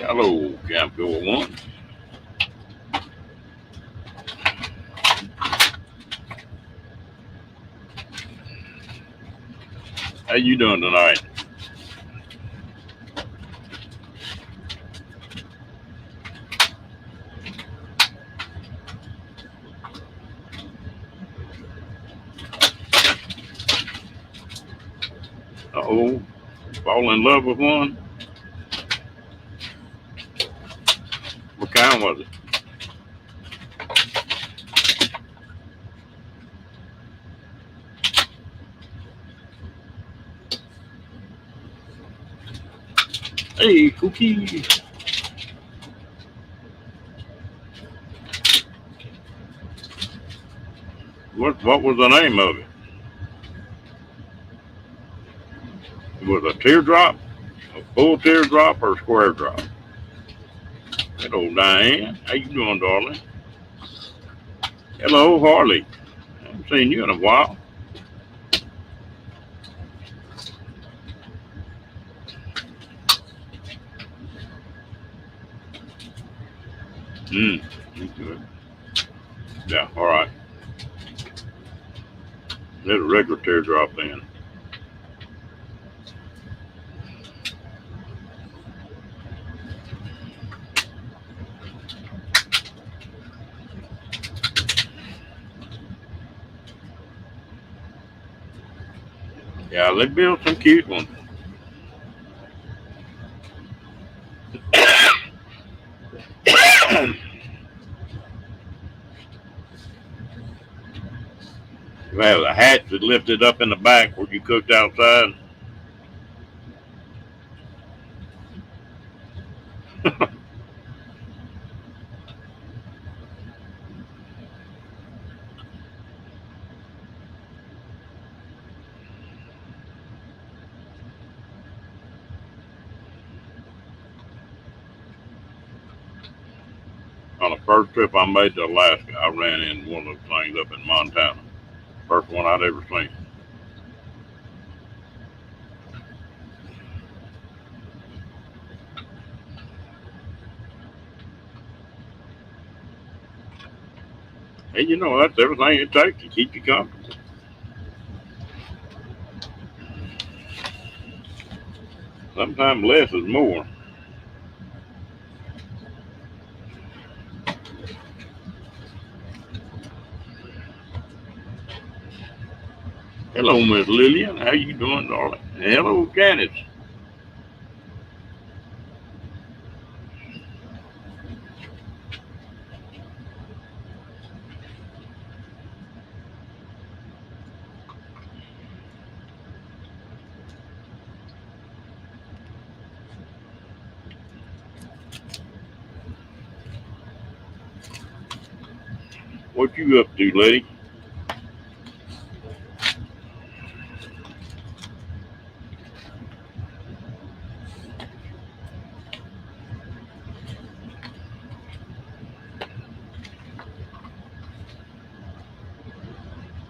Hello, Camco One. How you doing tonight? Uh-oh, fall in love with one? What kind was it? Hey, Cookie. What was the name of it? Was it a teardrop? A full teardrop or a square drop? Hello, Diane. How you doing, darling? Hello, Harley. I haven't seen you in a while. Hmm. Good. Yeah, all right. There's a regular teardrop then. Yeah, they built some cute ones. You have a hatch that lifted up in the back where you cooked outside. On the first trip I made to Alaska, I ran in one of those things up in Montana. First one I'd ever seen. Hey, you know, that's everything it takes to keep you comfortable. Sometimes less is more. Hello, Miss Lillian. How you doing, darling? Hello, Janice. What you up to, lady?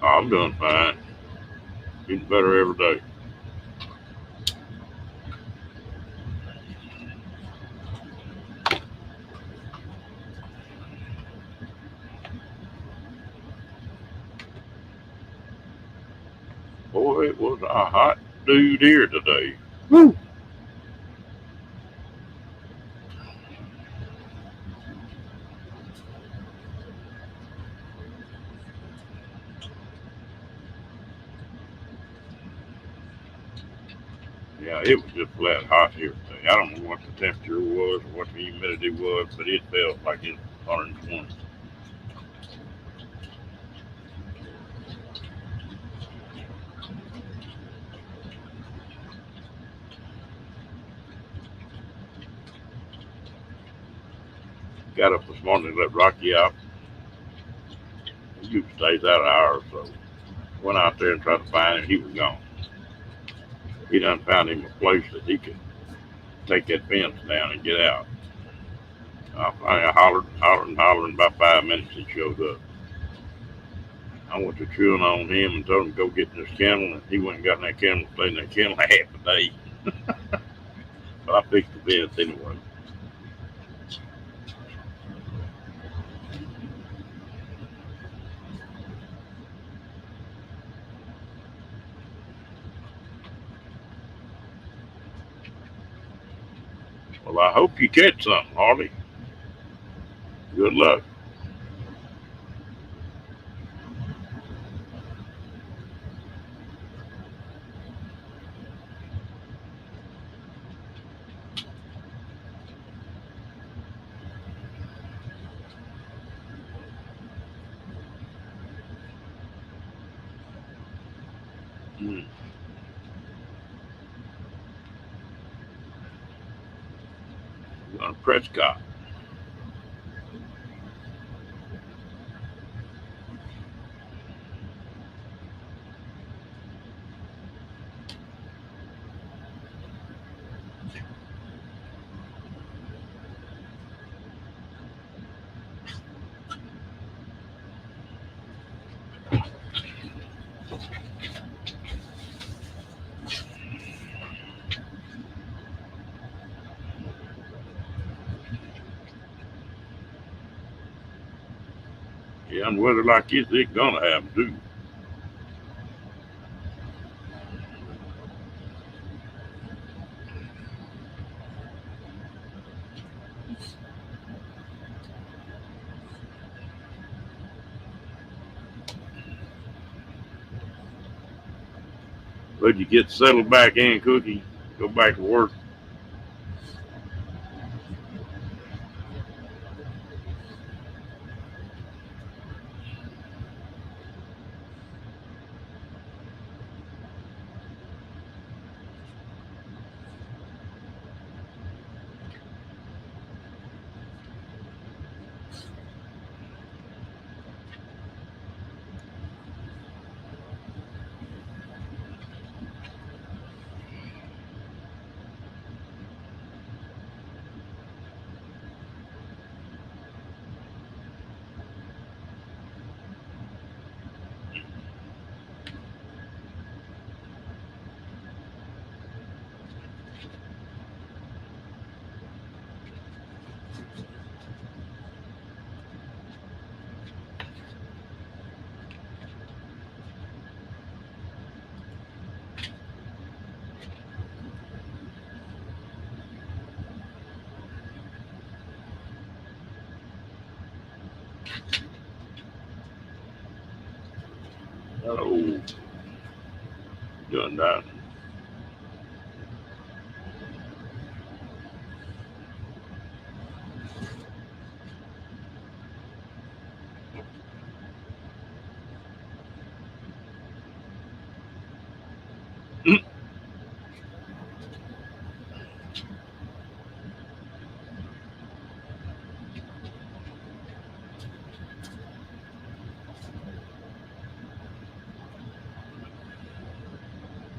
Oh, I'm doing fine. Getting better every day. Boy, it was a hot dude here today. Woo! Yeah, it was just flat hot here today. I don't know what the temperature was or what the humidity was, but it felt like it was 120. Got up this morning to let Rocky out. He stays out an hour or so. Went out there and tried to find him. He was gone. He done found him a place that he could take that fence down and get out. I hollered. About 5 minutes he showed up. I went to chewing on him and told him to go get in this kennel, and he went and got in that kennel, stayed in that kennel half a day. But I fixed the fence anyway. Well, I hope you catch something, Hardy. Good luck. Mm. On Prescott. Yeah, and weather like this, it's gonna happen too. But you get settled back in, Cookie, go back to work. Oh, done that.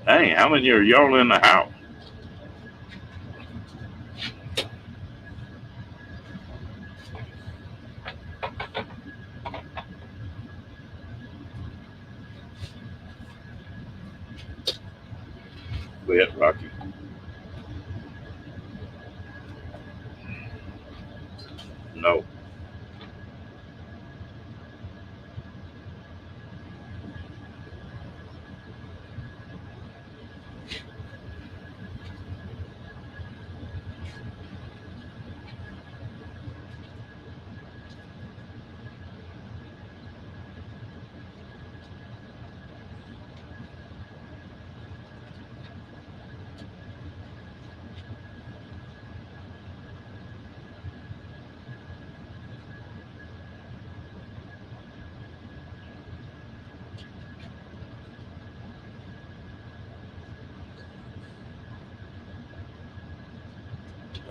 Dang, how many are y'all in the house? Bet, Rocky. No.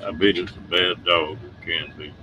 I bet it's a bad dog. It can be.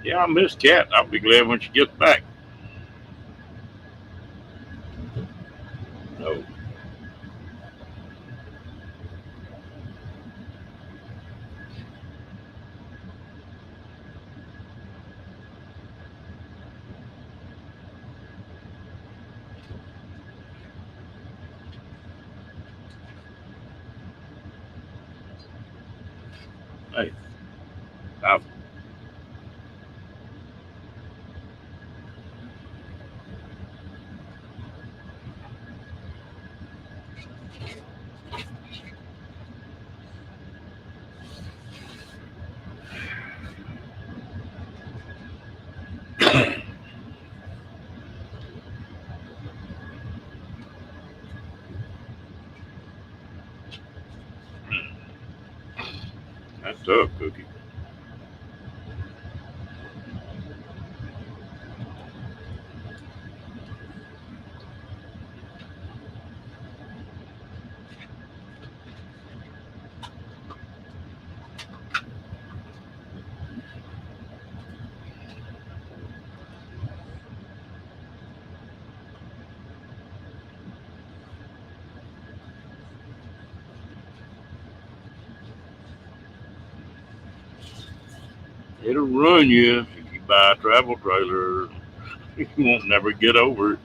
Yeah, I miss Cat. I'll be glad when she gets back. No, hey, I, that's tough, Cookie. It'll ruin you if you buy a travel trailer. You won't never get over it.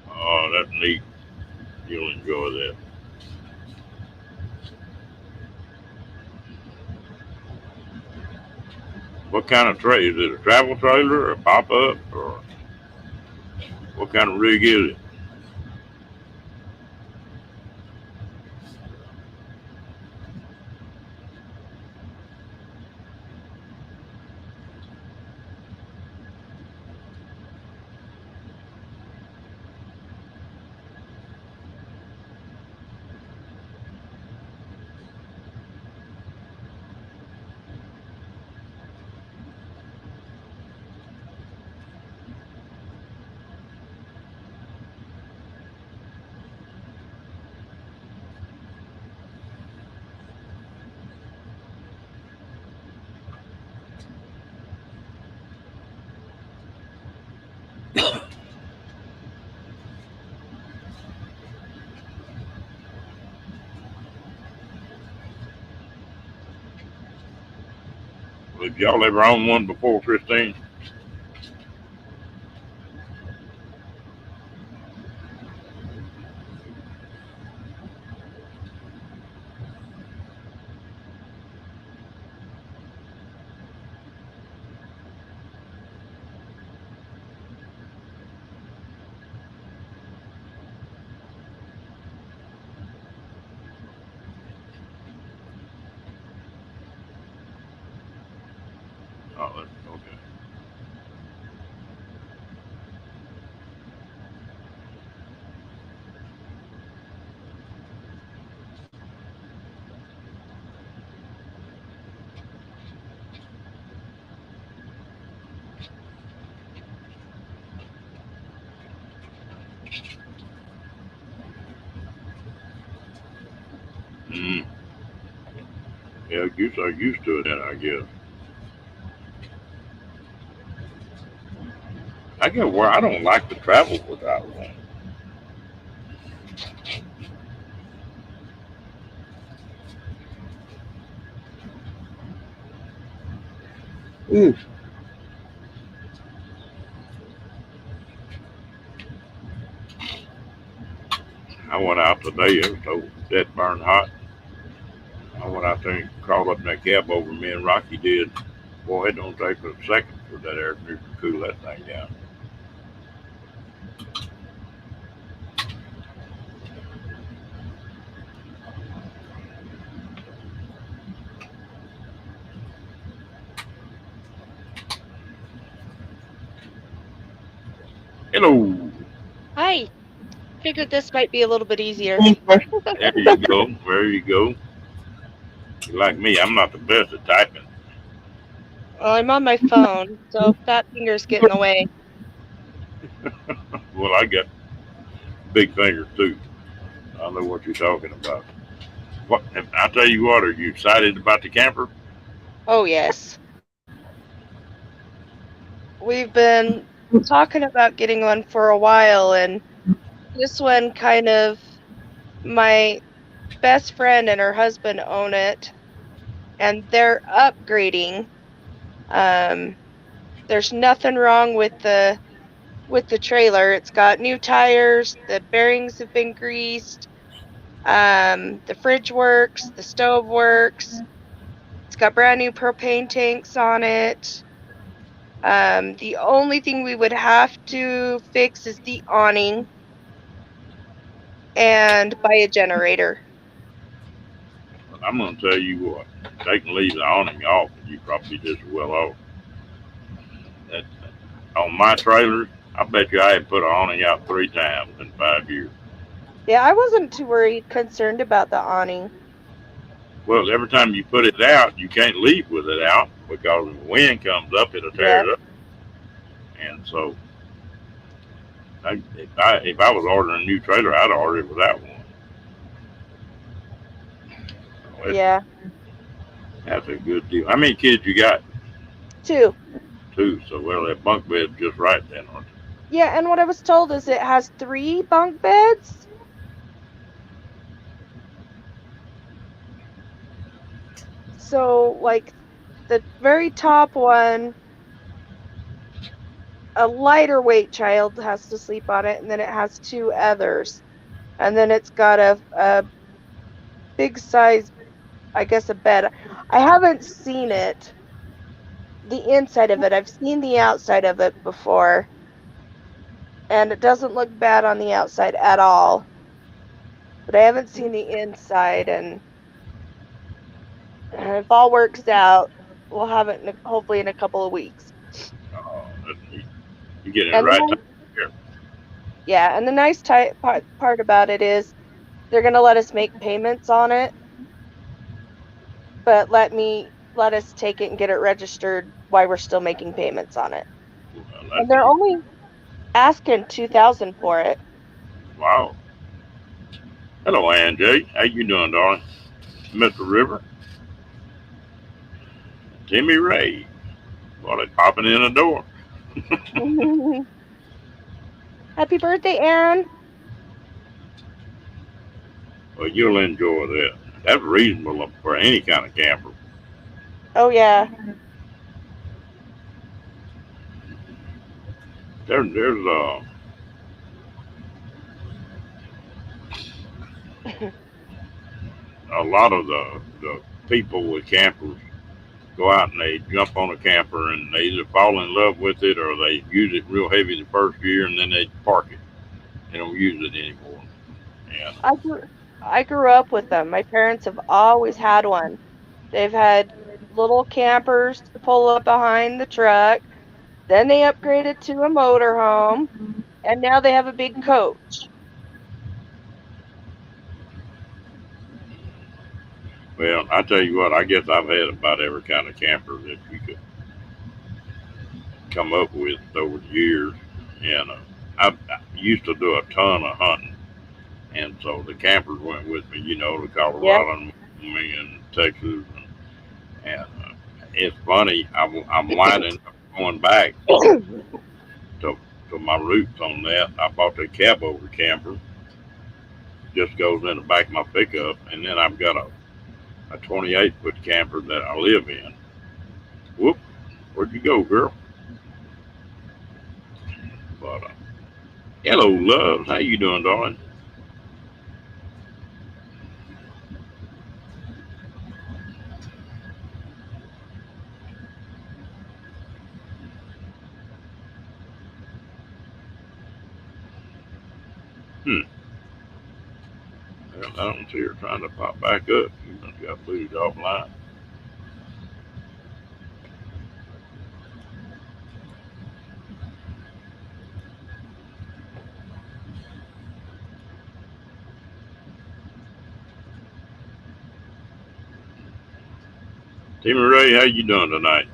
Oh, that's neat. You'll enjoy that. What kind of trailer? Is it a travel trailer or a pop up? Or what kind of rig is it? Did y'all ever own one before, Christine? Oh, that's okay. Mm. Yeah, you so used to it then, I guess. I get where I don't like to travel without one. Mm. I went out today. It was so that burn hot. I went out there and crawled up in that cab over me and Rocky did. Boy, it don't take a second for that air to cool that thing down. Hello. Hi. Figured this might be a little bit easier. There you go. There you go. You like me, I'm not the best at typing. Well, I'm on my phone, so fat fingers get in the way. Well, I got big fingers too. I know what you're talking about. What? I tell you what. Are you excited about the camper? Oh, yes. We've been talking about getting one for a while, and this one kind of my best friend and her husband own it, and they're upgrading. Um, there's nothing wrong with the trailer. It's got new tires, the bearings have been greased, the fridge works, the stove works. It's got brand new propane tanks on it. The only thing we would have to fix is the awning and buy a generator. But I'm going to tell you what. They can leave the awning off, and you probably just as well off. That, on my trailers, I bet you I had put an awning out 3 times in 5 years. Yeah, I wasn't too worried, concerned about the awning. Well, every time you put it out, you can't leave with it out because if the wind comes up, it'll tear Yep. it up. And so, if I was ordering a new trailer, I'd order it without one. So Yeah. that's a good deal. How many kids you got? Two. Two. So, well, that bunk bed's just right then, aren't you? Yeah, and what I was told is it has three bunk beds. So, like, the very top one, a lighter weight child has to sleep on it, and then it has two others. And then it's got a big size, I guess, a bed. I haven't seen it, the inside of it. I've seen the outside of it before, and it doesn't look bad on the outside at all. But I haven't seen the inside, and if all works out, we'll have it hopefully in a couple of weeks. Oh, that's neat. You get in the And the right time nice, here. yeah, and the nice part about it is they're gonna let us make payments on it, but let us take it and get it registered while we're still making payments on it. Well, And that's they're neat. only asking 2,000 for it. Wow. Hello, Ann. How you doing, darling? Mr. River, Timmy Ray. Well, they popping in the door. Happy birthday, Aaron. Well, you'll enjoy that. That's reasonable for any kind of camper. Oh yeah. There's a lot of the people with campers go out and they jump on a camper and they either fall in love with it or they use it real heavy the first year and then they park it. They don't use it anymore. And I grew I grew up with them. My parents have always had one. They've had little campers to pull up behind the truck. Then they upgraded to a motorhome, and now they have a big coach. well, I tell you what, I guess I've had about every kind of camper that you could come up with over the years. And I used to do a ton of hunting, and so the campers went with me, to Yep. Colorado and Wyoming and Texas, and it's funny. I'm winding up going back to to my roots on that. I bought the cab over camper, just goes in the back of my pickup, and then I've got a 28-foot camper that I live in. Whoop, where'd you go, girl? But hello, loves. How you doing, darling? Hmm. Well, I don't see her trying to pop back up. She must got moved offline. Timmy Ray, how you doing tonight?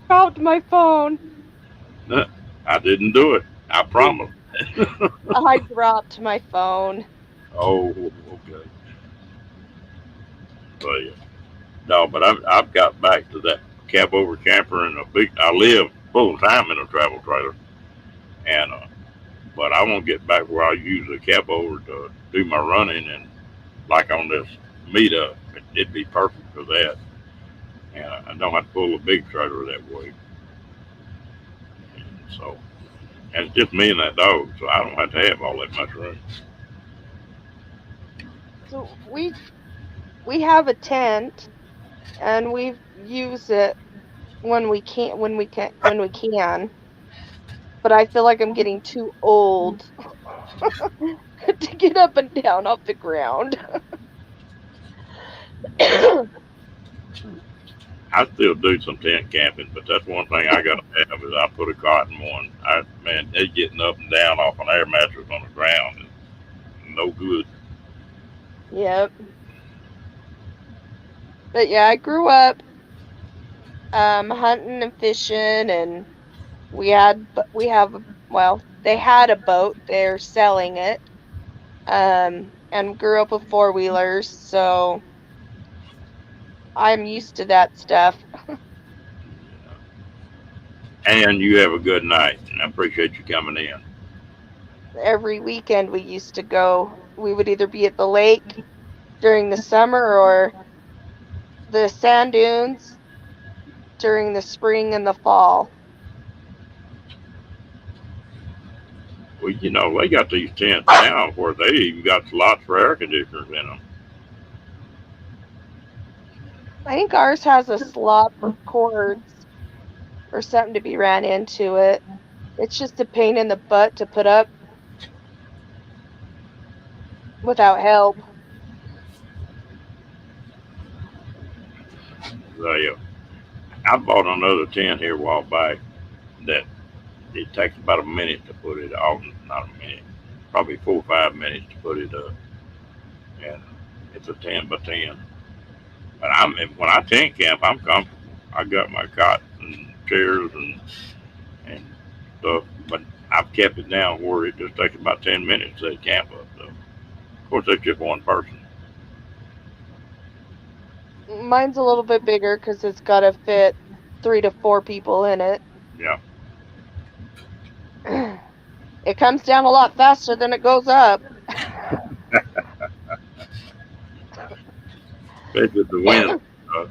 Dropped my phone. I didn't do it. I promise. I dropped my phone. Oh, okay. So yeah. No, but I've got back to that cab over camper and a big. I live full time in a travel trailer, and but I won't get back where I use a cab over to do my running and like on this meetup, it'd be perfect for that. And I don't have to pull a big trailer that way. And so, and it's just me and that dog, so I don't have to have all that much room. So we have a tent and we use it when we can. But I feel like I'm getting too old to get up and down off the ground. I still do some tent camping, but that's one thing I gotta have is I put a cot in one. Man, they getting up and down off an air mattress on the ground is no good. Yep. But yeah, I grew up hunting and fishing, and we have well, they had a boat. They're selling it. And grew up with four-wheelers, so I'm used to that stuff. And you have a good night, and I appreciate you coming in. Every weekend we used to go. We would either be at the lake during the summer or the sand dunes during the spring and the fall. Well, they got these tents now where they even got slots for air conditioners in them. I think ours has a slot for cords or something to be ran into it. It's just a pain in the butt to put up without help. They, I bought another tent here a while back that it takes about a minute to put it on, not a minute, probably 4 or 5 minutes to put it up. And it's a 10 by 10. But when I tent camp, I'm comfortable. I got my cot and chairs and stuff, but I've kept it down where it just takes about 10 minutes to set camp up. So, of course, that's just one person. Mine's a little bit bigger because it's got to fit 3 to 4 people in it. Yeah, It comes down a lot faster than it goes up. especially if the wind. Uh,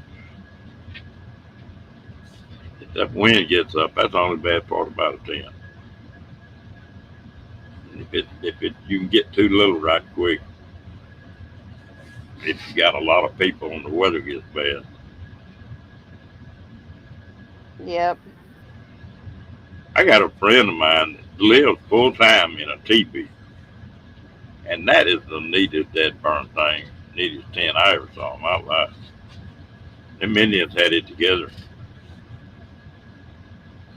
if that wind gets up, that's the only bad part about a tent. If it you can get too little right quick, if you got a lot of people and the weather gets bad. Yep. I got a friend of mine that lives full time in a teepee, and that is the neatest dead burn thing, neatest tent I ever saw in my life. Them Indians had it together.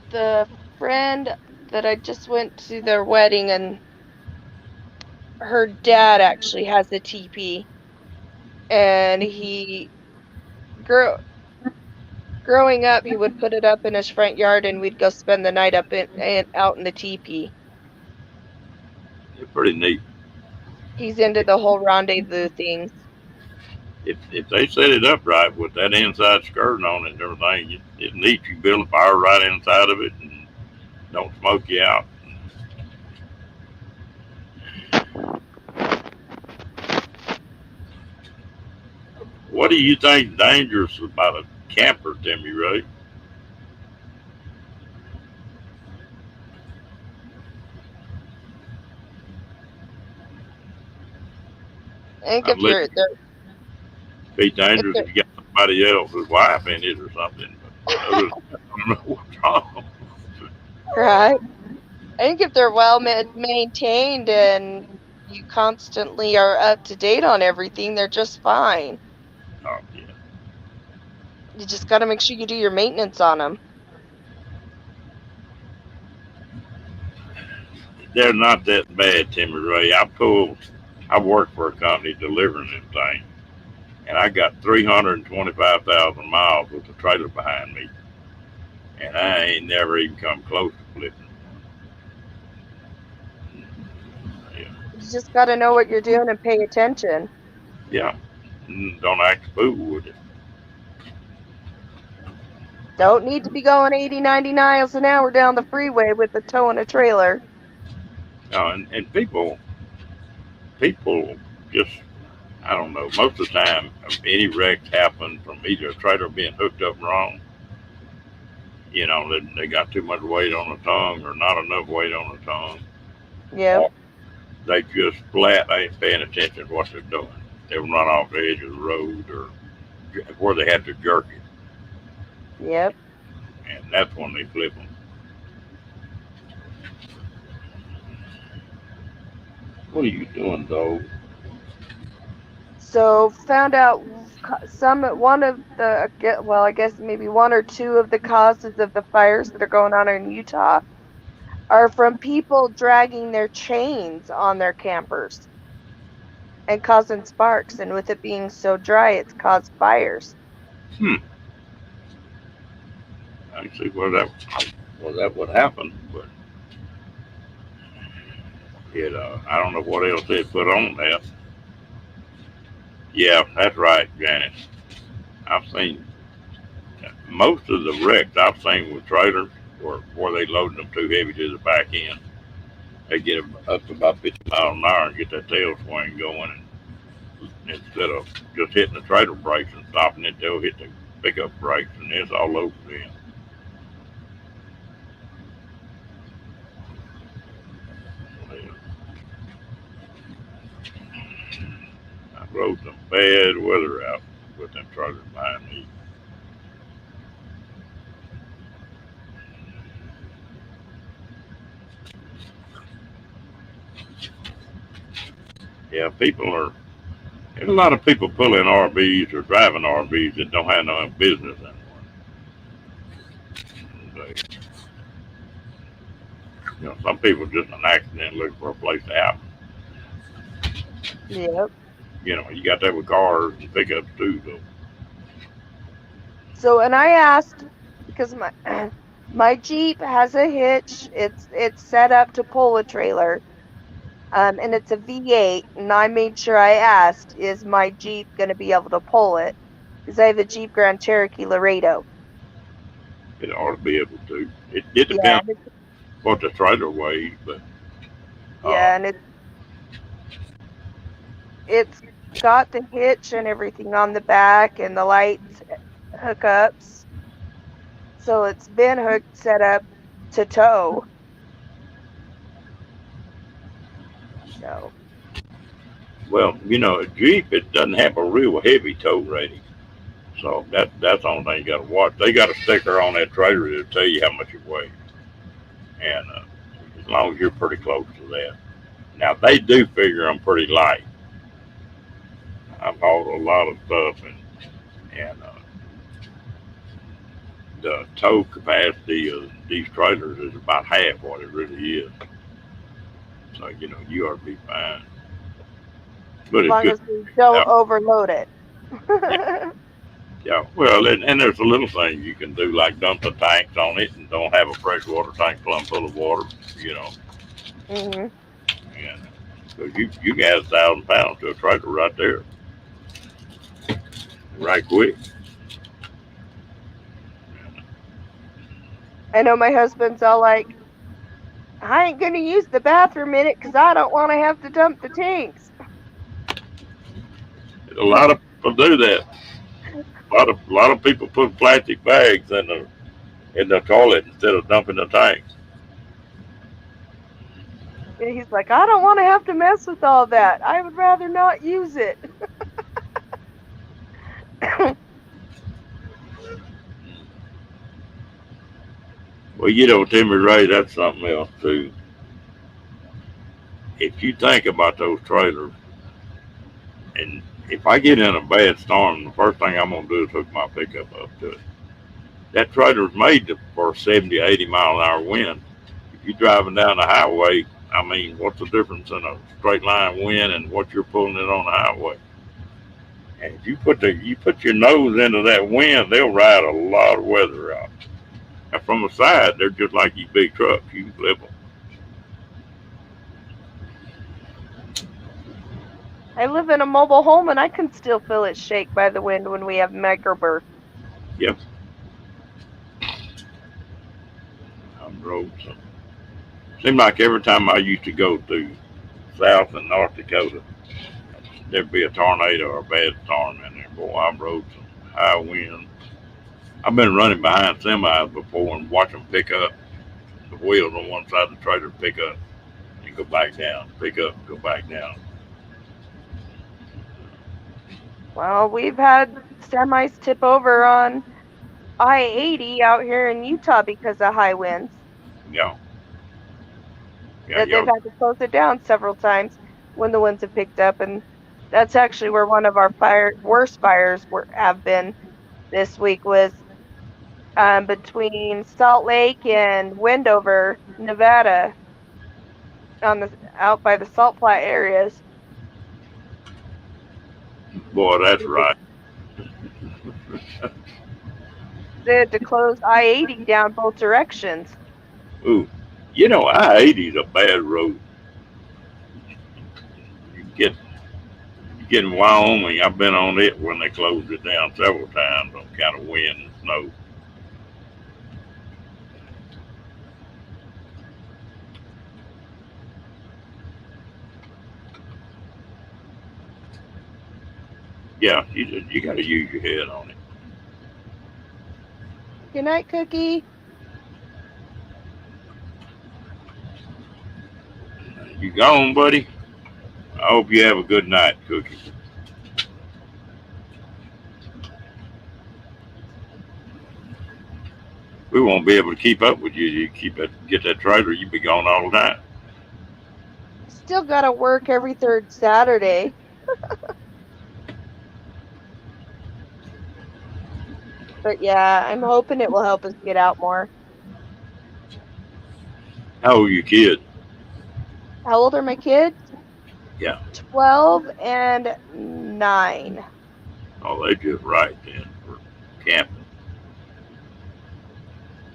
The friend that I just went to their wedding, and her dad actually has a teepee, and he grew growing up, he would put it up in his front yard, and we'd go spend the night up and out in the teepee. They're pretty neat. He's into the whole rendezvous things. If they set it up right with that inside skirting on it and everything, it's neat. You build a fire right inside of it and don't smoke you out. What do you think dangerous about a camper, Timmy Ray? I think if Unless you're it there, be if dangerous they're, if you got somebody else's wife in it or something. But other than that, I don't know what's wrong. right? I think if they're well maintained and you constantly are up to date on everything, they're just fine. Oh, yeah. You just got to make sure you do your maintenance on them. They're not that bad, Timmy Ray. I work for a company delivering them things, and I got 325,000 miles with the trailer behind me, and I ain't never even come close to flipping. Yeah, You just got to know what you're doing and pay attention. yeah. Don't act a fool with it. Don't need to be going 80, 90 miles an hour down the freeway with a tow and a trailer. And people just, I don't know. Most of the time, any wrecks happen from either a trailer being hooked up wrong. They got too much weight on the tongue or not enough weight on the tongue, Yep, or they just flat ain't paying attention to what they're doing. They run off the edge of the road or where they have to jerk it, yep. and that's when they flip them. What are you doing, dog? So found out one of the well, I guess maybe one or two of the causes of the fires that are going on in Utah are from people dragging their chains on their campers and causing sparks. And with it being so dry, it's caused fires. Hmm. I see where that would happen, but I don't know what else they put on that. Yeah, that's right, Janice. I've seen most of the wrecks I've seen with trailers where they loading them too heavy to the back end. They get them up to about 50 miles an hour and get that tail swing going, and instead of just hitting the trailer brakes and stopping it, they'll hit the pickup brakes, and it's all over them. Yeah, I rode some bad weather out with them trailers behind me. Yeah, there's a lot of people pulling RVs or driving RVs that don't have no business in one. Some people just an accident looking for a place to happen. Yep. You got that with cars and pickups too, though. So, and I asked because my my Jeep has a hitch. It's set up to pull a trailer. And it's a V8, and I made sure I asked, is my Jeep going to be able to pull it? Because I have a Jeep Grand Cherokee Laredo. It ought to be able to. It Yeah, depends what the trailer weighs, but uh, yeah, and it's got the hitch and everything on the back and the lights hookups. So it's been hooked set up to tow. So well, a Jeep it doesn't have a real heavy tow rating, so that's the only thing you got to watch. They got a sticker on that trailer to tell you how much it weighs, and as long as you're pretty close to that. Now they do figure I'm pretty light. I've hauled a lot of stuff, and the tow capacity of these trailers is about half what it really is. So you ought to be fine. But as it's long good. as we don't Yeah, overload it. yeah, yeah. Well, and there's a little thing you can do, like dump the tanks on it and don't have a freshwater tank plumb full of water. You know, hmm and because you can add 1,000 pounds to a trailer right there, right quick. I know my husband's all like, I ain't going to use the bathroom in it because I don't want to have to dump the tanks. A lot of people do that. A lot of people put plastic bags in the toilet instead of dumping the tanks. And he's like, I don't want to have to mess with all that. I would rather not use it. Well, Timmy Ray, that's something else too. If you think about those trailers, and if I get in a bad storm, the first thing I'm gonna do is hook my pickup up to it. That trailer's made for 70, 80 mile an hour wind. If you're driving down the highway, I mean, what's the difference in a straight line wind and what you're pulling it on the highway? And if you put your nose into that wind, they'll ride a lot of weather out. And from the side, they're just like these big trucks. You can flip them. I live in a mobile home and I can still feel it shake by the wind when we have microbursts. Yep. I've drove some. Seemed like every time I used to go through South and North Dakota, there'd be a tornado or a bad storm in there. Boy, I rode some high winds. I've been running behind semis before and watch them pick up. The wheels on one side of the trailer pick up and go back down, pick up, go back down. Well, we've had semis tip over on I-80 out here in Utah because of high winds. Yeah. They've had to close it down several times when the winds have picked up, and that's actually where one of our worst fires have been this week was between Salt Lake and Wendover, Nevada, out by the Salt Flat areas. Boy, that's right. They had to close I-80 down both directions. Ooh, you know, I-80 is a bad road. You get in Wyoming. I've been on it when they closed it down several times on kind of wind and snow. Yeah, you got to use your head on it. Good night, Cookie. You gone, buddy? I hope you have a good night, Cookie. We won't be able to keep up with you. You get that trailer, you be gone all the time. Still got to work every third Saturday. But yeah, I'm hoping it will help us get out more. How old are your kids? How old are my kids? Yeah. 12 and 9. Oh, they just right then for camping.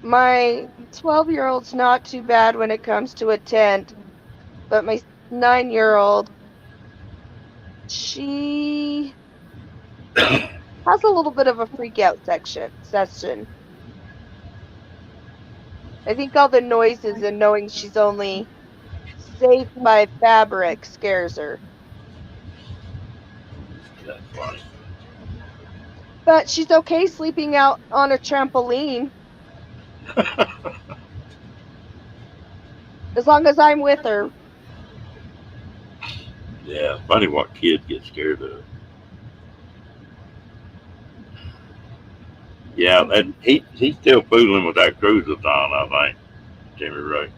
My 12-year-old's not too bad when it comes to a tent, but my 9-year-old, she has a little bit of a freak out session. I think all the noises and knowing she's only safe by fabric scares her. That's funny. But she's okay sleeping out on a trampoline. As long as I'm with her. Yeah, funny what kids get scared of. Yeah, that he's still fooling with that cruisathon, I think, Jimmy Ray.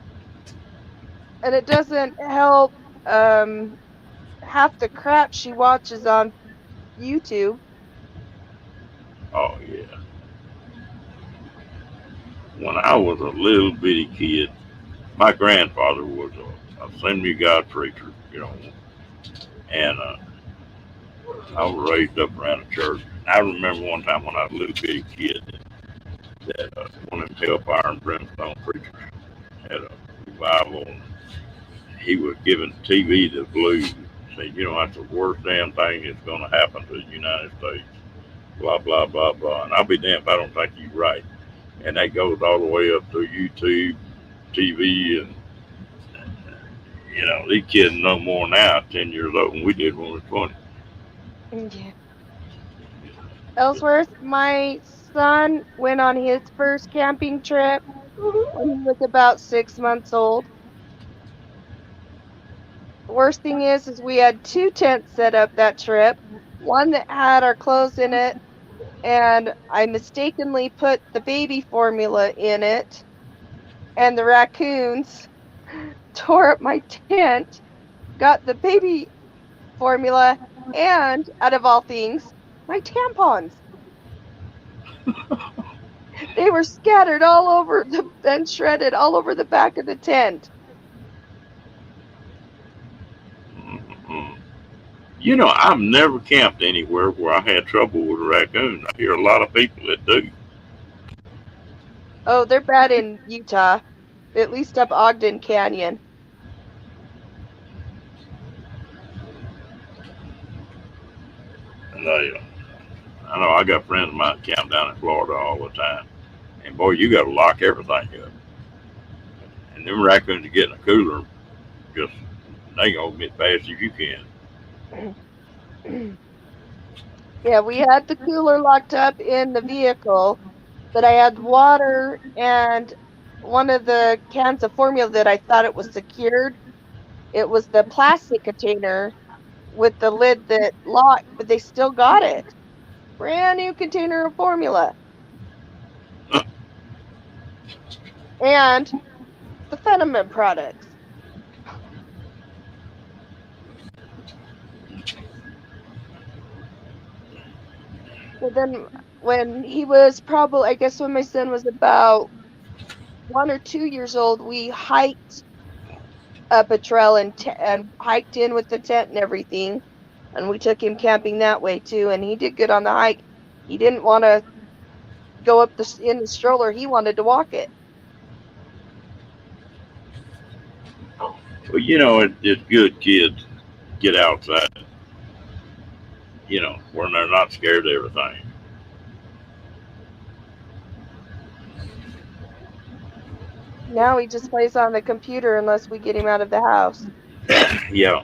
And it doesn't help half the crap she watches on YouTube. Oh yeah. When I was a little bitty kid, my grandfather was a Assembly of God preacher, you know, and I was raised up around a church. I remember one time when I was a little bitty kid that one of them hellfire and brimstone preachers had a revival, and he was giving TV the blues. Said, you know, that's the worst damn thing that's going to happen to the United States. Blah blah blah blah. And I'll be damned if I don't think he's right. And that goes all the way up to YouTube, TV, and you know, these kids know more now, 10 years old, than we did when we were 20. Yeah. Ellsworth, my son went on his first camping trip when he was about 6 months old. The worst thing is we had 2 tents set up that trip. One that had our clothes in it, and I mistakenly put the baby formula in it, and the raccoons tore up my tent, got the baby formula, and, out of all things, my tampons. They were scattered all over and shredded all over the back of the tent. Mm-mm. You know, I've never camped anywhere where I had trouble with a raccoon. I hear a lot of people that do. Oh, they're bad in Utah, at least up Ogden Canyon. And I know I got friends of mine camp down in Florida all the time. And boy, you got to lock everything up. And them raccoons that get in a cooler, just they gonna get fast as you can. Yeah, we had the cooler locked up in the vehicle, but I had water and one of the cans of formula that I thought it was secured. It was the plastic container with the lid that locked, but they still got it. Brand new container of formula. And the Fenneman products. But then when he was probably, I guess when my son was about 1 or 2 years old, we hiked up a trail and hiked in with the tent and everything. And we took him camping that way too. And he did good on the hike. He didn't want to go up in the stroller. He wanted to walk it. Well, it's good kids get outside, where they're not scared of everything. Now he just plays on the computer unless we get him out of the house. Yeah.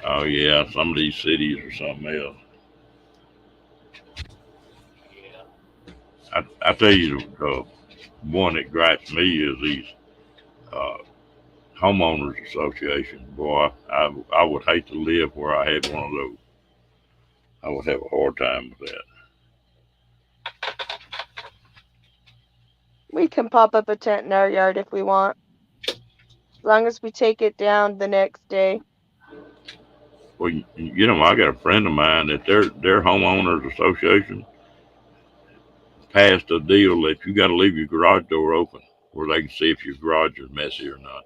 Oh yeah, some of these cities or something else. I tell you, one that gripes me is these uh, homeowners association. Boy, I would hate to live where I had one of those. I would have a hard time with that. We can pop up a tent in our yard if we want, as long as we take it down the next day. Well, I got a friend of mine that their homeowners association passed a deal that you got to leave your garage door open where they can see if your garage is messy or not.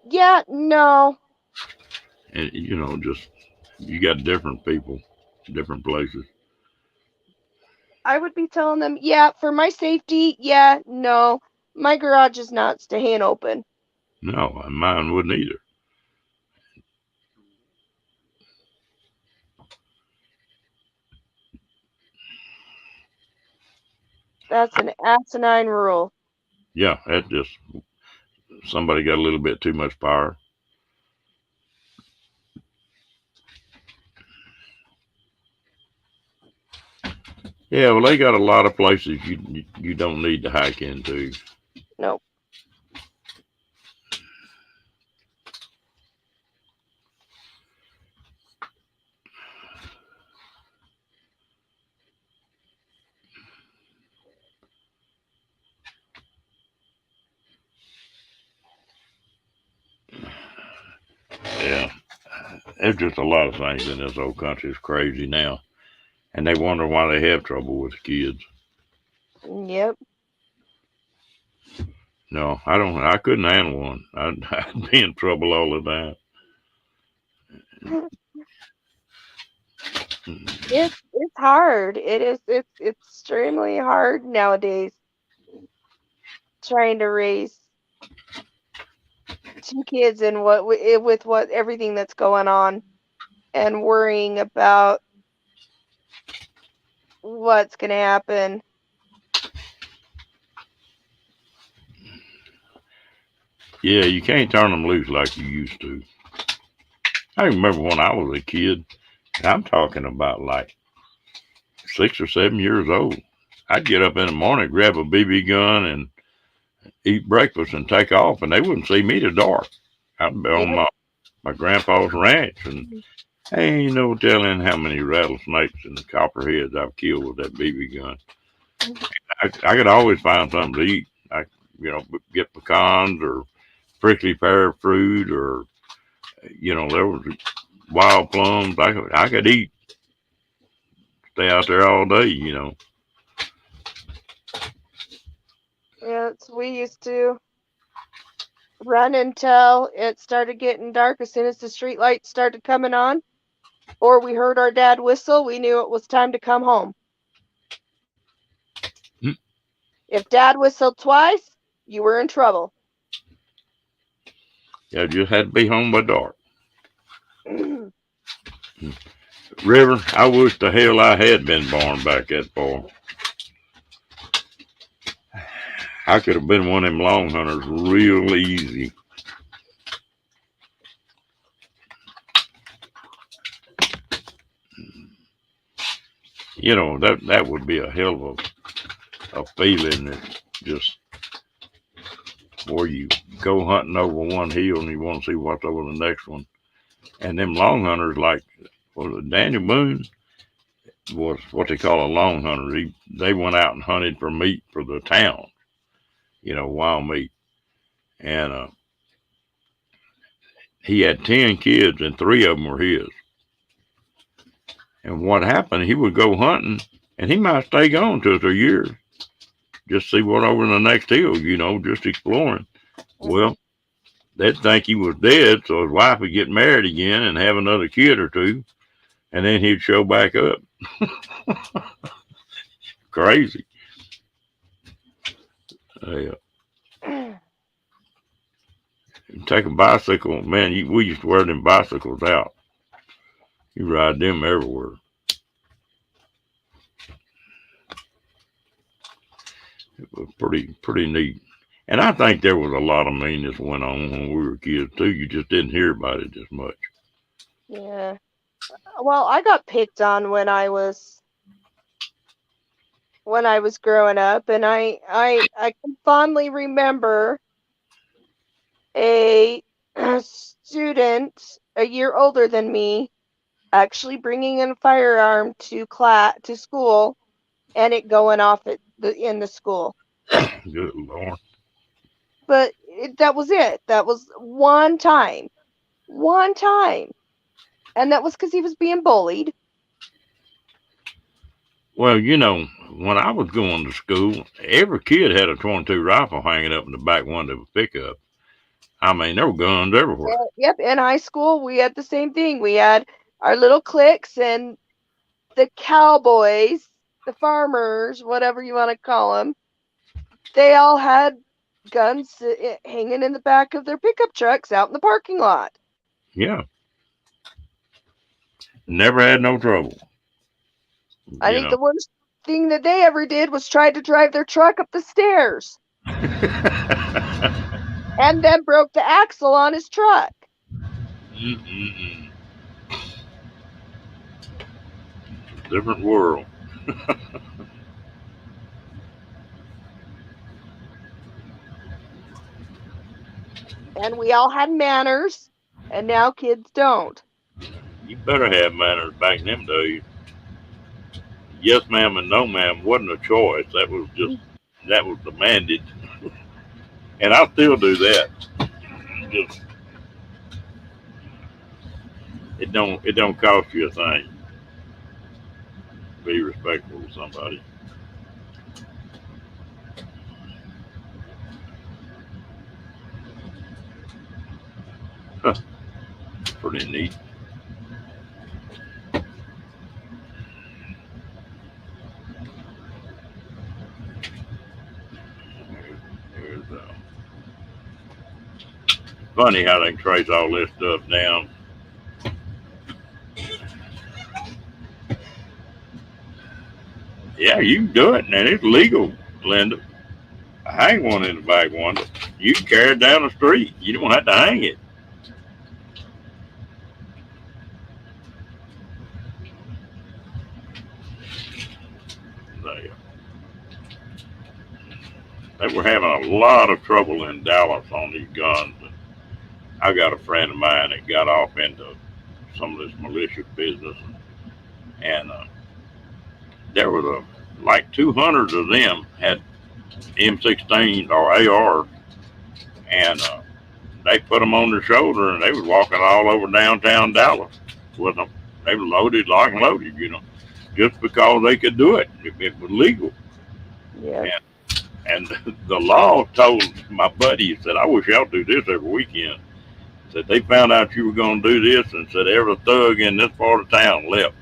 Yeah, no. And just you got different people, different places. I would be telling them, yeah, for my safety, yeah, no. My garage is not staying open. No, mine wouldn't either. That's an asinine rule. Yeah, that just somebody got a little bit too much power. Yeah, well, they got a lot of places you don't need to hike into. Nope. Yeah, there's just a lot of things in this old country is crazy now, and they wonder why they have trouble with the kids. Yep. No, I don't. I couldn't handle one. I'd be in trouble all the time. It's hard. It's extremely hard nowadays trying to raise two kids and with what everything that's going on and worrying about what's going to happen. Yeah, you can't turn them loose like you used to. I remember when I was a kid, and I'm talking about like 6 or 7 years old. I'd get up in the morning, grab a BB gun, and eat breakfast and take off, and they wouldn't see me till dark. out Yep. on my grandpa's ranch, and ain't no telling how many rattlesnakes and copperheads I've killed with that BB gun. I could always find something to eat. Get pecans or prickly pear fruit, or there was wild plums. I could eat, stay out there all day. Yeah, we used to run until it started getting dark as soon as the street lights started coming on, or we heard our dad whistle, we knew it was time to come home. Hmm. If dad whistled twice, you were in trouble. Yeah, just had to be home by dark. River, I wish the hell I had been born back that far. I could have been one of them long hunters real easy. That would be a hell of a feeling that just where you go hunting over one hill and you want to see what's over the next one. And them long hunters, like Daniel Boone was what they call a long hunter. They went out and hunted for meat for the town, wild meat. And he had 10 kids, and 3 of them were his. And what happened, he would go hunting, and he might stay gone 2 or 3 years, just see what over the next hill, just exploring. Well, they'd think he was dead, so his wife would get married again and have another kid or two, and then he'd show back up. Crazy. Yeah. Take a bicycle, man. We used to wear them bicycles out. You ride them everywhere. It was pretty neat. And I think there was a lot of meanness went on when we were kids too. You just didn't hear about it as much. Yeah. Well, I got picked on when I was growing up, and I can fondly remember a student a year older than me actually bringing in a firearm to school, and it going off in the school. Good Lord. But that was it. That was one time, and that was because he was being bullied. Well, when I was going to school, every kid had a 22 rifle hanging up in the back window of a pickup. I mean, there were guns everywhere. Yep, in high school we had the same thing. We had our little cliques, and the cowboys, the farmers, whatever you want to call them, they all had guns hanging in the back of their pickup trucks out in the parking lot. Yeah, never had no trouble. I think the worst thing that they ever did was try to drive their truck up the stairs and then broke the axle on his truck. Mm-mm-mm. Different world. And we all had manners, and now kids don't. You better have manners back in them days. Yes, ma'am, and no, ma'am wasn't a choice. That was demanded, and I still do that. Just it don't cost you a thing. Be respectful to somebody. Huh, pretty neat. There's funny how they can trace all this stuff down. Yeah, you can do it, and it's legal, Linda. Hang one in the back window. You can carry it down the street. You don't have to hang it. They were having a lot of trouble in Dallas on these guns. I got a friend of mine that got off into some of this militia business, and there was like 200 of them had M16s or ARs, and they put them on their shoulder, and they was walking all over downtown Dallas with them. They were loaded, lock and loaded, just because they could do it. It was legal. Yep. And the law told my buddy, he said, I wish y'all do this every weekend. Said they found out you were going to do this, and said every thug in this part of town left.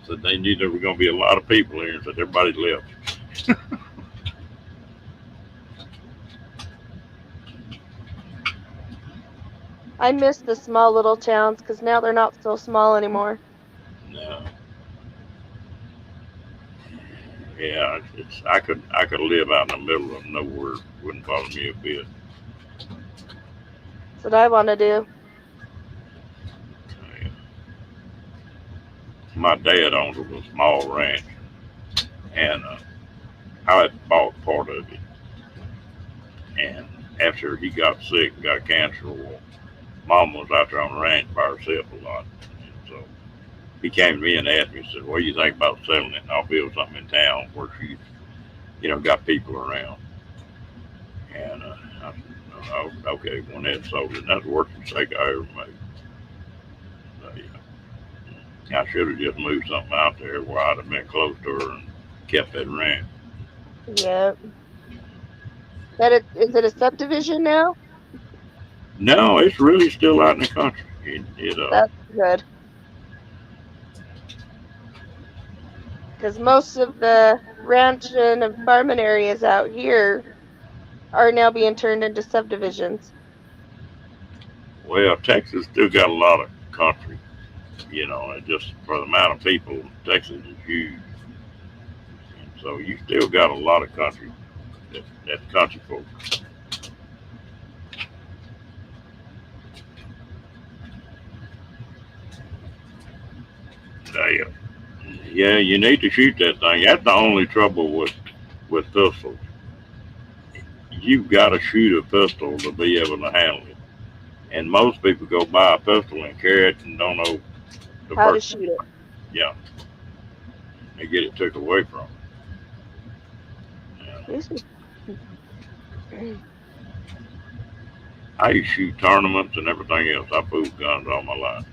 Said they knew there were going to be a lot of people here, and said everybody left. I miss the small little towns because now they're not so small anymore. No. Yeah, I could live out in the middle of nowhere. Wouldn't bother me a bit. That's what I want to do. Yeah. My dad owned a small ranch, and I had bought part of it. And after he got sick and got cancer, well, Mom was out there on the ranch by herself a lot. And so he came to me and asked me, said, "What do you think about selling it? And I'll build something in town where she's got people around." And I said, "Oh, okay." When that sold it, that's the worst mistake I ever made. So, yeah, I should have just moved something out there where I'd have been close to her and kept that ranch. Yep. Is it a subdivision now? No, it's really still out in the country. That's good. Because most of the ranching and farming areas out here are now being turned into subdivisions. Well, Texas still got a lot of country. And just for the amount of people, Texas is huge. And so you still got a lot of country that country folks. Yeah, yeah, you need to shoot that thing. That's the only trouble with pistols. You've got to shoot a pistol to be able to handle it. And most people go buy a pistol and carry it and don't know the How to purpose. shoot it. Yeah, they get it took away from them. This is- I used to shoot tournaments and everything else. I flew guns all my life.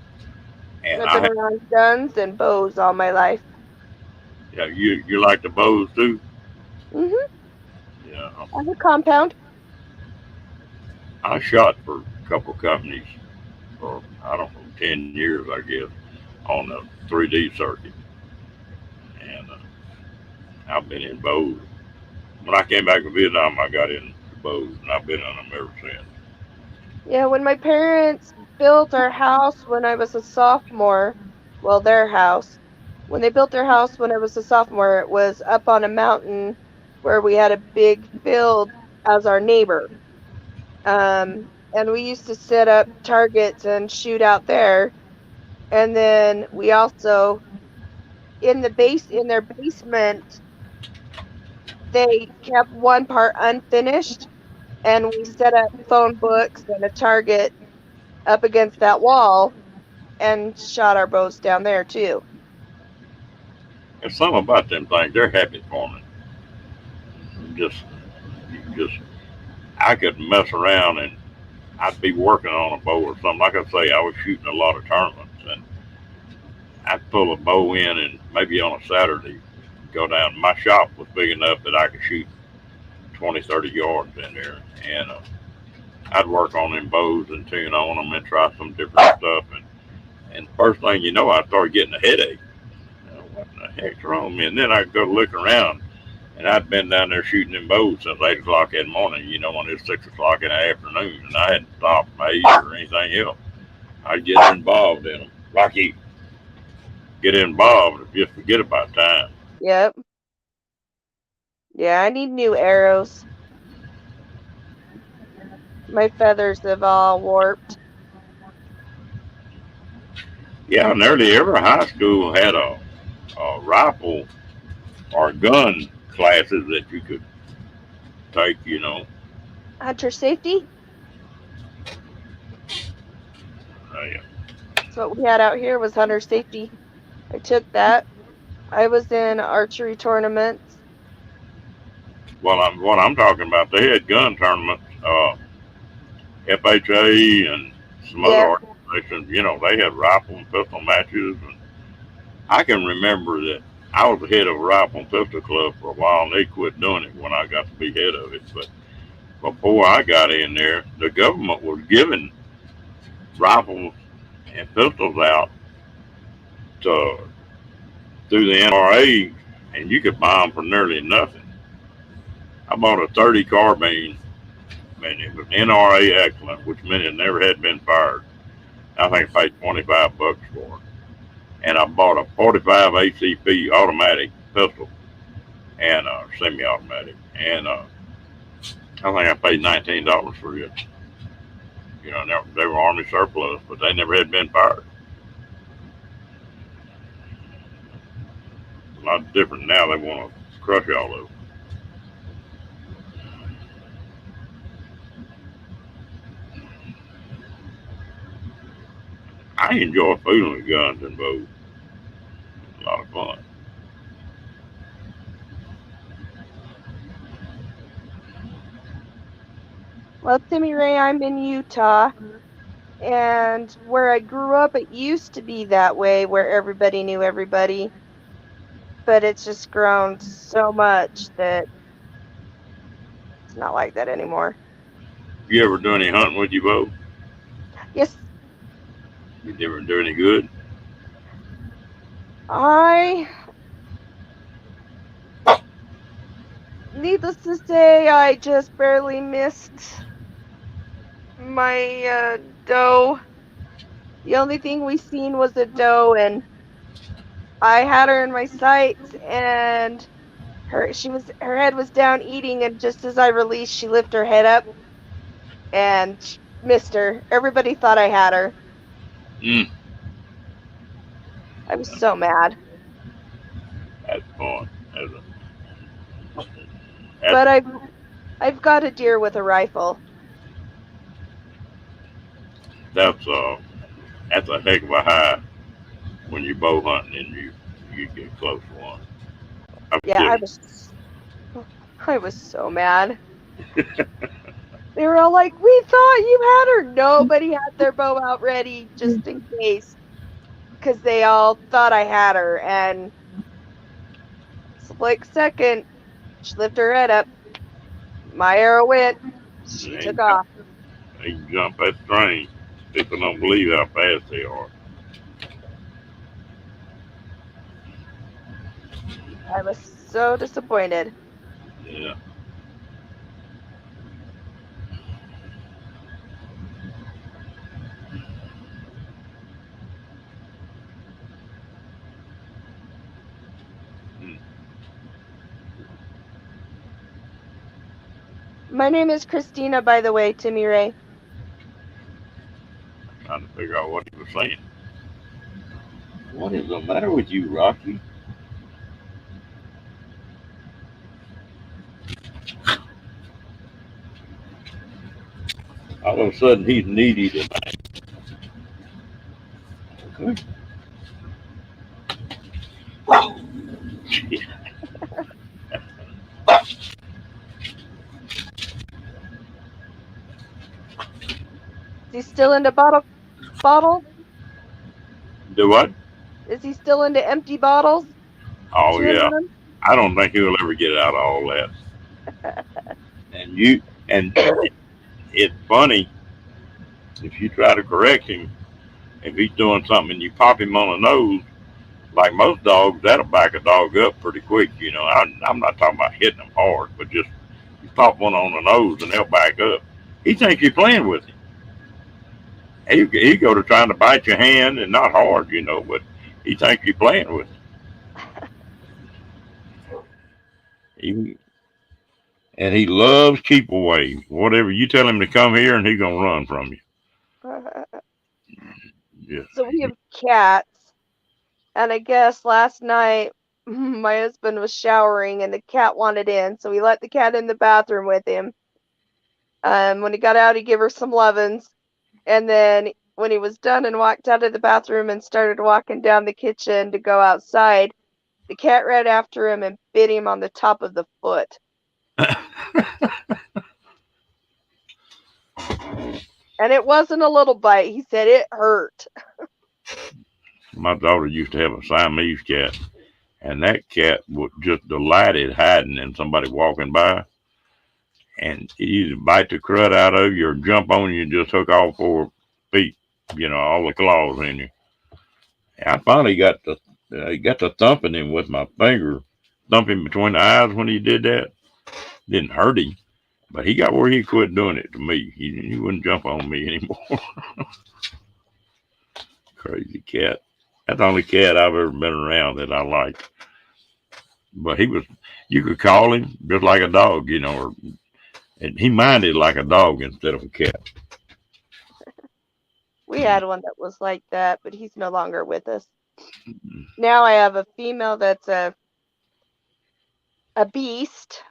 And I've been around guns and bows all my life. yeah, you like the bows too? Mhm. Yeah, I have a compound. I shot for a couple companies for I don't know 10 years I guess on the 3D circuit, and I've been in bows. When I came back from Vietnam, I got into bows, and I've been on them ever since. Yeah, when my parents built our house when I was a sophomore, well, their house, when they built their house when I was a sophomore, it was up on a mountain where we had a big field as our neighbor. And we used to set up targets and shoot out there. And then we also, in their basement, they kept one part unfinished, and we set up phone books and a target up against that wall and shot our bows down there too. There's something about them things; they're happy forming. Just, just I could mess around and I'd be working on a bow or something. Like I say, I was shooting a lot of tournaments, and I'd pull a bow in, and maybe on a Saturday, go down. My shop was big enough that I could shoot 20, 30 yards in there, and I'd work on them bows and tune on them and try some different stuff. And first thing you know, I started getting a headache. What the heck's wrong with me? And then I'd go look around, and I'd been down there shooting them bows since 8 o'clock in the morning. When it's 6 o'clock in the afternoon, and I hadn't stopped maize or anything else. I'd get involved in them. Rocky, get involved and just forget about time. Yep. Yeah, I need new arrows. My feathers have all warped. Yeah, nearly every high school had a rifle or gun classes that you could take. Hunter safety? Yeah. So what we had out here was hunter safety. I took that. I was in archery tournaments. Well, what I'm talking about, they had gun tournaments, FHA and some other Yep. organizations. They had rifle and pistol matches, and I can remember that I was the head of a rifle and pistol club for a while, and they quit doing it when I got to be head of it. But before I got in there, the government was giving rifles and pistols out to through the NRA, and you could buy them for nearly nothing. I bought a 30 carbine, and it was NRA excellent, which meant it never had been fired. I think I paid $25 for it. And I bought a 45 ACP automatic pistol and semi-automatic, and I think I paid $19 for it. They were Army surplus, but they never had been fired. It's a lot different now. They want to crush all of them. I enjoy fooling with guns and bows. It's a lot of fun. Well, Timmy Ray, I'm in Utah, and where I grew up, it used to be that way, where everybody knew everybody, but it's just grown so much that it's not like that anymore. You ever do any hunting with your bow? Yes, You ever do any good? I, needless to say, I just barely missed my doe. The only thing we seen was a doe, and I had her in my sights, and her head was down eating, and just as I released, she lifted her head up and missed her. Everybody thought I had her. Mm, I was so mad. that's fun. That's, But that's, I've got a deer with a rifle. that's, that's a heck of a high when you're bow hunting and you get close to one. I'm Yeah, kidding. I was so mad. They were all like, "We thought you had her." Nobody had their bow out ready just in case, because they all thought I had her. And split second, she lifted her head up. My arrow went. She They took can jump, off. they can jump that string. People don't believe how fast they are. I was so disappointed. Yeah. Hmm. My name is Christina, by the way, Timmy Ray. Trying to figure out what he was saying. What is the matter with you, Rocky? All of a sudden, he's needy tonight. Okay. Is he still into bottles? Do what? Is he still into empty bottles? Oh Chewing yeah. on I don't think he'll ever get out of all that. them? And it's funny if you try to correct him if he's doing something and you pop him on the nose. Like most dogs, that'll back a dog up pretty quick. I'm not talking about hitting them hard, but just you pop one on the nose and they'll back up. He thinks you're playing with him. He go to trying to bite your hand and not hard, but he thinks you're playing with him. And he loves keep away. Whatever you tell him to come here, and he gonna run from you. Yeah. So we have cats, and I guess last night my husband was showering and the cat wanted in, so we let the cat in the bathroom with him. When he got out, he gave her some lovin's, and then when he was done and walked out of the bathroom and started walking down the kitchen to go outside, the cat ran after him and bit him on the top of the foot. And it wasn't a little bite. He said it hurt. My daughter used to have a Siamese cat, and that cat was just delighted hiding in somebody walking by, and he either bite the crud out of you or jump on you and just hook all 4 feet, all the claws in you. I finally got to thumping him with my finger, thumping between the eyes when he did that. Didn't hurt him, but he got where he quit doing it to me. He wouldn't jump on me anymore. Crazy cat. That's the only cat I've ever been around that I liked. But you could call him just like a dog, and he minded like a dog instead of a cat. We had one that was like that, but he's no longer with us. Now I have a female that's a beast,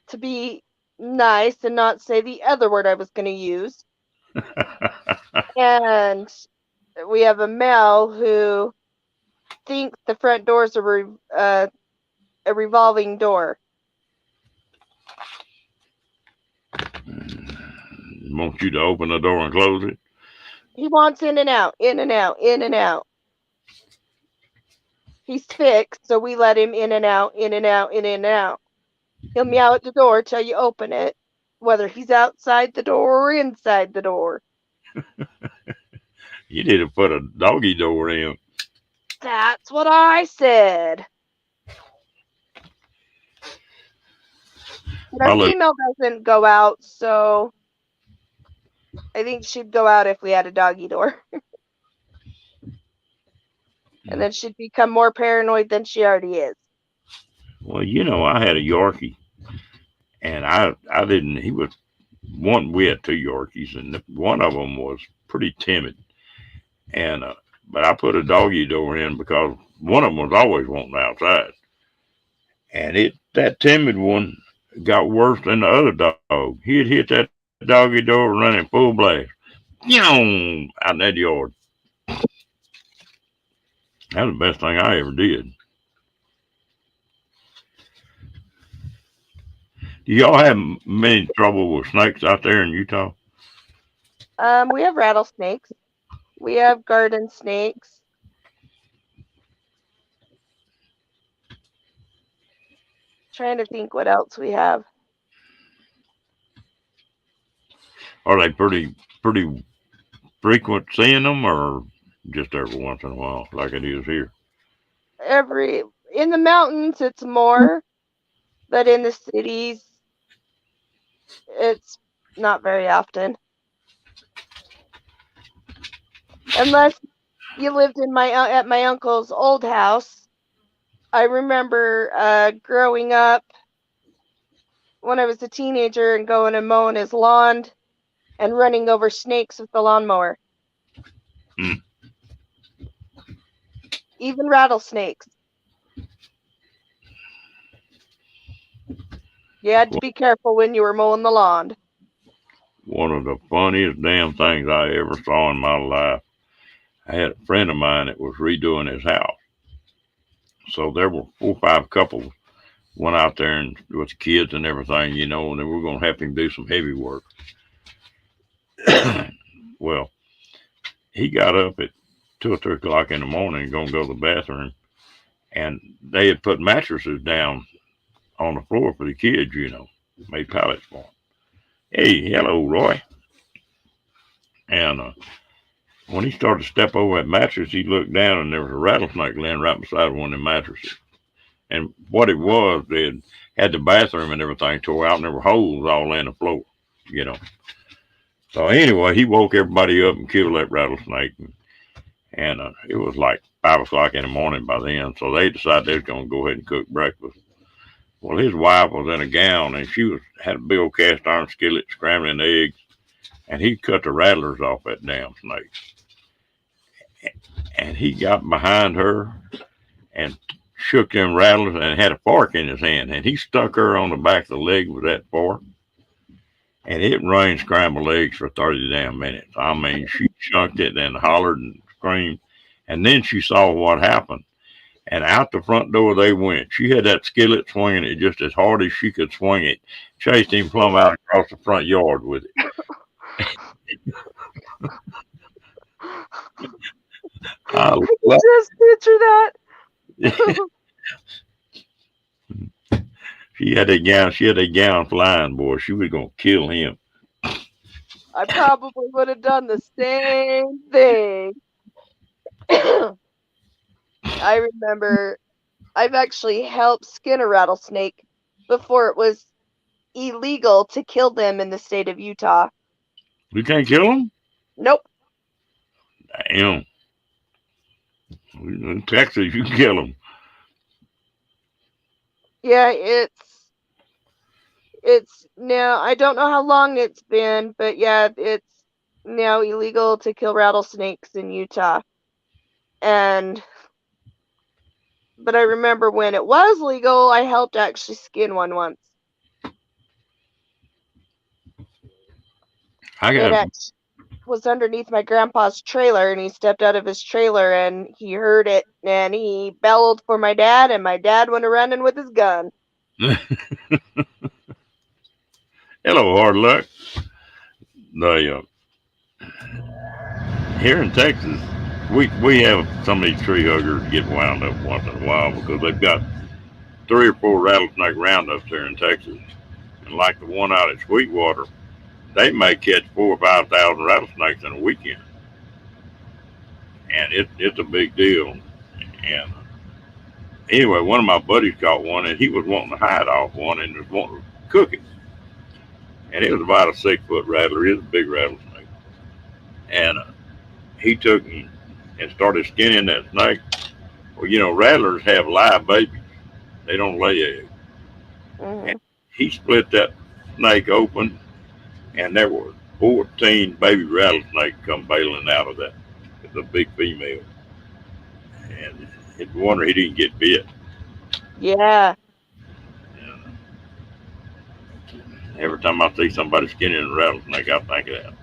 to be nice and not say the other word I was going to use. And we have a male who thinks the front door is a revolving door. Want you to open the door and close it? He wants in and out, in and out, in and out. He's fixed, so we let him in and out, in and out, in and out. He'll meow at the door till you open it, whether he's outside the door or inside the door. You need to put a doggy door in. That's what I said. But our female doesn't go out, so I think she'd go out if we had a doggy door. And then she'd become more paranoid than she already is. Well, I had a Yorkie, and I didn't. We had 2 Yorkies, and one of them was pretty timid, and but I put a doggy door in because one of them was always wanting outside, and that timid one got worse than the other dog. He'd hit that doggy door running full blast, out in that yard. That was the best thing I ever did. Do y'all have many trouble with snakes out there in Utah? We have rattlesnakes. We have garden snakes. Trying to think what else we have. Are they pretty frequent seeing them, or just every once in a while, like it is here? In the mountains, it's more, but in the cities, it's not very often. Unless you lived at my uncle's old house. I remember growing up when I was a teenager and going and mowing his lawn and running over snakes with the lawnmower. Mm. Even rattlesnakes. You had to be careful when you were mowing the lawn. One of the funniest damn things I ever saw in my life. I had a friend of mine that was redoing his house. So there were 4 or 5 couples went out there and with kids and everything, and they were going to help him do some heavy work. Well, he got up at 2 or 3 o'clock in the morning, going to go to the bathroom, and they had put mattresses down on the floor for the kids, made pallets for them. Hey, hello, Roy. And when he started to step over that mattress, he looked down and there was a rattlesnake laying right beside one of the mattresses. And what it was, they had the bathroom and everything tore out, and there were holes all in the floor, So anyway, he woke everybody up and killed that rattlesnake. And it was like 5 o'clock in the morning by then, so they decided they was going to go ahead and cook breakfast. Well, his wife was in a gown, and she had a big old cast iron skillet scrambling eggs, and he cut the rattlers off that damn snake. And he got behind her and shook them rattlers and had a fork in his hand, and he stuck her on the back of the leg with that fork. and it rained scrambled eggs for 30 damn minutes. I mean, she chunked it and hollered and screamed, and then she saw what happened. And out the front door they went. She had that skillet swinging it just as hard as she could swing it. Chased him plumb out across the front yard with it. I I can love just picture that. it. She had a gown. She had a gown flying, boy. She was gonna kill him. I probably would have done the same thing. I remember I've actually helped skin a rattlesnake before it was illegal to kill them in the state of Utah. You can't kill him. Nope. Damn. In Texas, you can kill him. Yeah, it's now I don't know how long it's been, but yeah, it's now illegal to kill rattlesnakes in Utah. And but I remember when it was legal, I helped actually skin one once. I It got. actually was underneath my grandpa's trailer, and he stepped out of his trailer and he heard it and he bellowed for my dad, and my dad went running with his gun. Hello, hard luck. The here in Texas, we have some of these tree huggers get wound up once in a while because they've got 3 or 4 rattlesnake roundups here in Texas, and like the one out at Sweetwater, they may catch 4 or 5 thousand rattlesnakes in a weekend, and it's a big deal. And anyway, one of my buddies caught one, and he was wanting to hide off one and was wanting to cook it, and it was about a 6 foot rattler. It was a big rattlesnake, and he took and started skinning that snake. Well, rattlers have live babies; they don't lay eggs. And Hmm. he split that snake open, and there were 14 baby rattlesnakes come bailing out of that. It's a big female, and it's a wonder he didn't get bit. Yeah. And every time I see somebody skinning a rattlesnake, I think of that.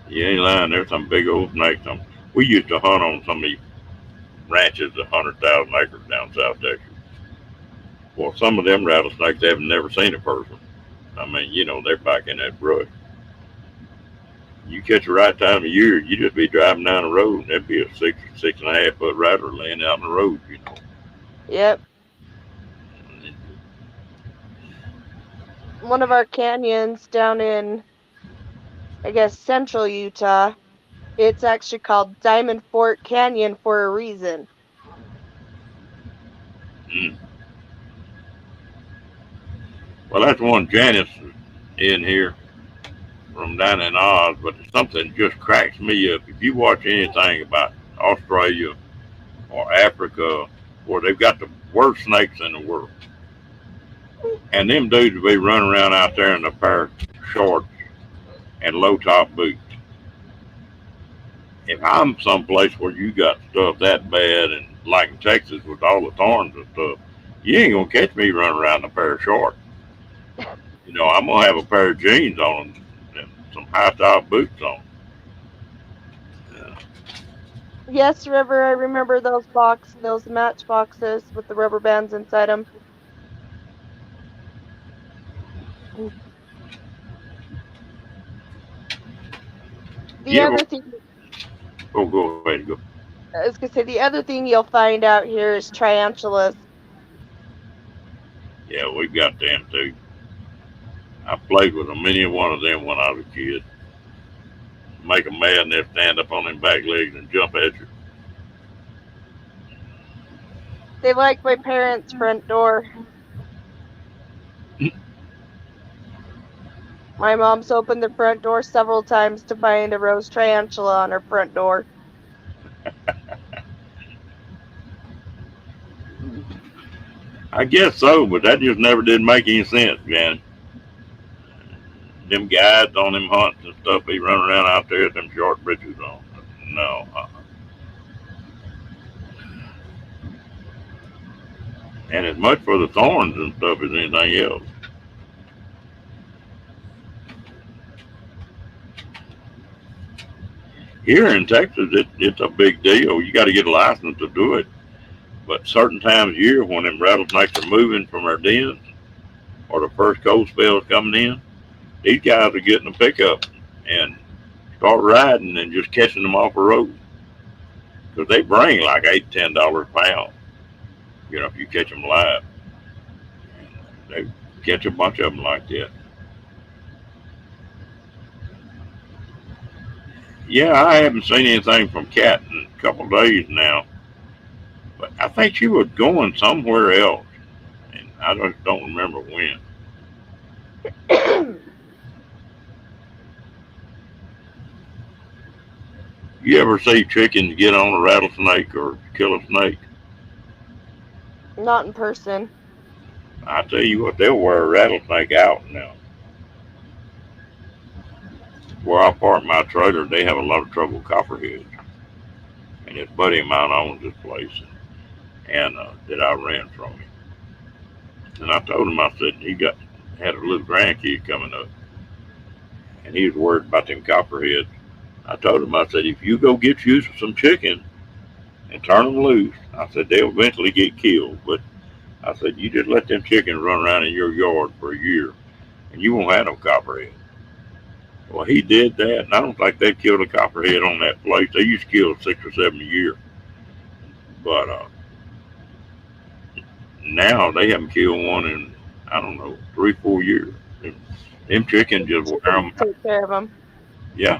You ain't lying. There's some big old snakes. We used to hunt on some of these ranches, 100,000 acres down South Texas. Well, some of them rattlesnakes haven't never seen a person. I mean, they're back in that brush. You catch the right time of year, you just be driving down the road, and there'd be a 6.5 foot rattler laying out in the road. Yep. One of our canyons down in, I guess, central Utah, it's actually called Diamond Fort Canyon for a reason. Mm. Well, that's one Janice in here from down in Oz, but something just cracks me up. If you watch anything about Australia or Africa, where they've got the worst snakes in the world, and them dudes will be running around out there in a pair of shorts and low top boots. If I'm someplace where you got stuff that bad, and like in Texas with all the thorns and stuff, you ain't gonna catch me running around in a pair of shorts. I'm gonna have a pair of jeans on and some high top boots on. Yeah. Yes, River, I remember those match boxes with the rubber bands inside them. The You ever? other thing, Oh, go ahead. Go. I was gonna say, the other thing you'll find out here is tarantulas. Yeah, we got them too. I played with a many one of them when I was a kid. Make them mad and they'll stand up on their back legs and jump at They like my parents' front door. you. My mom's opened the front door several times to find a rose tarantula on her front door. I guess so, but that just never did make any sense, man. Them guys on them hunts and stuff be running around out there with them short britches on. No. and as much for the thorns and stuff as anything else. Here in Texas, it's a big deal. You got to get a license to do it. But certain times of year when them rattlesnakes are moving from their dens or the first cold spell is coming in, these guys are getting a pickup and start riding and just catching them off the road because they bring like $8 to $10 a pound. You know, if you catch them live, they catch a bunch of them like that. Yeah, I haven't seen anything from Cat in a couple of days now, but I think she was going somewhere else, and I just don't remember when. You ever see chickens get on a rattlesnake or kill a snake? Not in person. I tell you what, they'll wear a rattlesnake out now. Where I park my trailer, they have a lot of trouble with copperheads, and his buddy of mine owns this place, and that I ran from him. And I told him, I said he got had a little grandkid coming up, and he was worried about them copperheads. I told him, I said, if you go get you some chicken and turn them loose, I said they'll eventually get killed, but I said you just let them chickens run around in your yard for a year, and you won't have no copperhead. Well, he did that, and I don't think they've killed a copperhead on that place. They used to kill 6 or 7 a year, but now they haven't killed one in I don't know 3 4 years. Them chickens just wear Chickens them. take care of them. Yeah,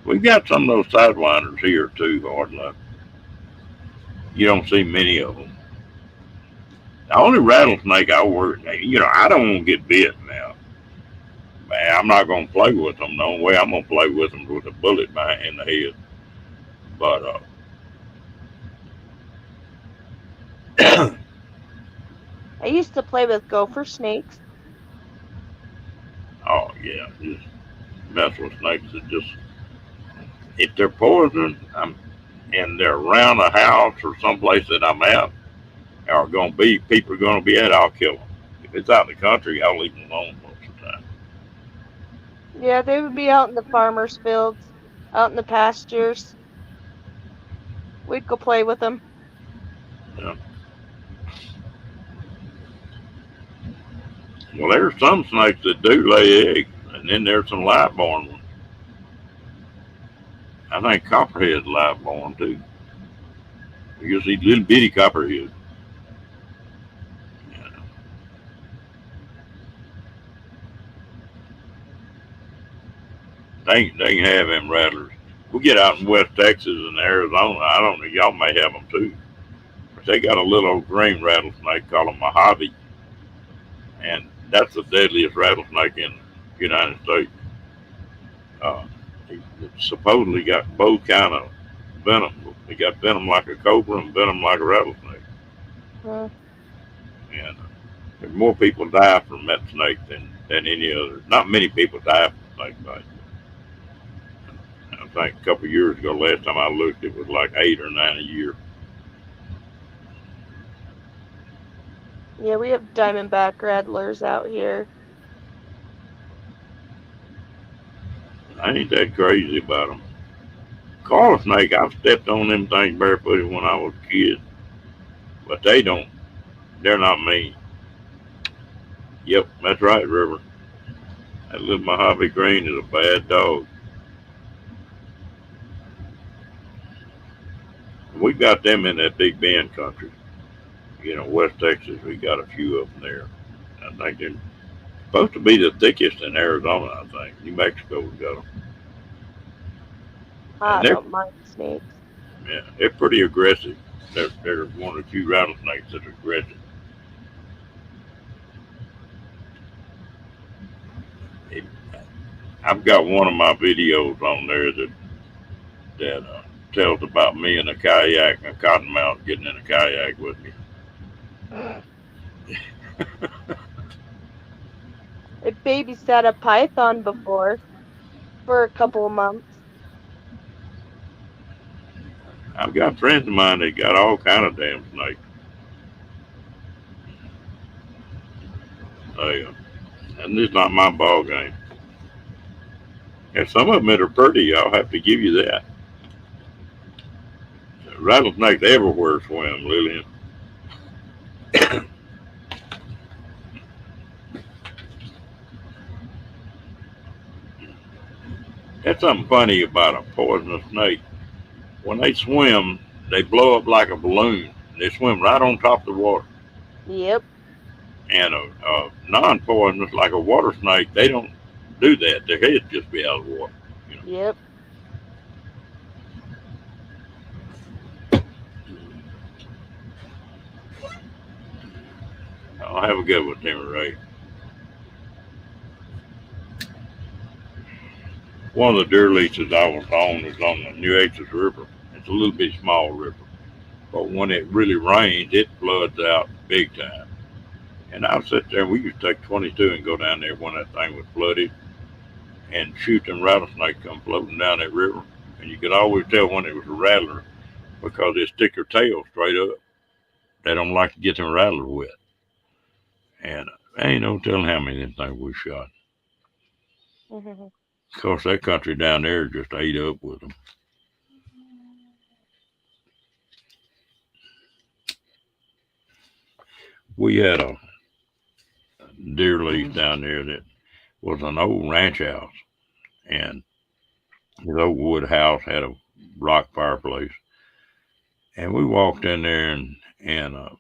we got some of those sidewinders here too, hardly. You don't see many of them. The only rattlesnake I worry, I don't want to get bit now. Man, I'm not going to play with them. The only way I'm going to play with them is with a bullet in the head. But, I used to play with gopher snakes. oh, yeah, just mess with snakes that just, if they're poison and they're around a house or someplace that I'm at, or going to be, people are going to be at, I'll kill them. If it's out in the country, I'll leave them alone most of the time. Yeah, they would be out in the farmers' fields, out in the pastures. We'd go play with them. Yeah. Well, there's some snakes that do lay eggs, and then there's some live born ones. I think copperhead's live born too. You see little bitty copperheads. Yeah. They can have them rattlers. We get out in West Texas and Arizona. I don't know. Y'all may have them too. But they got a little old green rattlesnake called a Howdy, and that's the deadliest rattlesnake in the United States. Uh, he supposedly got both kind of venom. He got venom like a cobra and venom like a rattlesnake. Hmm. And more people die from that snake than any other. Not many people die from snake bite. I think a couple of years ago, last time I looked, it was like 8 or 9 a year. Yeah, we have diamondback rattlers out here. I ain't that crazy about them. Coral snake, I've stepped on them things barefooted when I was a kid, but they don't. They're not mean. Yep, that's right, River. That little Mojave Green is a bad dog. We got them in that Big Bend country. West Texas, we got a few of them there. I think they're supposed to be the thickest in Arizona, I think. New Mexico's got them. And I don't mind snakes. they're pretty aggressive. They're one of the few rattlesnakes that are aggressive. It, I've got one of my videos on there that tells about me in a kayak and a cottonmouth getting in a kayak with me. I babysat a python before for a couple of months. I've got friends of mine that got all kind of damn snakes. They, and this is not my ball game. And some of them that are pretty, I'll have to give you that. Rattlesnakes everywhere swim, Lillian. That's something funny about a poisonous snake. When they swim, they blow up like a balloon. They swim right on top of the water. Yep. And a non-poisonous, like a water snake, they don't do that. Their heads just be out of the water. You know. Yep. I'll have a good one, Timmy Ray. One of the deer leases I was on is on the New Axis River. It's a little bit small river, but when it really rains, it floods out big time. And I'll sit there. We used to take 22 and go down there when that thing was flooded and shoot them rattlesnakes come floating down that river. And you could always tell when it was a rattler because they stick their tail straight up. They don't like to get them rattlers wet. And ain't no telling how many of them things we shot. Mhm. Of course, that country down there just ate up with them. We had a deer lease down there that was an old ranch house, and his old wood house had a rock fireplace. And we walked in there and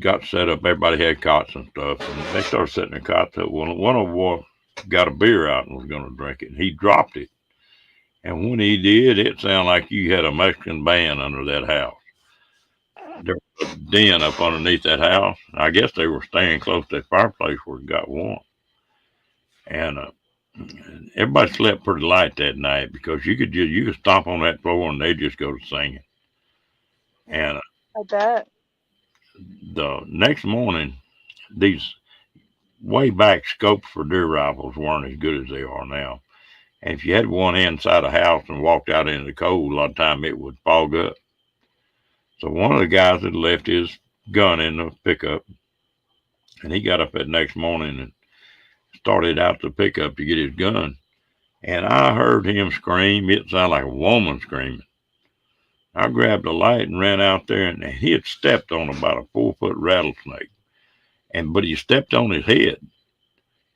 got set up. Everybody had cots and stuff, and they started setting their cots up. Well, one of them got a beer out and was going to drink it, and he dropped it. And when he did, it sounded like you had a Mexican band under that house. There was a den up underneath that house. I guess they were staying close to that fireplace where it got warm. And everybody slept pretty light that night because you could stomp on that floor and they just go to singing. And I bet. the next morning, these way back scopes for deer rifles weren't as good as they are now. And if you had one inside a house and walked out into the cold, a lot of time it would fog up. So one of the guys had left his gun in the pickup, and he got up that next morning and started out the pickup to get his gun. And I heard him scream. It sounded like a woman screaming. I grabbed a light and ran out there, and he had stepped on about a 4 foot rattlesnake. But he stepped on his head,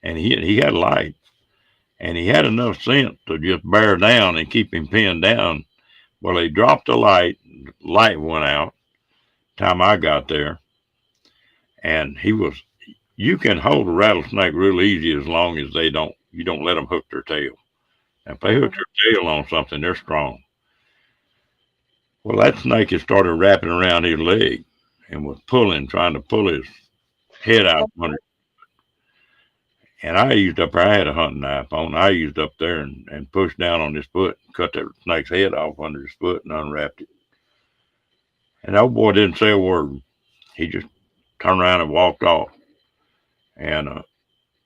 and he had light, and he had enough sense to just bear down and keep him pinned down. Well, he dropped the light. Light went out. Time I got there, and he was. You can hold a rattlesnake real easy as long as you don't let them hook their tail. If they hook Mhm. their tail on something, they're strong. Well, that snake had started wrapping around his leg and was pulling, trying to pull his head out from under. And I used up there, I had a hunting knife on. I used up there and pushed down on his foot, cut that snake's head off under his foot and unwrapped it. And the old boy didn't say a word. He just turned around and walked off. And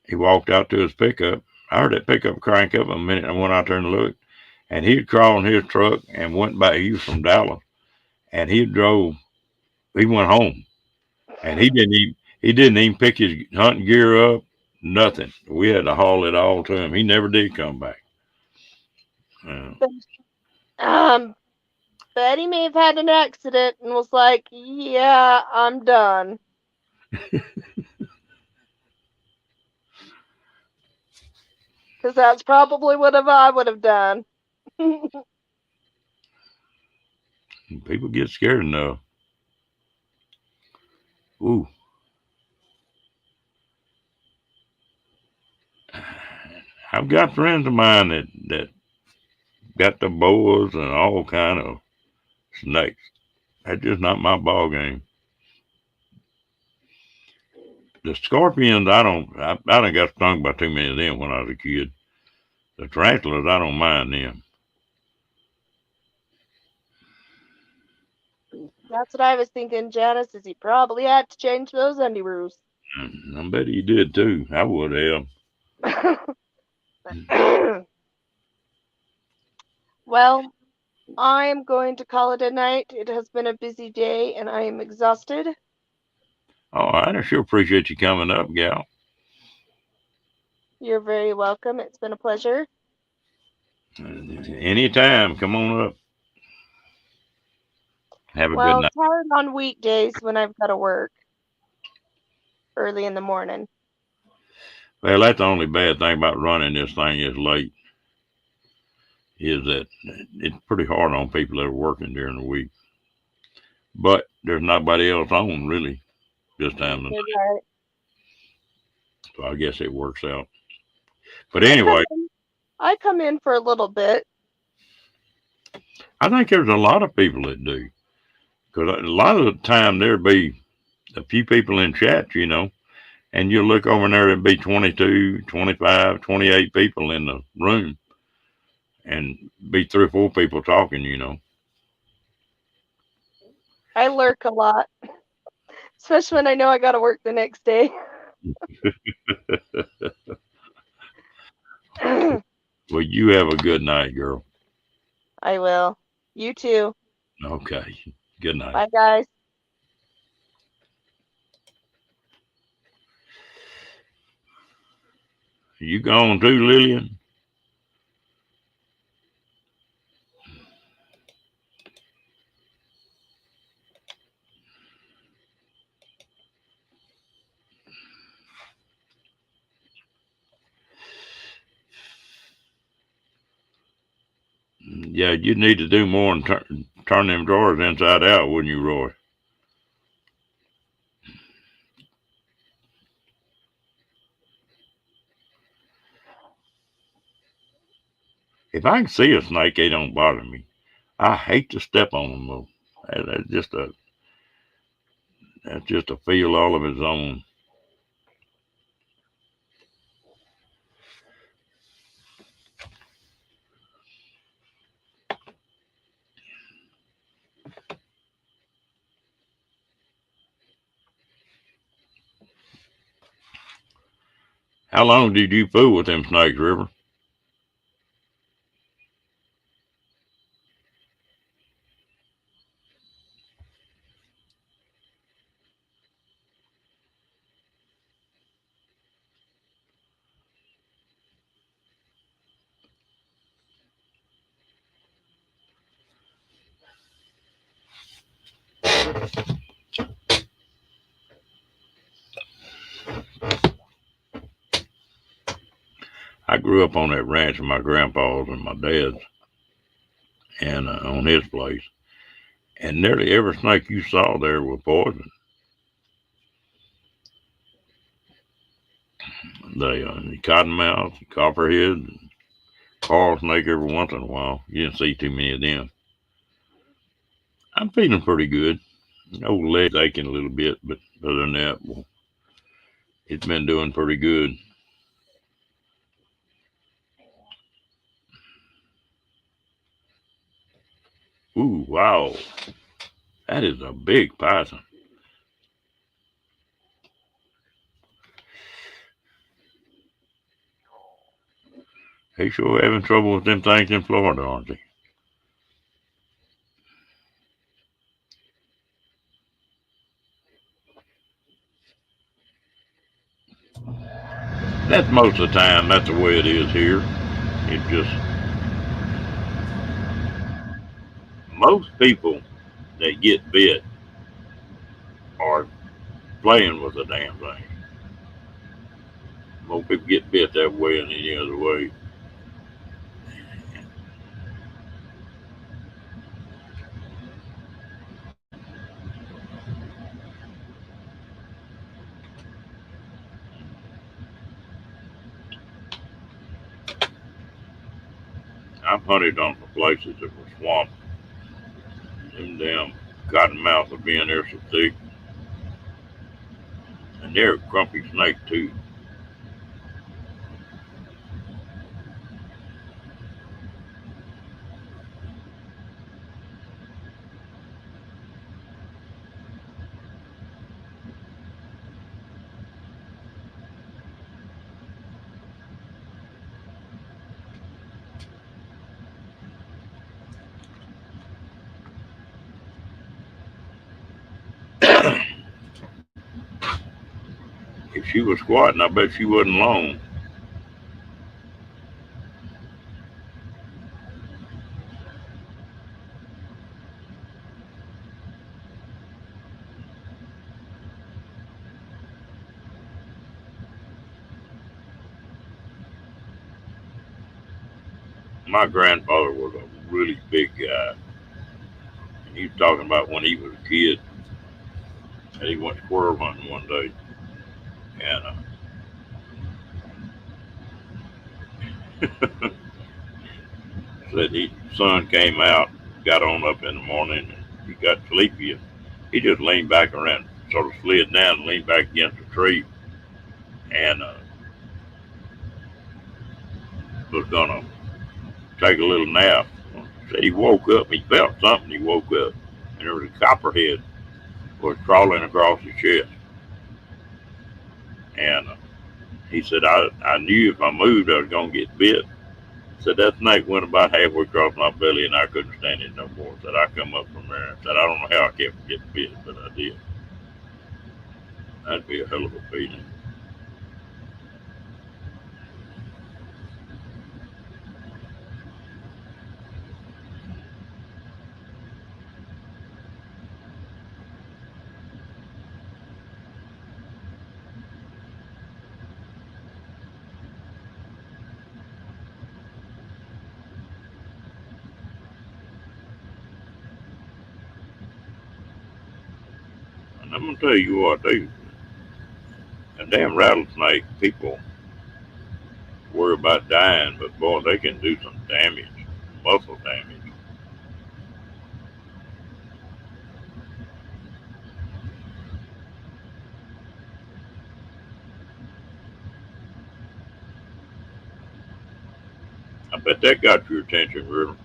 he walked out to his pickup. I heard that pickup crank up a minute. I went out there and looked. And he'd crawled in his truck and went back. He was from Dallas. And he went home. And he didn't even pick his hunting gear up, nothing. We had to haul it all to him. He never did come back. Uh, Um, bet he may have had an accident and was like, "Yeah, I'm done." Because that's probably what I would have done. People get scared enough. Ooh, I've got friends of mine that got the boas and all kind of snakes. That's just not my ball game. The scorpions, I don't got stung by too many of them when I was a kid. The tarantulas, I don't mind them. That's what I was thinking, Janice, is he probably had to change those underoos. I bet he did too. I would have. Well, I am going to call it a night. It has been a busy day and I am exhausted. All right, I sure appreciate you coming up, gal. You're very welcome. It's been a pleasure. Anytime, come on up. Have a good Well, night. it's hard on weekdays when I've got to work early in the morning. Well, that's the only bad thing about running this thing is late, is that it's pretty hard on people that are working during the week. But there's nobody else on really this time of the night, You're right. so I guess it works out. But I come anyway, in, I come in for a little bit. I think there's a lot of people that do. Because a lot of the time there'll be a few people in chat, and you'll look over there, there'll be 22, 25, 28 people in the room, and be three or four people talking. I lurk a lot, especially when I know I got to work the next day. I Well, you have a good night, girl. will. You too. Okay. Good night. Bye, guys. You gone too, Lillian? Yeah, you need to do more and turn them drawers inside out, wouldn't you, Roy? If I can see a snake, they don't bother me. I hate to step on them though. That's just a feel all of its own. How long did you fool with them snakes, River? I grew up on that ranch with my grandpa's and my dad's, and on his place. And nearly every snake you saw there was poison. The cottonmouth, copperhead, coral snake every once in a while. You didn't see too many of them. I'm feeling pretty good. Old leg's aching a little bit, but other than that, well, it's been doing pretty good. Ooh, wow. That is a big python. They sure having trouble with them things in Florida, aren't they? That's most of the time. That's the way it is here. It just, most people that get bit are playing with the damn thing. Most people get bit that way and any other way. I've hunted on the places that were swamped. Them damn cottonmouth will be in there so thick. And they're a grumpy snake too. If she was squatting, I bet she wasn't long. My grandfather was a really big guy, and he was talking about when he was a kid, and he went squirrel hunting one day, and said his son came out, got on up in the morning, and he got sleepy, and he just leaned back around, sort of slid down and leaned back against a tree, and was gonna take a little nap. Said he woke up, he felt something, he woke up, and there was a copperhead was crawling across his chest, and he said, I knew if I moved, I was gonna get bit. Said that snake went about halfway across my belly, and I couldn't stand it no more. Said I come up from there. Said I don't know how I kept from getting bit, but I did. That'd be a hell of a feeling. And I'm gonna tell you what, they a damn rattlesnake. People worry about dying, but boy, they can do some damage, muscle damage. I bet that got your attention, River.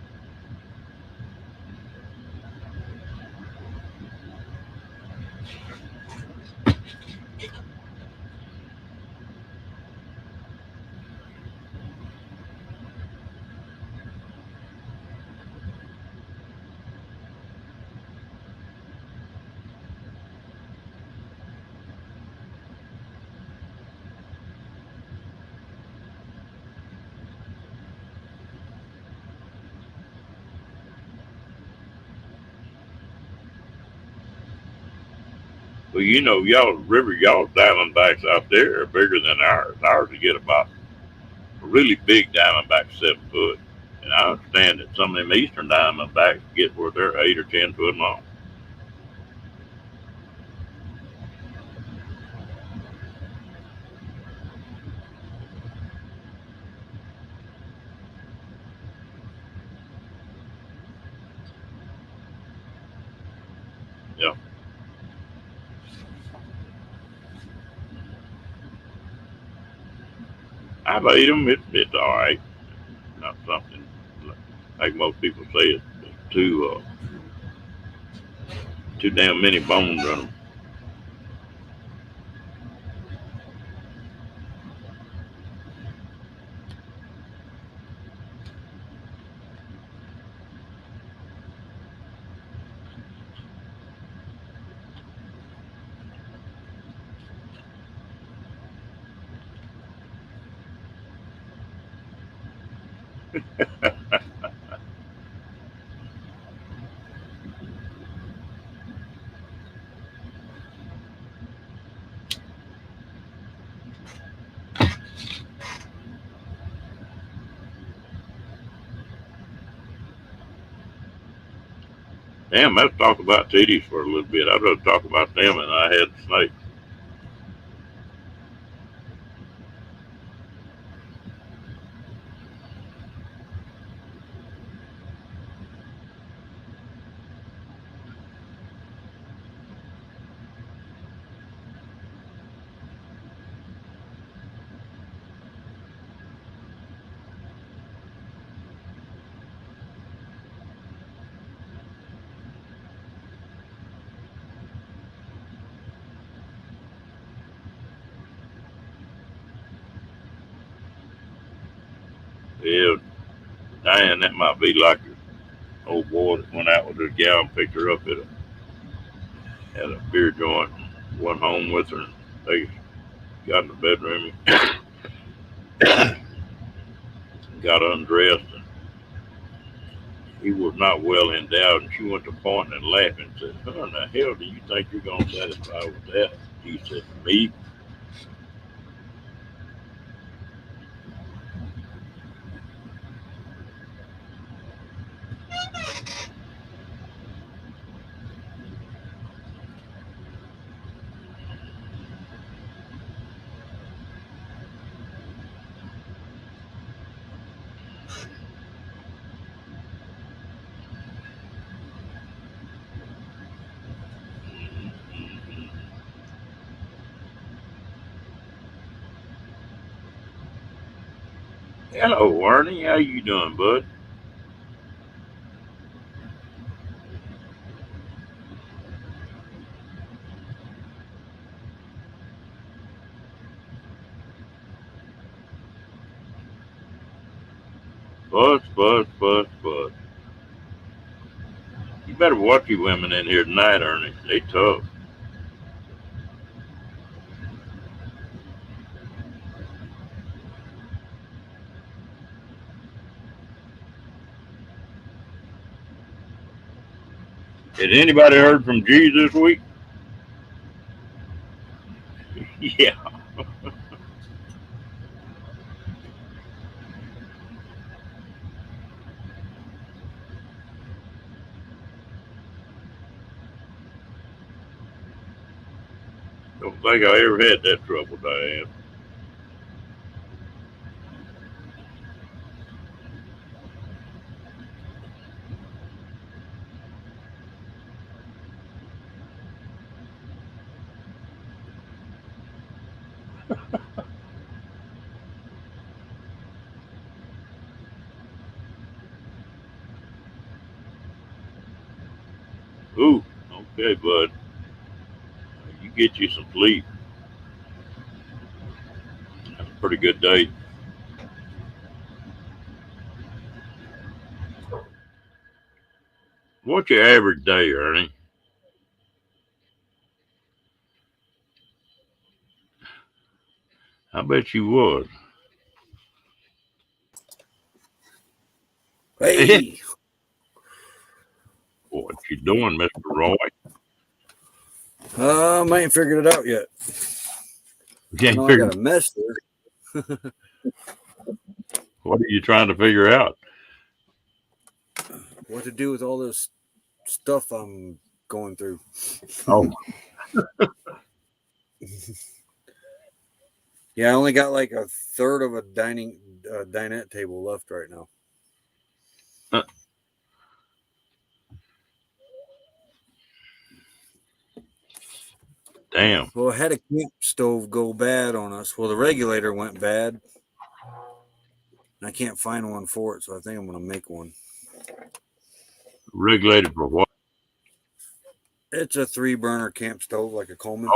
Well, you know, y'all River, y'all's diamondbacks out there are bigger than ours. Ours will get about a really big diamondback 7 foot. And I understand that some of them eastern diamondbacks get where they're 8 or 10 foot long. Yeah, I've ate them. It's all right. Not something like most people say. It's too damn many bones in them. Damn, let's talk about titties for a little bit. I'd rather talk about them than I had snakes. Yeah, Diane, that might be like your old boy that went out with his gal and picked her up had a beer joint, went home with her, and they got in the bedroom, got undressed, and he was not well endowed, and she went to pointing and laughing and said, "How in the hell do you think you're going to satisfy with that?" He said, "Me." Hello, Ernie. How you doing, bud? Buzz, buzz, buzz, buzz. You better watch you women in here tonight, Ernie. They tough. Has anybody heard from Jesus this week? Yeah. Don't think I ever had that trouble, Diane. Ooh, okay, bud. You get you some sleep. Have a pretty good day. What's your average day, Ernie? I bet you was. Hey, What you doing, Mr. Roy? I ain't figured it out yet. You I ain't know I figuring. got a mess there. What are you trying to figure out? What to do with all this stuff I'm going through? Oh, Yeah, I only got like a third of a dinette table left right now. uh, damn. Well, I had a camp stove go bad on us. Well, the regulator went bad, and I can't find one for it, so I think I'm going to make one. Regulated for what? It's a 3-burner camp stove, like a Coleman.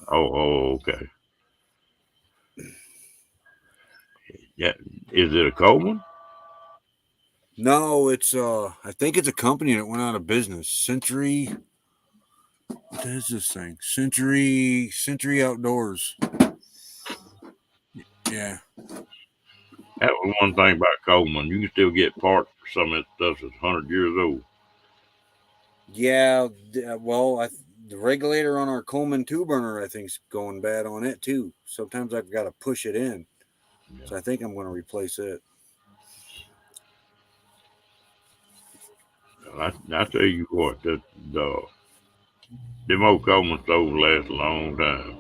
Oh, okay. Yeah. Is it a cold one? No, it's I think it's a company that went out of business. Century. What is this thing? Century Outdoors. Yeah. That was one thing about Coleman. You can still get parts for some of that stuff that's 100 years old. Yeah, well, the regulator on our Coleman 2-burner, I think, is going bad on it too. Sometimes I've got to push it in, Yeah. so I think I'm going to replace it. I tell you what, them old Coleman stoves last a long time.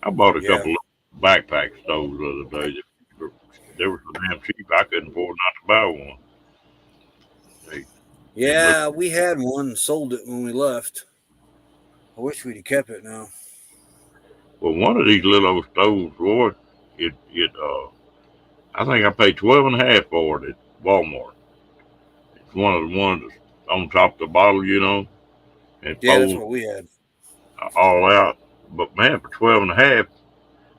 I bought a Yeah, couple of backpack stoves the other day. They were so damn cheap, I couldn't afford not to buy one. They look yeah, we had one, sold it when we left. I wish we'd have kept it now. well. One of these little old stoves, boy, I think I paid 12.5 for it at Walmart. It's one of the ones that's on top of the bottle, and Yeah, that's folds what we had. all out. But man, for 12.5,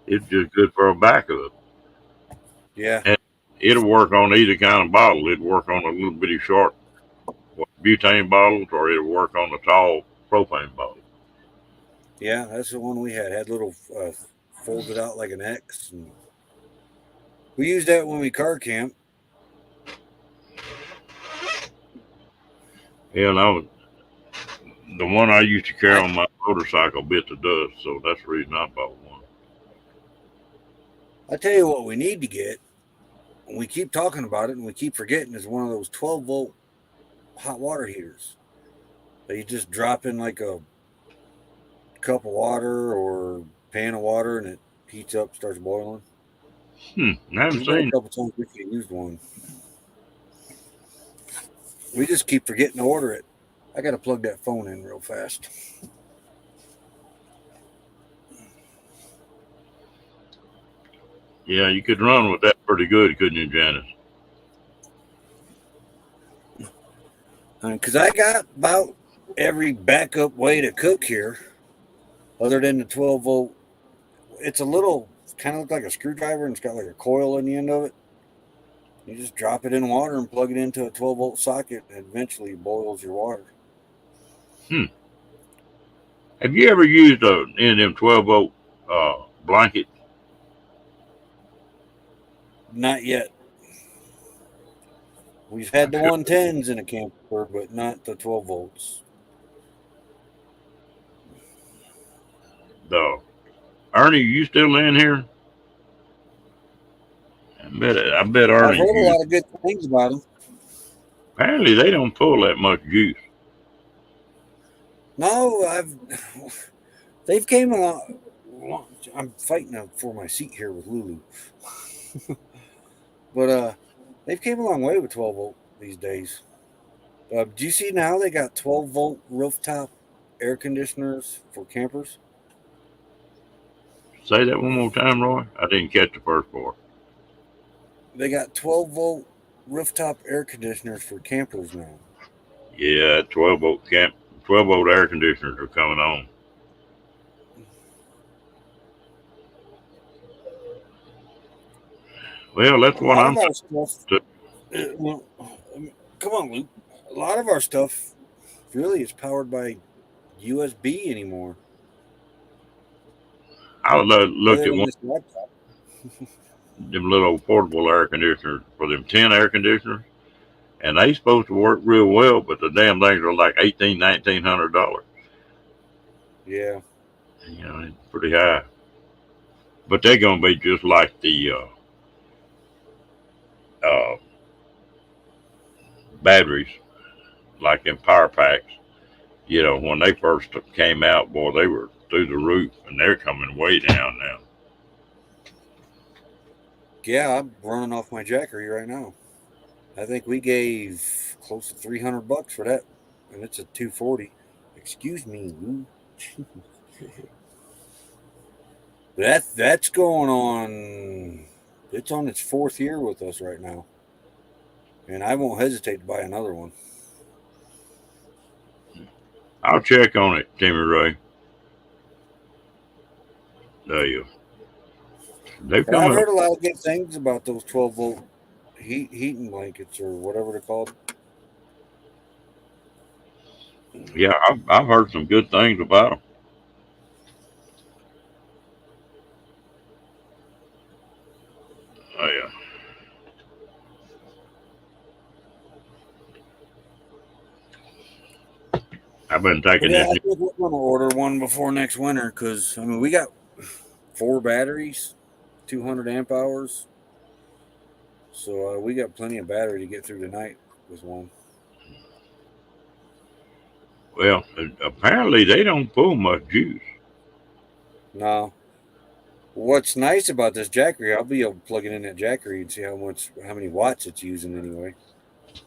it's just good for a backup. Yeah, And it'll work on either kind of bottle. It'll work on a little bitty short butane bottles, or it'll work on the tall propane bottle. Yeah, that's the one we had. Had little folded out like an X. And we used that when we car camped. Yeah, and the one I used to carry I on my motorcycle bit the dust, so that's the reason I bought one. I tell you what we need to get, and we keep talking about it and we keep forgetting, is one of those 12-volt hot water heaters that you just drop in like a cup of water or pan of water and it heats up, starts boiling. I haven't There's been a seen. couple times we could used one. We just keep forgetting to order it. I got to plug that phone in real fast. Yeah, you could run with that pretty good, couldn't you, Janice? Because I got about every backup way to cook here, other than the 12-volt. It's a little, kind of look like a screwdriver, and it's got like a coil in the end of it. You just drop it in water and plug it into a 12-volt socket, and eventually it boils your water. Hmm. Have you ever used any of them 12-volt blankets? Not yet. We've I had the should. 110s in a camper, but not the 12 volts. The Ernie, you still in here? I bet I've Ernie's heard a used. lot of good things about them. Apparently, they don't pull that much juice. No, they've came along. I'm fighting for my seat here with Lulu, but they've came a long way with 12-volt these days. Do you see now they got 12-volt rooftop air conditioners for campers? Say that one more time, Roy. I didn't catch the first part. They got 12-volt rooftop air conditioners for campers now. Yeah, 12-volt air conditioners are coming on. Well, that's A what lot I'm of our stuff. thinking. Well, come on, Luke. A lot of our stuff really is powered by USB anymore, I looked other at than one this laptop. of them little portable air conditioners for them 10 air conditioners, and they supposed to work real well, but the damn things are like $1,900. Yeah. You know, it's pretty high. But they're gonna be just like the uh, batteries, like in power packs. You know, when they first came out, boy, they were through the roof, and they're coming way down now. Yeah, I'm running off my Jackery right now. I think we gave close to $300 for that, and it's a 240. Excuse me, Lou. That's going on. It's on its fourth year with us right now, and I won't hesitate to buy another one. I'll check on it, Timmy Ray. They they've But come I've up. heard a lot of good things about those 12-volt heating blankets or whatever they're called. Yeah, I've heard some good things about them. Oh yeah, I've been But taking yeah, this. I think we're going to order one before next winter because I mean we got 4 batteries, 200 amp hours, so we got plenty of battery to get through tonight with one. Well, apparently they don't pull much juice. No, what's nice about this Jackery, I'll be able to plug it in that Jackery and see how many watts it's using anyway.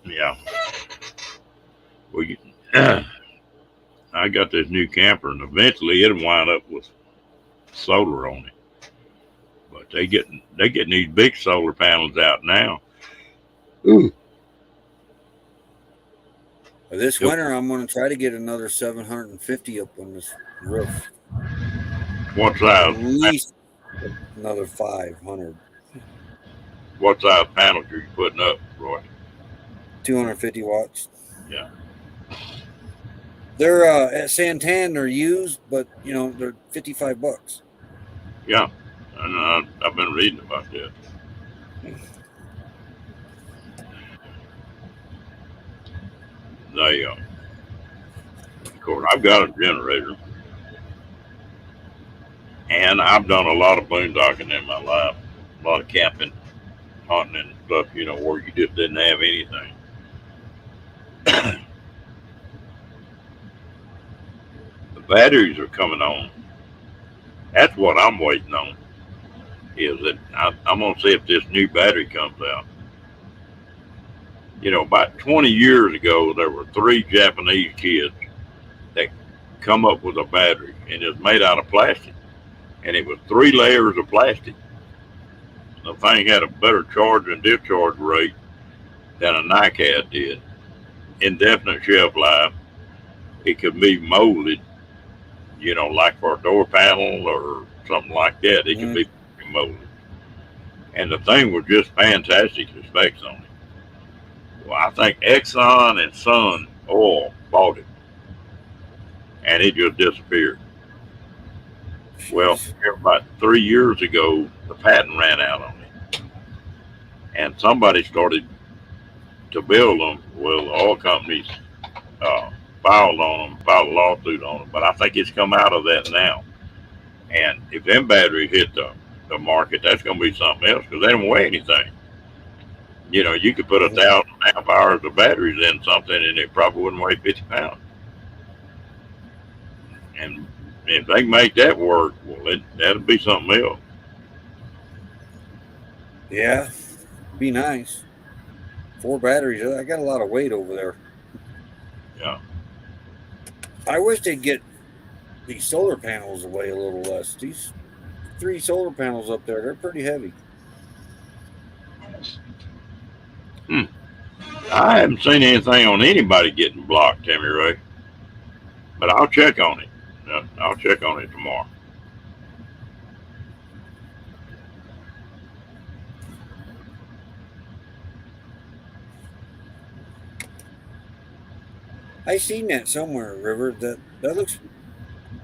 Yeah. Well, I got this new camper, and eventually it'll wind up with solar on it. But they getting these big solar panels out now. Ooh. This winter, I'm going to try to get another 750 up on this roof. What At size? least another 500. What size panels are you putting up, Roy? 250 watts. Yeah. They're at Santan. They're used, but they're $55. Yeah, and I've been reading about that. They, of course, I've got a generator, and I've done a lot of boondocking in my life, a lot of camping, hunting, and stuff. Where you just didn't have anything. The batteries are coming on. That's what I'm waiting on. Is that I'm gonna see if this new battery comes out. About 20 years ago, there were three Japanese kids that come up with a battery, and it's made out of plastic, and it was three layers of plastic. The thing had a better charge and discharge rate than a NiCad did. Indefinite shelf life. It could be molded, like for a door panel or something like that. It could be molded. And the thing was just fantastic, the specs on it. Well, I think Exxon and Sun Oil bought it, and it just disappeared. Well, about 3 years ago, the patent ran out on it, and somebody started to build them. Well, the oil companies filed a lawsuit on them, but I think it's come out of that now. And if them batteries hit the market, that's going to be something else because they don't weigh anything. You could put 1,000 amp hours of batteries in something, and it probably wouldn't weigh 50 pounds. And if they make that work, well, that'll be something else. Yeah, be nice. 4 batteries. I got a lot of weight over there. Yeah. I wish they'd get these solar panels away a little less. These 3 solar panels up there, they're pretty heavy. I haven't seen anything on anybody getting blocked, Timmy Ray. But I'll check on it. I'll check on it tomorrow. I seen that somewhere, River. That looks.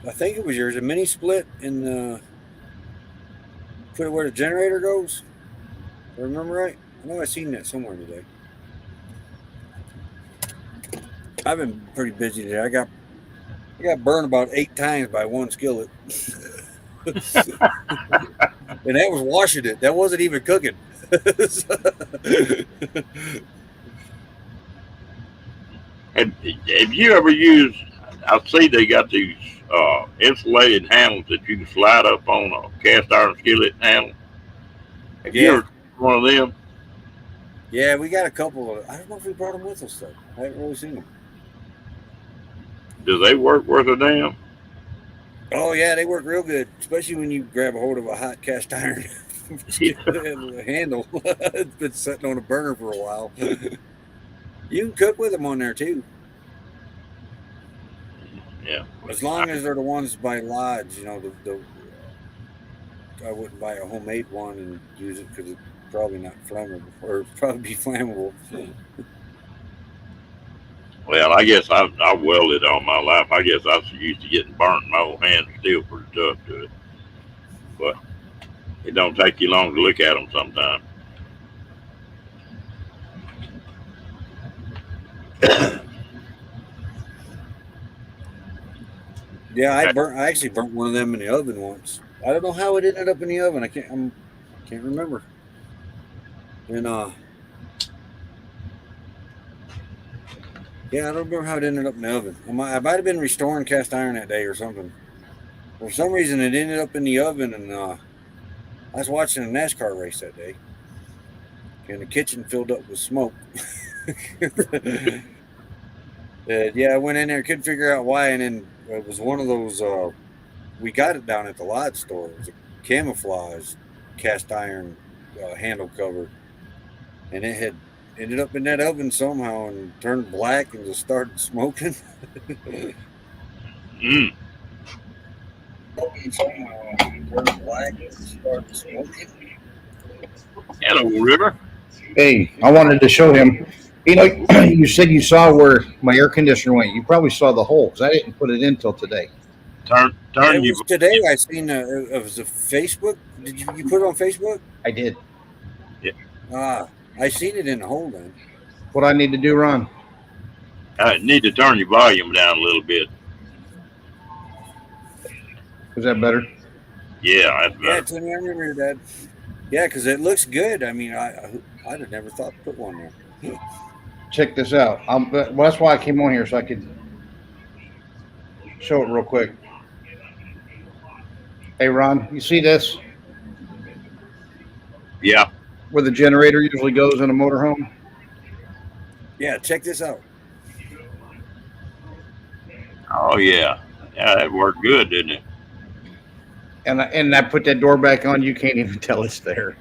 I think it was yours. A mini split in put it where the generator goes. If I remember right. I know I seen that somewhere today. I've been pretty busy today. I got burned about 8 times by one skillet. And that was washing it. That wasn't even cooking. Have you ever used? I see they got these insulated handles that you can slide up on a cast iron skillet handle. Have you ever one of them? Yeah, we got a couple of. I don't know if we brought them with us though. I haven't really seen them. Do they work worth a damn? Oh yeah, they work real good, especially when you grab a hold of a hot cast iron handle. It's been sitting on a burner for a while. You can cook with them on there too. Yeah. As long as they're the ones by Lodge, I wouldn't buy a homemade one and use it because it's probably not flammable, or probably be flammable. Well, I guess I welded all my life. I guess I was used to getting burnt. My old hands are still pretty tough to it. But it don't take you long to look at them sometimes. Yeah, I actually burnt one of them in the oven once. I don't know how it ended up in the oven. I can't remember. And yeah, I don't remember how it ended up in the oven. I might have been restoring cast iron that day or something. For some reason, it ended up in the oven, and I was watching a NASCAR race that day, and the kitchen filled up with smoke. Yeah, I went in there, couldn't figure out why, and then it was one of those. We got it down at the Lodge store. It was a camouflage cast iron handle cover, and it had ended up in that oven somehow and turned black and just started smoking. Turned black and started smoking. Hello, River. Hey, I wanted to show him You know, you said you saw where my air conditioner went. You probably saw the hole because I didn't put it in till today. Turn It turn you. was today. I seen it was a Facebook. Did you put it on Facebook? I did. Yeah, Ah, I seen it in the hole then. What I need to do, Ron? I need to turn your volume down a little bit. Is that better? Yeah, that's Yeah, better. Tony, I remember that. Yeah, because it looks good. I mean, I'd have never thought to put one there. Check this out. Well, that's why I came on here so I could show it real quick. Hey, Ron, you see this Yeah. where the generator usually goes in a motorhome? Yeah, check this out. Oh yeah. Yeah, that worked good, didn't it? And I put that door back on. You can't even tell it's there.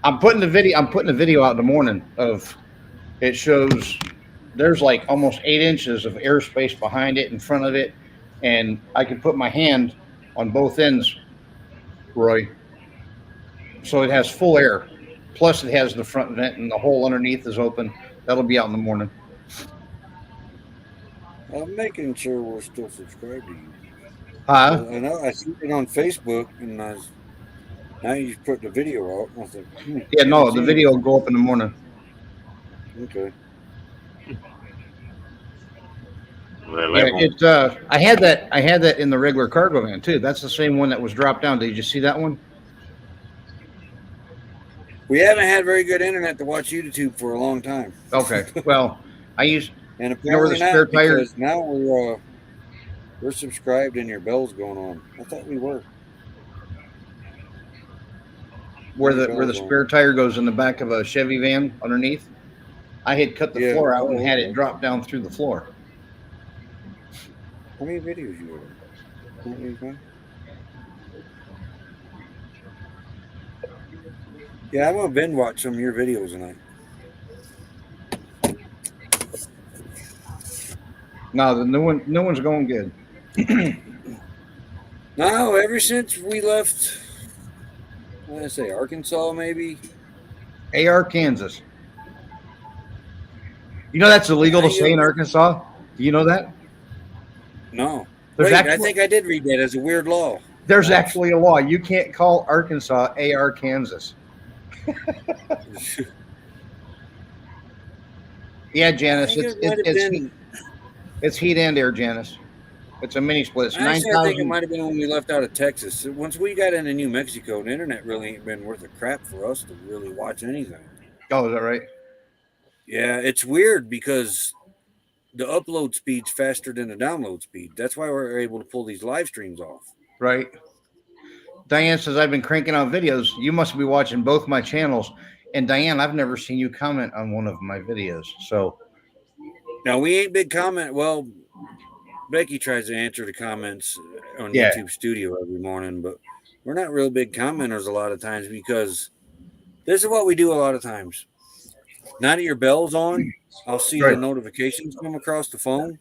I'm putting the video out in the morning of it shows there's like almost 8 inches of airspace behind it, in front of it, and I can put my hand on both ends, Roy. So it has full air. Plus, it has the front vent, and the hole underneath is open. That'll be out in the morning. I'm making sure we're still subscribed to you. Huh? I know I see it on Facebook, and now you just put the video out. I was like, Yeah, I no, haven't the seen video it. will go up in the morning. Okay. Well, Yeah, that won't. it's I had that in the regular cargo van too. That's the same one that was dropped down. Did you see that one? We haven't had very good internet to watch YouTube for a long time. Okay. Well, I used And you know where the apparently spare not, tire because now we're subscribed and your bell's going on. I thought we were. where Your the bell's on. spare tire goes in the back of a Chevy van underneath. I had cut the Yeah. floor out Oh, and had it okay. drop down through the floor. How many videos you got? How many times? Yeah, I'm gonna binge watch some of your videos tonight. No, the new one's going good. No, ever since we left, what did I say, Arkansas, maybe. AR Kansas. You know that's illegal to say in Arkansas. Do you know that? No. There's Wait, I actually think I did read that as a weird law. there's actually a law. You can't call Arkansas AR Kansas. Yeah, I Janice, think it might have been. it's heat and air, Janice. It's a mini split. It's Actually, I think it 9,000. might have been when we left out of Texas. Once we got into New Mexico, the internet really ain't been worth a crap for us to really watch anything. Oh, is that right? Yeah, it's weird because the upload speed's faster than the download speed. That's why we're able to pull these live streams off. Right. Diane says I've been cranking out videos. You must be watching both my channels. And Diane, I've never seen you comment on one of my videos. So Now we ain't big comment. Well, Becky tries to answer the comments on Yeah. YouTube Studio every morning, but we're not real big commenters a lot of times because this is what we do a lot of times. Now that your bell's on, I'll see Right. the notifications come across the phone.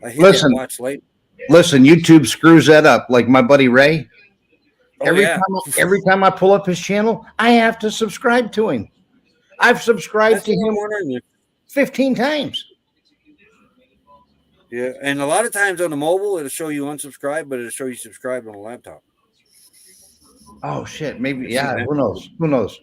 I hit Listen. that watch late. listen, YouTube screws that up. Like my buddy Ray. Oh, every yeah. every time I pull up his channel, I have to subscribe to him. I've subscribed That's to what I'm him wondering. 15 times. Yeah, and a lot of times on the mobile, it'll show you unsubscribe, but it'll show you subscribed on the laptop. Oh shit, maybe I've yeah. seen that. Who knows? Who knows?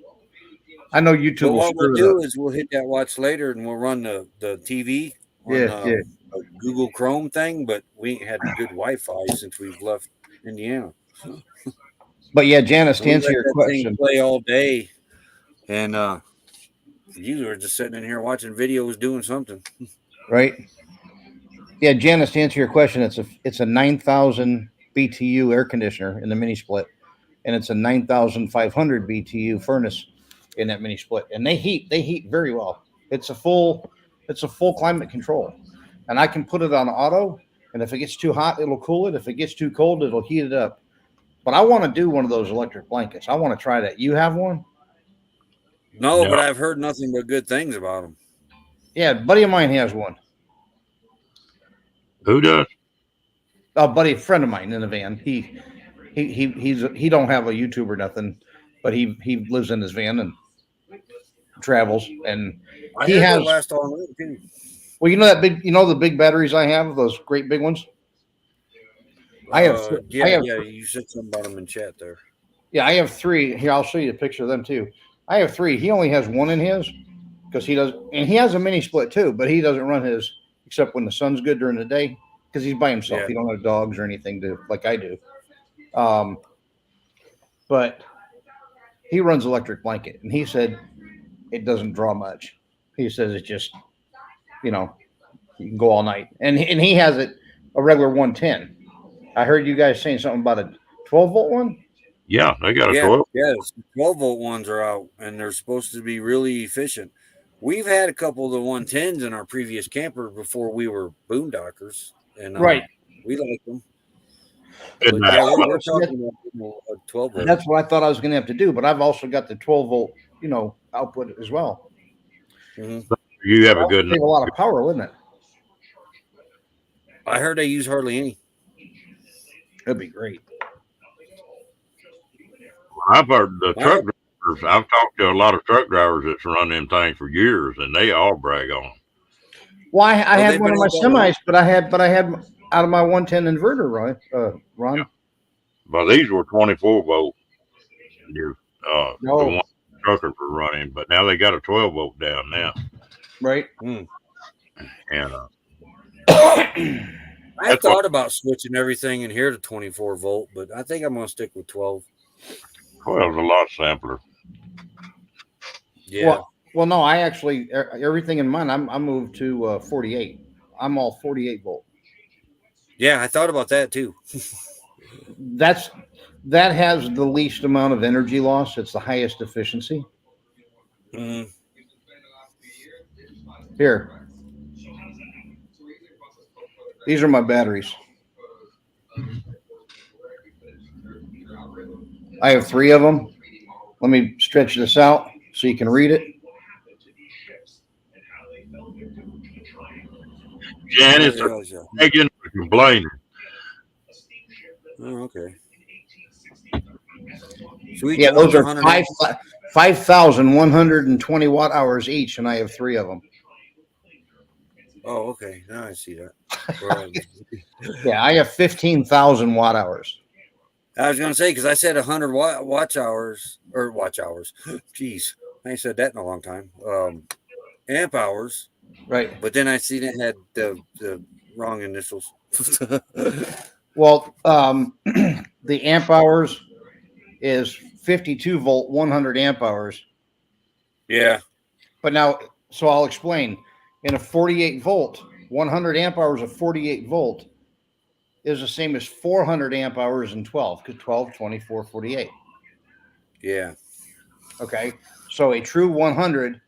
I know YouTube But will what we'll screw it do up. is we'll hit that watch later and we'll run the TV on Yeah. a Google Chrome thing, but we ain't had good Wi-Fi since we've left Indiana. But yeah, Janice, to We answer let your that thing question, play all day, and you were just sitting in here watching videos doing something. right? Yeah, Janice, to answer your question, it's a 9,000 BTU air conditioner in the mini split, and it's a 9,500 BTU furnace in that mini split, and they heat very well. It's a full climate control, and I can put it on auto, and if it gets too hot, it'll cool it. If it gets too cold, it'll heat it up. But I want to do one of those electric blankets. I want to try that. You have one? No, No. but I've heard nothing but good things about them. Yeah, a buddy of mine has one. Who does? A buddy, friend of mine in the van. He don't have a YouTube or nothing, but he lives in his van, and travels, and I he heard has. they last all night too. Well, you know that big, the big batteries I have, those great big ones. I have, Yeah. You said something about them in chat there. yeah, I have 3. Here, I'll show you a picture of them too. I have 3. He only has 1 in his because he does, and he has a mini split too, but he doesn't run his except when the sun's good during the day because he's by himself. Yeah. He don't have dogs or anything to like I do. But he runs electric blanket, and he said it doesn't draw much. He says it's just, you know, you can go all night, and he has it a regular 110. I heard you guys saying something about a 12-volt one. Yeah, they got a Yeah, 12. yes. 12-volt ones are out, and they're supposed to be really efficient. We've had a couple of the 110s in our previous camper before we were boondockers, and Right. we like them. Good But night. yeah, we're talking about a 12-volt. That's what I thought I was going to have to do, but I've also got the 12-volt, output as well. Mm-hmm. You have a good Save night. a lot of power, wouldn't it? I heard they use hardly any. That'd be great. I've heard the truck drivers. I've talked to a lot of truck drivers that's run them things for years, and they all brag on them. Well, I had they've one of been my out there. semis, but I had out of my 110 inverter, Ron. Yeah. But these were 24 volt. The one truckers were running, but now they got a 12 volt down now. Right. And I thought about switching everything in here to 24 volt, but I think I'm going to stick with 12. 12's a lot simpler. Yeah. Well, no, I actually everything in mine. I moved to 48. I'm all 48 volt. Yeah, I thought about that too. That has the least amount of energy loss. It's the highest efficiency. Mm-hmm. Here, these are my batteries. I have 3 of them. Let me stretch this out so you can read it. Janice, begging for complaining. Oh, okay. Sweet. Yeah, those are 5,120 watt hours each, and I have 3 of them. Oh, okay. Now I see that. Yeah, I have 15,000 watt hours. I was going to say, because I said 100 watch hours. Jeez, I ain't said that in a long time. Amp hours. Right. But then I seen it had the wrong initials. Well, the amp hours is 52 volt, 100 amp hours. Yeah. But now, so I'll explain. In a 48 volt, 100 amp hours of 48 volt is the same as 400 amp hours in 12, because 12, 24, 48. Yeah. Okay. So a true 100,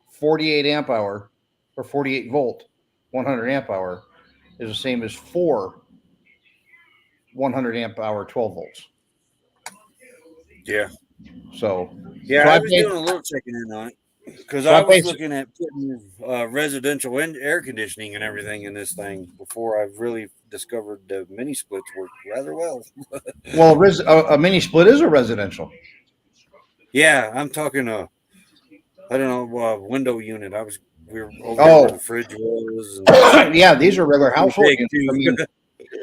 48 amp hour or 48 volt, 100 amp hour is the same as 4 100 amp hour 12 volts. Yeah. So yeah, so I was doing a little checking in on it because I was looking at putting residential air conditioning and everything in this thing before I really discovered the mini splits work rather well. Well, a mini split is a residential. Yeah, I'm talking I don't know, window unit. We were over where the fridge was. And yeah, these are regular household units. I mean,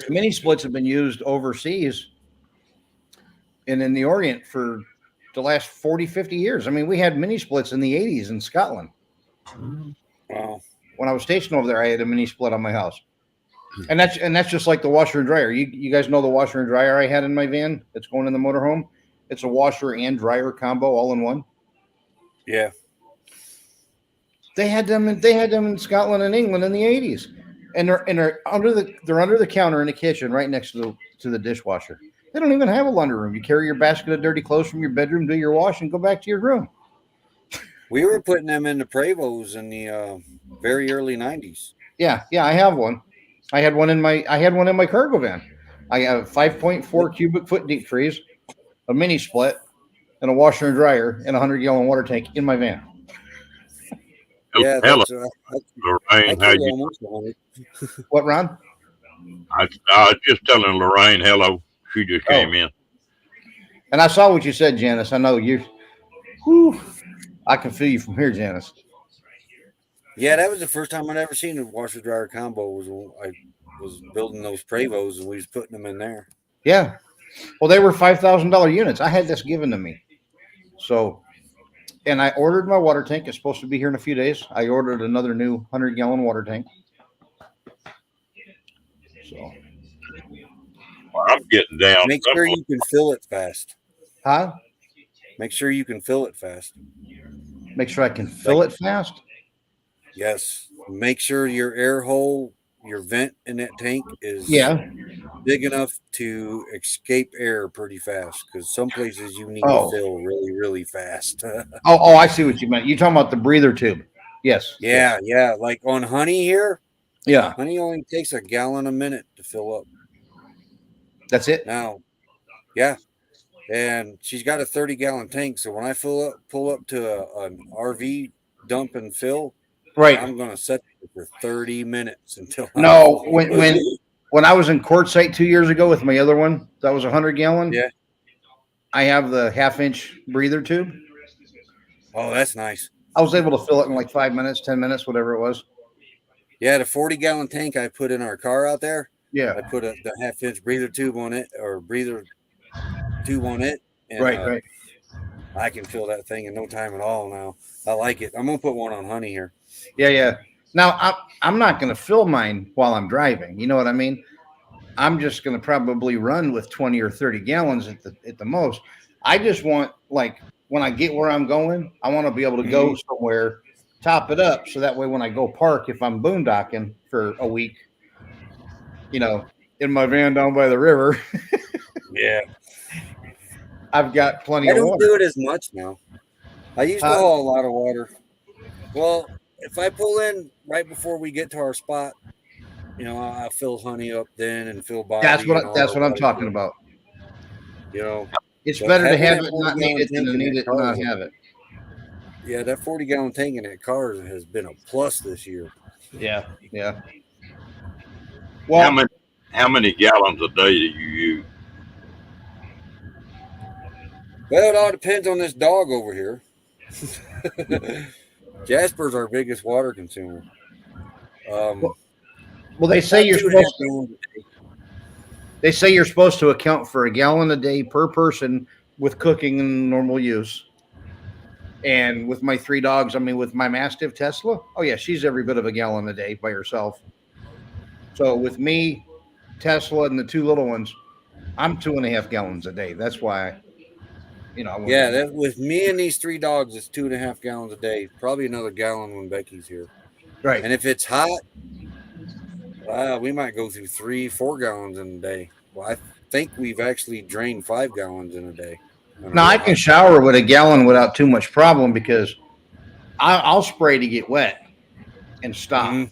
mini splits have been used overseas and in the Orient for the last 40, 50 years. I mean, we had mini splits in the 80s in Scotland. Wow. When I was stationed over there, I had a mini split on my house. And that's just like the washer and dryer. You guys know the washer and dryer I had in my van that's going in the motorhome? It's a washer and dryer combo all in one. Yeah. They had them in Scotland and England in the 80s. And they're under the counter in the kitchen right next to the dishwasher. They don't even have a laundry room. You carry your basket of dirty clothes from your bedroom, do your wash, and go back to your room. We were putting them into Prevost in the very early 90s. Yeah, I have one. I had one in my cargo van. I have a 5.4 cubic foot deep freeze, a mini split, and a washer and dryer, and a 100-gallon water tank in my van. Yeah, Lorraine, how you? What, Ron? I was just telling Lorraine hello. She just came in. And I saw what you said, Janice. I know you. Whew, I can feel you from here, Janice. Yeah, that was the first time I'd ever seen a washer dryer combo. Was when I was building those Pravos and we was putting them in there. Yeah. Well, they were $5,000 units. I had this given to me. So, and I ordered my water tank. It's supposed to be here in a few days. I ordered another new 100-gallon water tank. So, I'm getting down. Make sure you can fill it fast. huh? Make sure you can fill it fast. Make sure I can fill it fast. Yes. Make sure your air hole, your vent in that tank is Yeah. big enough to escape air pretty fast. Because some places you need Oh. to fill really, really fast. Oh, I see what you meant. You're talking about the breather tube. Yes. Yeah, yeah. Like on Honey here, Yeah. Honey only takes a gallon a minute to fill up. That's it. Now, yeah. And she's got a 30-gallon tank. So when I pull up to an RV dump and fill, Right. I'm going to set it for 30 minutes until No, when I was in Quartzsite 2 years ago with my other one, that was 100-gallon. Yeah. I have the half-inch breather tube. Oh, that's nice. I was able to fill it in like 5 minutes, 10 minutes, whatever it was. Yeah, the 40-gallon tank I put in our car out there. Yeah. I put the half-inch breather tube on it, or breather tube on it. And, Right. I can fill that thing in no time at all now. I like it. I'm going to put one on Honey here. Yeah. Now, I'm not going to fill mine while I'm driving. You know what I mean? I'm just going to probably run with 20 or 30 gallons at the most. I just want, like, when I get where I'm going, I want to be able to go somewhere, top it up, so that way when I go park, if I'm boondocking for a week, you know, in my van down by the river, Yeah. I've got plenty I of don't water. do it as much now. I used to haul a lot of water. Well, if I pull in right before we get to our spot, you know, I fill Honey up then and fill Bobby. That's what I'm talking about. You know, It's but better to having have that it, not 40-gallon need it, than tank to in need that it and car not have it. Yeah, that 40-gallon tank in that car has been a plus this year. Yeah. How Well, many gallons a day do you use? Well, it all depends on this dog over here. Jasper's our biggest water consumer. well, they say about you're 2.5 supposed to. gallons a day. They say you're supposed to account for a gallon a day per person with cooking and normal use. And with my 3 dogs, I mean, with my Mastiff Tesla, oh yeah, she's every bit of a gallon a day by herself. So with me, Tesla, and the 2 little ones, I'm 2.5 gallons a day. That's why, you know. Yeah, that with me and these 3 dogs, it's 2.5 gallons a day. Probably another gallon when Becky's here. Right. And if it's hot, we might go through 3-4 gallons in a day. Well, I think we've actually drained 5 gallons in a day. Now I can shower with a gallon without too much problem because I'll spray to get wet and stop, and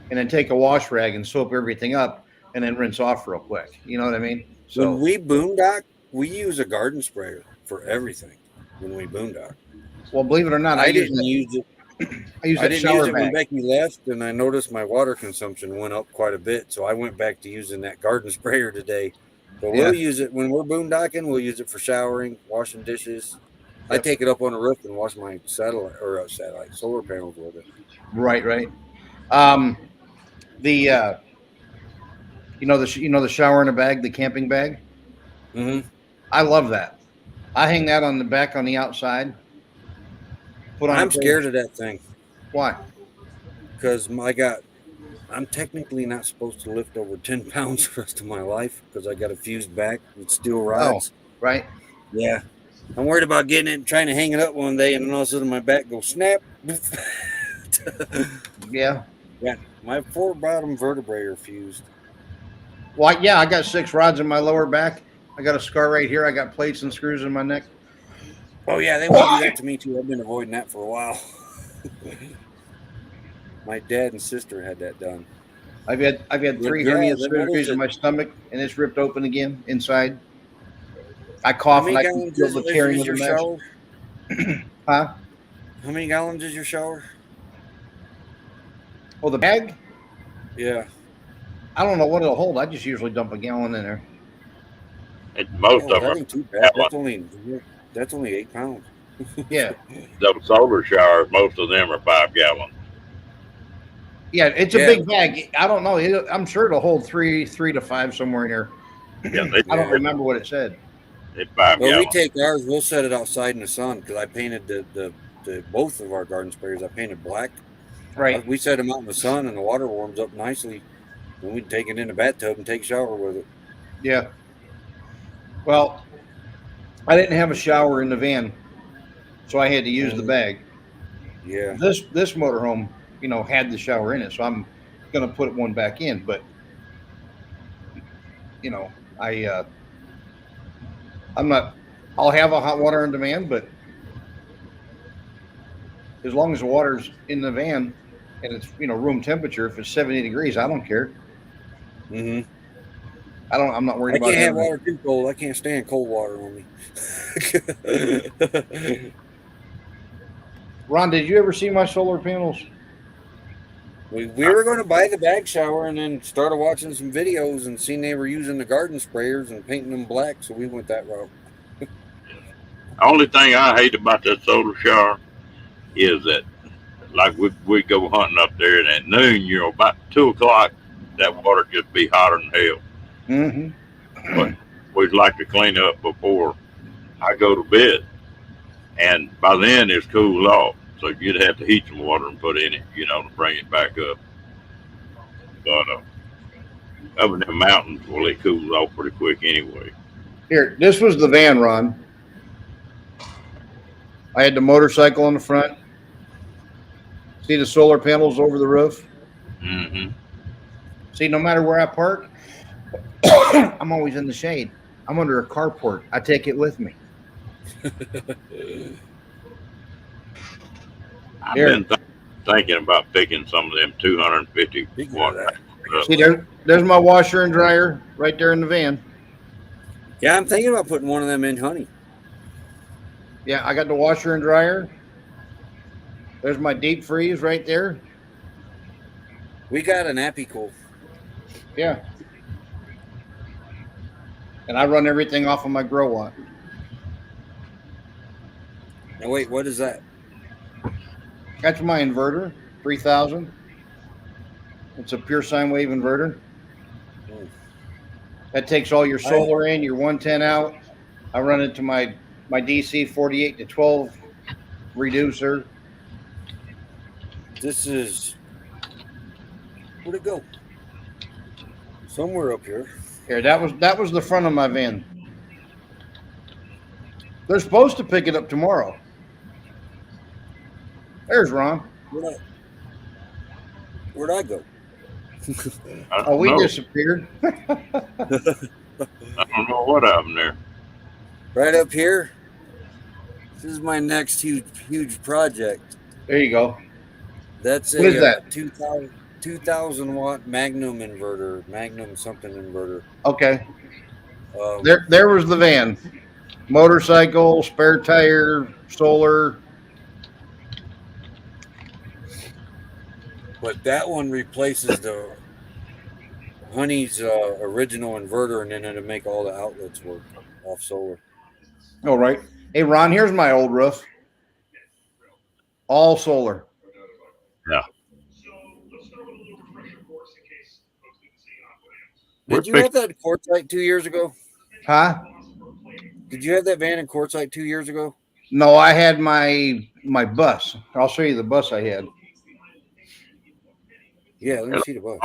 then take a wash rag and soap everything up and then rinse off real quick. You know what I mean? So when we boondock, we use a garden sprayer for everything. When we boondock, well, believe it or not, I didn't use it. I use I that didn't shower use it when bag. Becky left, and I noticed my water consumption went up quite a bit. So I went back to using that garden sprayer today. But we'll use it when we're boondocking. We'll use it for showering, washing dishes. I take it up on the roof and wash my solar panels with it. Right. The the shower in a bag, the camping bag. Mm-hmm. I love that. I hang that on the back on the outside. I'm scared of that thing. Why? Because I'm technically not supposed to lift over 10 pounds the rest of my life because I got a fused back with steel rods. Oh, right. Yeah. I'm worried about getting it and trying to hang it up one day and then all of a sudden my back goes snap. Yeah. Yeah. My 4 bottom vertebrae are fused. Well, yeah, I got 6 rods in my lower back. I got a scar right here. I got plates and screws in my neck. Oh, yeah. They want to do that to me too. I've been avoiding that for a while. My dad and sister had that done. I've had 3 hernia surgeries in my stomach, and it's ripped open again inside. I cough and I can feel the tearing of the shower? Huh? How many gallons is your shower? Oh, the bag? Yeah. I don't know what it'll hold. I just usually dump a gallon in there. Most of that them. ain't too bad. That's only 8 pounds. Yeah. Those solar showers, most of them are 5 gallon. Yeah, it's a Yeah. big bag. I don't know. I'm sure it'll hold three to five somewhere in here. Yeah, I don't Yeah. remember what it said. it's 5 Well, we gallon. take ours. We'll set it outside in the sun because I painted the both of our garden sprayers. I painted black. Right. We set them out in the sun, and the water warms up nicely. Then we take it in the bathtub and take a shower with it. Yeah. Well, I didn't have a shower in the van, so I had to use the bag. Yeah. This motorhome, had the shower in it, so I'm gonna put one back in. But I I'm not. I'll have a hot water on demand, but as long as the water's in the van and it's room temperature, if it's 70 degrees, I don't care. Mm-hmm. I'm not worried I about can't have having. water too cold. I can't stand cold water on me. Ron, did you ever see my solar panels? We were going to buy the bag shower and then started watching some videos and seen they were using the garden sprayers and painting them black, so we went that route. Only thing I hate about that solar shower is that, like, we go hunting up there, and at noon, about 2 o'clock, that water just be hotter than hell. Mm-hmm. But we'd like to clean up before I go to bed, and by then it's cooled off. So you'd have to heat some water and put in it, to bring it back up. But up in the mountains, well, it cools off pretty quick anyway. Here, this was the van, Ron. I had the motorcycle on the front. See the solar panels over the roof? Mm-hmm. See, no matter where I park, I'm always in the shade. I'm under a carport. I take it with me. I've Here. been thinking about picking some of them 250 Speaking of watt. that. See, there's my washer and dryer right there in the van. Yeah, I'm thinking about putting one of them in, honey. Yeah, I got the washer and dryer. There's my deep freeze right there. We got an Apicool. Yeah. And I run everything off of my grow watt. Now wait, what is that? That's my inverter, 3000. It's a pure sine wave inverter. That takes all your solar in, your 110 out. I run it to my DC 48 to 12 reducer. This is, where'd it go? Somewhere up here. Here, that was the front of my van. They're supposed to pick it up tomorrow. There's Ron. Where'd I go? Oh, we disappeared. I don't know what happened there. Right up here. This is my next huge project. There you go. That's What is that? 2,000 watt Magnum inverter, Magnum something inverter. Okay. There was the van. Motorcycle, spare tire, solar. But that one replaces the Honey's original inverter, and then it'll make all the outlets work off solar. Oh, right. Hey, Ron, here's my old roof. All solar. Yeah. Did you have that in Quartzsite 2 years ago? Huh? Did you have that van in Quartzsite 2 years ago? No, I had my bus. I'll show you the bus I had. Yeah, let me see the bus.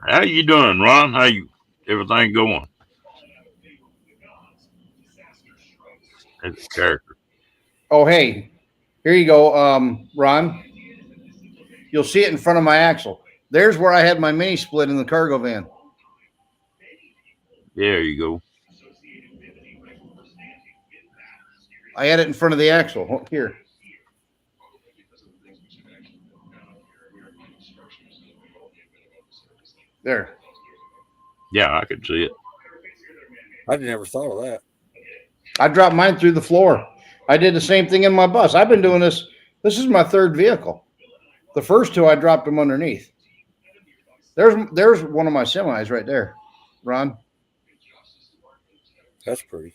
How you doing, Ron? Everything going? It's a character. Oh, hey, here you go, Ron. You'll see it in front of my axle. There's where I had my mini split in the cargo van. There you go. I had it in front of the axle. Here. There. Yeah, I could see it. I've never thought of that. I dropped mine through the floor. I did the same thing in my bus. I've been doing this. This is my third vehicle. The first two, I dropped them underneath. There's one of my semis right there, Ron. That's pretty.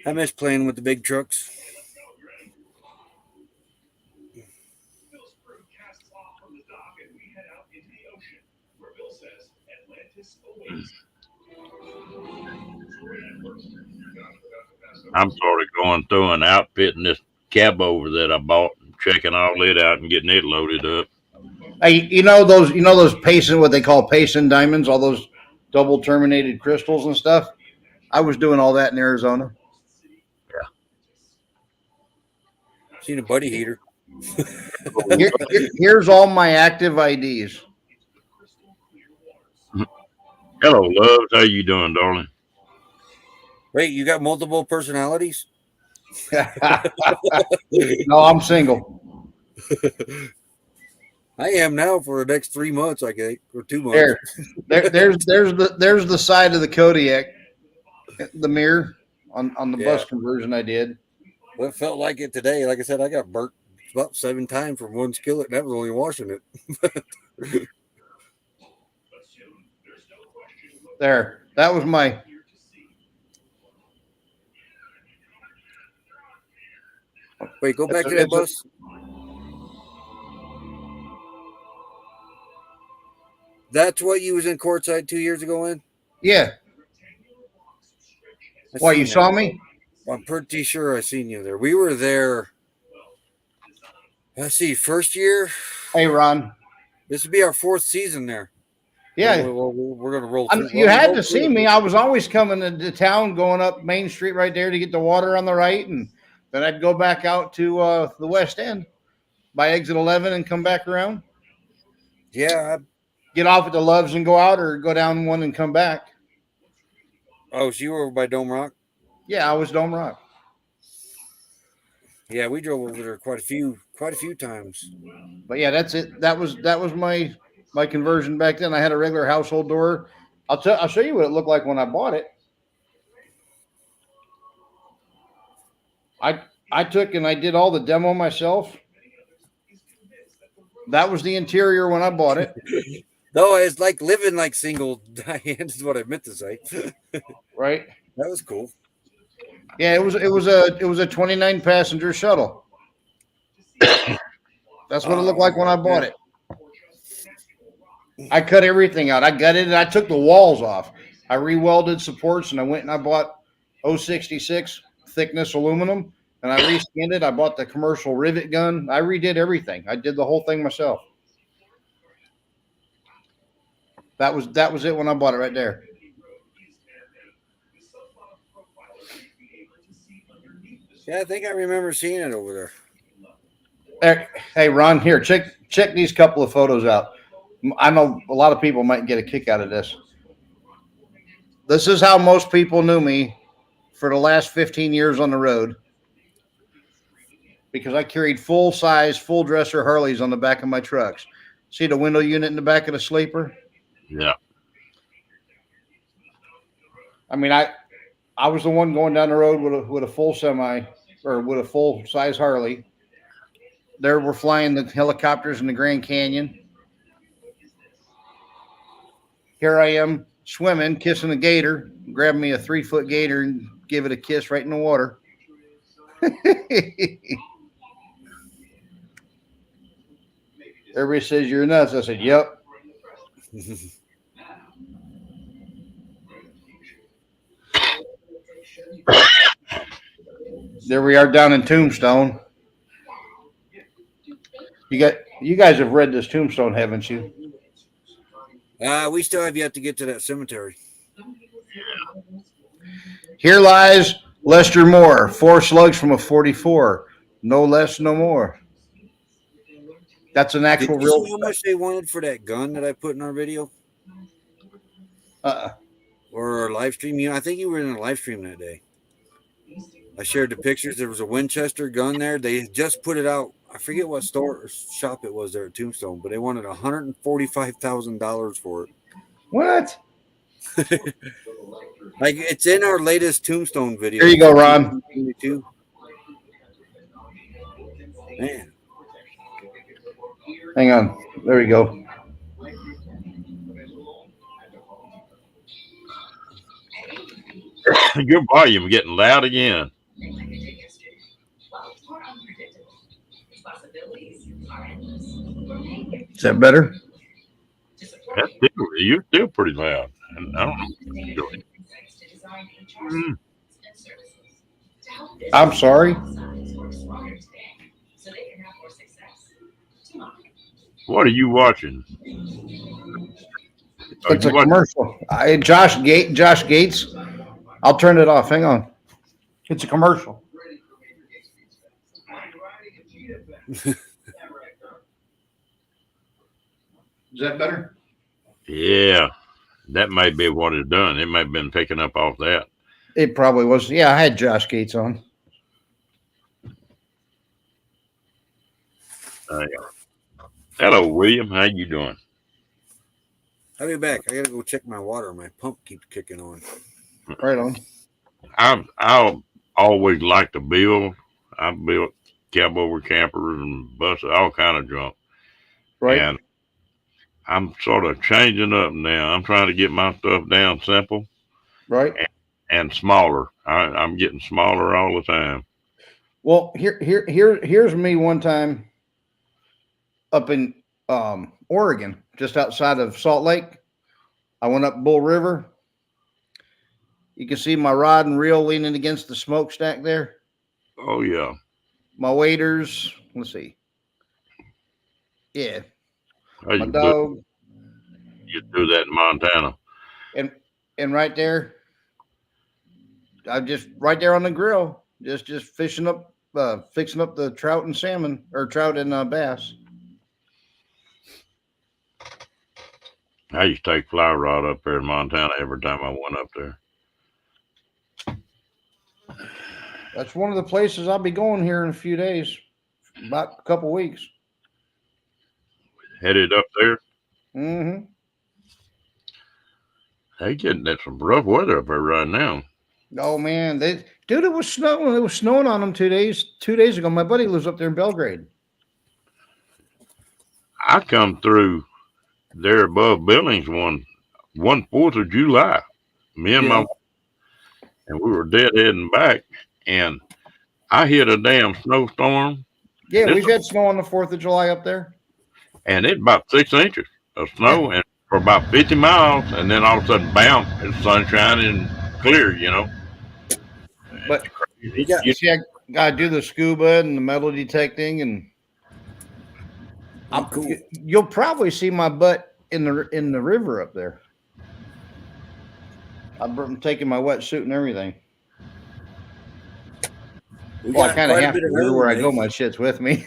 I miss playing with the big trucks. I'm sort of going through and outfitting this cab over that I bought and checking all it out and getting it loaded up. Hey, you know those Payson, what they call Payson diamonds, all those double terminated crystals and stuff. I was doing all that in Arizona. Seen a buddy heater. Here's all my active IDs. Hello, loves. How you doing, darling? Wait, you got multiple personalities? No, I'm single. I am now for the next 3 months, I think, or 2 months. There's the side of the Kodiak, the mirror on the bus conversion I did. Well, it felt like it today. Like I said, I got burnt about 7 times from one skillet, and that was only washing it. There, that was my. Wait, go back to that bus. That's what you was in courtside 2 years ago in? Yeah. Why, you saw me? I'm pretty sure I seen you there. We were there. Let's see, first year. Hey, Ron. This would be our 4th season there. Yeah. We're going to roll through. You had to see me. I was always coming to town, going up Main Street right there to get the water on the right, and then I'd go back out to the West End by exit 11 and come back around. Yeah. Get off at the Loves and go out, or go down one and come back. Oh, so you were over by Dome Rock? Yeah, I was Dome Rock. Yeah, we drove over there quite a few times. But yeah, that's it. That was my conversion back then. I had a regular household door. I'll show you what it looked like when I bought it. I took and I did all the demo myself. That was the interior when I bought it. No, it's like living like single. Is what I meant to say. Right. That was cool. Yeah, it was a 29 passenger shuttle. That's what it looked like when I bought it. I cut everything out. I gutted it. I took the walls off. I re-welded supports, and I went and I bought 066 thickness aluminum, and I reskinned it. I bought the commercial rivet gun. I redid everything. I did the whole thing myself. That was it when I bought it right there. Yeah, I think I remember seeing it over there. Hey, Ron, here, check these couple of photos out. I know a lot of people might get a kick out of this. This is how most people knew me for the last 15 years on the road, because I carried full-size, full-dresser Harleys on the back of my trucks. See the window unit in the back of the sleeper? Yeah. I mean, I was the one going down the road with a full semi, or with a full-size Harley. There we're flying the helicopters in the Grand Canyon. Here I am swimming, kissing a gator, grabbing me a 3-foot gator and give it a kiss right in the water. Everybody says you're nuts. I said, yep. There we are down in Tombstone. You guys have read this Tombstone, haven't you? We still have yet to get to that cemetery. Here lies Lester Moore, 4 slugs from a 44. No less, no more. That's an actual Did you real. see how much they wanted for that gun that I put in our video? Or our live stream? I think you were in a live stream that day. I shared the pictures. There was a Winchester gun there. They just put it out. I forget what store or shop it was there at Tombstone, but they wanted $145,000 for it. What? Like, it's in our latest Tombstone video. Here you go, Ron. Man. Hang on. There you go. Your volume getting loud again. Is that better? You're still pretty loud. And I don't know what you're doing. Mm, I'm sorry. what are you watching? Are It's you a watching? commercial. Josh Gates. I'll turn it off. Hang on. It's a commercial. Is that better? Yeah, that might be what it's done. It might have been picking up off that. It probably was. Yeah, I had Josh Gates on. Uh, hello, William. How you doing? I'll be back. I gotta go check my water. My pump keeps kicking on. Right on. I'll always like to build. I built cowboy campers and buses, all kind of junk. Right. And I'm sort of changing up now. I'm trying to get my stuff down simple Right. and smaller. I'm getting smaller all the time. Well, here's me one time up in Oregon, just outside of Salt Lake. I went up Bull River. You can see my rod and reel leaning against the smokestack there. Oh yeah. My waders. Let's see. Yeah, How my you dog, do that in Montana? and right there, I just right there on the grill, just fishing up, fixing up the trout and salmon, or trout and bass. I used to take fly rod up there in Montana every time I went up there. That's one of the places I'll be going here in a few days, about a couple weeks. Headed up there. Mm-hmm. They getting that some rough weather up there right now. Oh man, dude, it was snowing. It was snowing on them 2 days. 2 days ago, my buddy lives up there in Belgrade. I come through there above Billings one 4th of July. Me and Yeah. and we were dead heading back, and I hit a damn snowstorm. Yeah, This we've had snow on the 4th of July up there. and it's about 6 inches of snow, and for about 50 miles, and then all of a sudden, bam! It's sunshine and clear. But It's crazy. We got see, I gotta do the scuba and the metal detecting, and cool. you'll probably see my butt in the river up there. I'm taking my wetsuit and everything. We Well, I got kind of quite a have bit to. of Everywhere I rain, go, man. my shit's with me.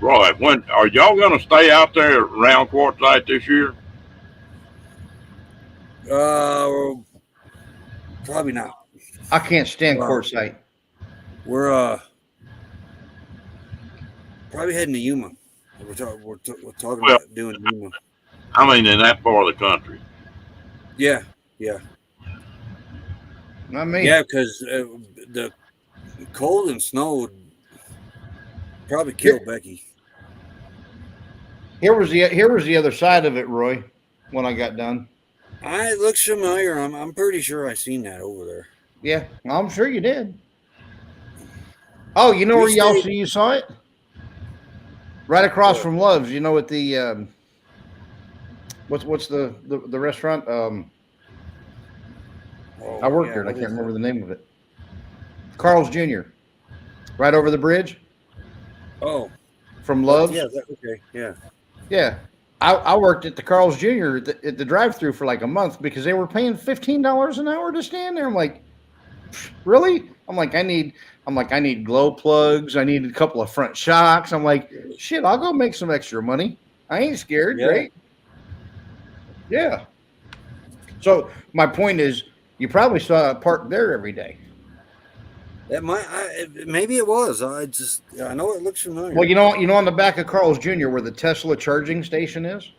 Right. When are y'all going to stay out there around Quartzsite this year? Probably not. I can't stand Wow. Quartzsite. We're probably heading to Yuma. We're talking Well, about doing Yuma. I mean, in that part of the country. Yeah, Not me. yeah. Because the cold and snow would probably kill Becky. Here was the other side of it, Roy. When I got done. It looks familiar. I'm pretty sure I seen that over there. Yeah, I'm sure you did. Oh, you know We where stayed- you saw it? Right across from Love's. You know, at the what's the restaurant? I worked there, and I can't remember the name of it. Carl's Jr. Right over the bridge Oh, from Love's. yeah. Okay, yeah. Yeah. I worked at the Carl's Jr. at the drive-through for like a month because they were paying $15 an hour to stand there. I'm like, really? I'm like, I need glow plugs. I need a couple of front shocks. I'm like, shit, I'll go make some extra money. I ain't scared, Yeah. right? Yeah. So my point is, you probably saw it parked there every day. That maybe it was. I know it looks familiar. Well, you know, on the back of Carl's Jr. where the Tesla charging station is,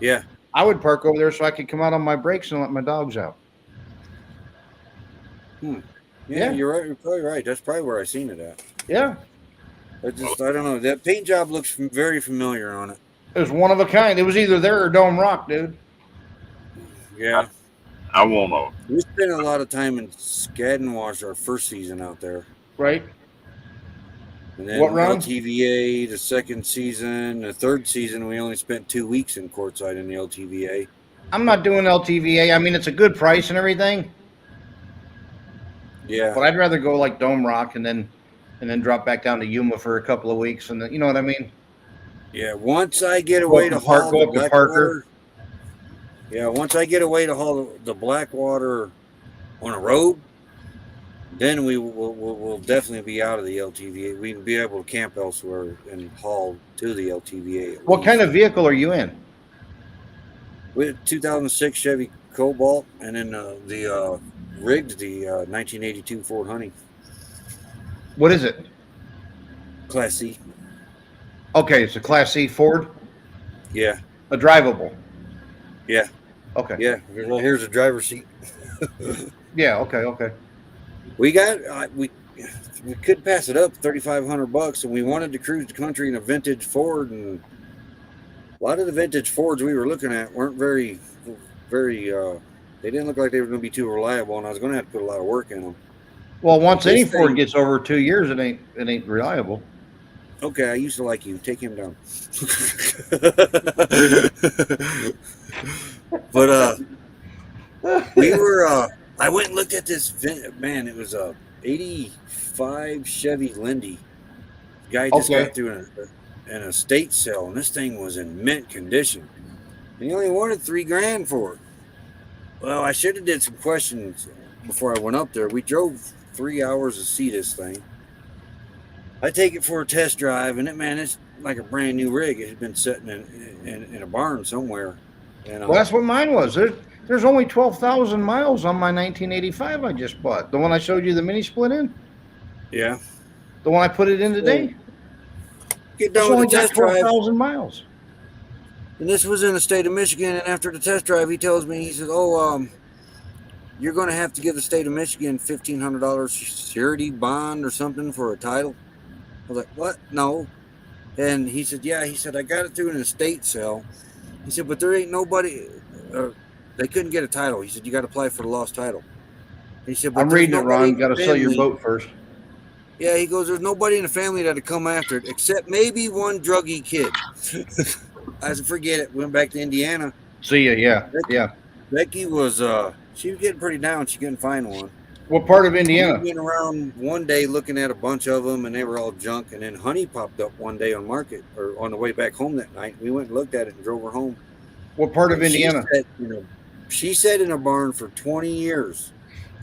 Yeah. I would park over there so I could come out on my brakes and let my dogs out. Yeah, you're right. You're probably right. That's probably where I seen it at. Yeah. I don't know. That paint job looks very familiar on it. It was one of a kind. It was either there or Dome Rock, dude. Yeah. I want to. We spent a lot of time in Skadden Wash our first season out there. Right? And then What round? LTVA, the second season, the third season, we only spent 2 weeks in courtside in the LTVA. I'm not doing LTVA. I mean, it's a good price and everything, Yeah, but I'd rather go like Dome Rock and then drop back down to Yuma for a couple of weeks, and then, you know what I mean. yeah. Once I get Go away up to to Park, haul the go up to Parker. Blackwater, yeah. Once I get away to haul the Blackwater on a road, then we'll definitely be out of the LTVA. We can be able to camp elsewhere and haul to the LTVA at What kind least. of vehicle are you in? With 2006 Chevy Cobalt, and then the rigged the 1982 Ford Honey What is it? Class C. Okay, it's a Class C Ford, Yeah, a drivable. yeah, Okay. yeah. Here's a driver's seat. Yeah. Okay. Okay. We got we could pass it up $3,500, and we wanted to cruise the country in a vintage Ford, and a lot of the vintage Fords we were looking at weren't very they didn't look like they were going to be too reliable, and I was going to have to put a lot of work in them. Well, But once any this Ford thing, gets over 2 years, it ain't reliable. okay, I used to like you. Take him down. But we were I went and looked at this man, it was a 85 Chevy Lindy. Guy just Okay. got through an estate sale, and this thing was in mint condition. And he only wanted $3,000 for it. Well, I should have did some questions before I went up there. We drove 3 hours to see this thing. I take it for a test drive, and it's like a brand new rig. It had been sitting in a barn somewhere. And Well, that's what mine was. There's only 12,000 miles on my 1985 I just bought. The one I showed you the mini split in. yeah, The one I put it in today. get It's done with only the got test drive. 12,000 miles. And this was in the state of Michigan. And after the test drive, he tells me, he says, "Oh, you're going to have to give the state of Michigan $1,500 security bond or something for a title." I was like, "What? No." And he said, "Yeah." He said, "I got it through an estate sale." He said, "But there ain't nobody. They couldn't get a title." He said, "You got to apply for the lost title." He said, "But I'm there's reading it, nobody Ron. in Got to the sell your family." boat first. Yeah, he goes, "There's nobody in the family that'd come after it except maybe one druggy kid." I said, "Forget it." Went back to Indiana. See ya. Yeah. Yeah. Becky was she was getting pretty down. She couldn't find one. What part of We Indiana? went around one day looking at a bunch of them, and they were all junk. And then Honey popped up one day on market or on the way back home that night. We went and looked at it and drove her home. What part of And Indiana? she sat in a barn for 20 years.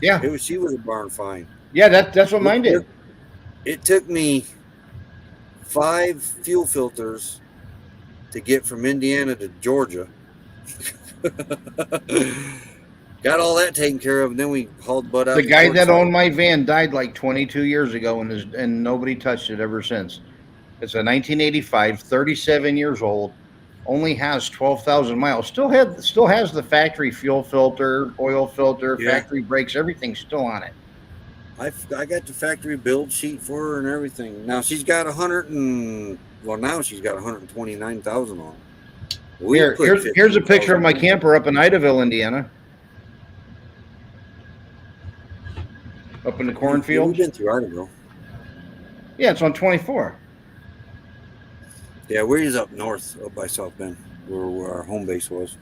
Yeah. She was a barn find. Yeah. That's what mine did. It took me 5 fuel filters to get from Indiana to Georgia. Got all that taken care of, and then we hauled butt out. The guy that owned my van died like 22 years ago, and nobody touched it ever since. It's a 1985, 37 years old, only has 12,000 miles. Still has the factory fuel filter, oil filter, factory brakes, everything's still on it. I got the factory build sheet for her and everything. Now she's got 129,000 on it. Here's a picture of my camper up in Idaville, Indiana. Up in the cornfield. We've been through Idaville. Yeah, it's on 24. Yeah, we're up north, up by South Bend, where our home base was.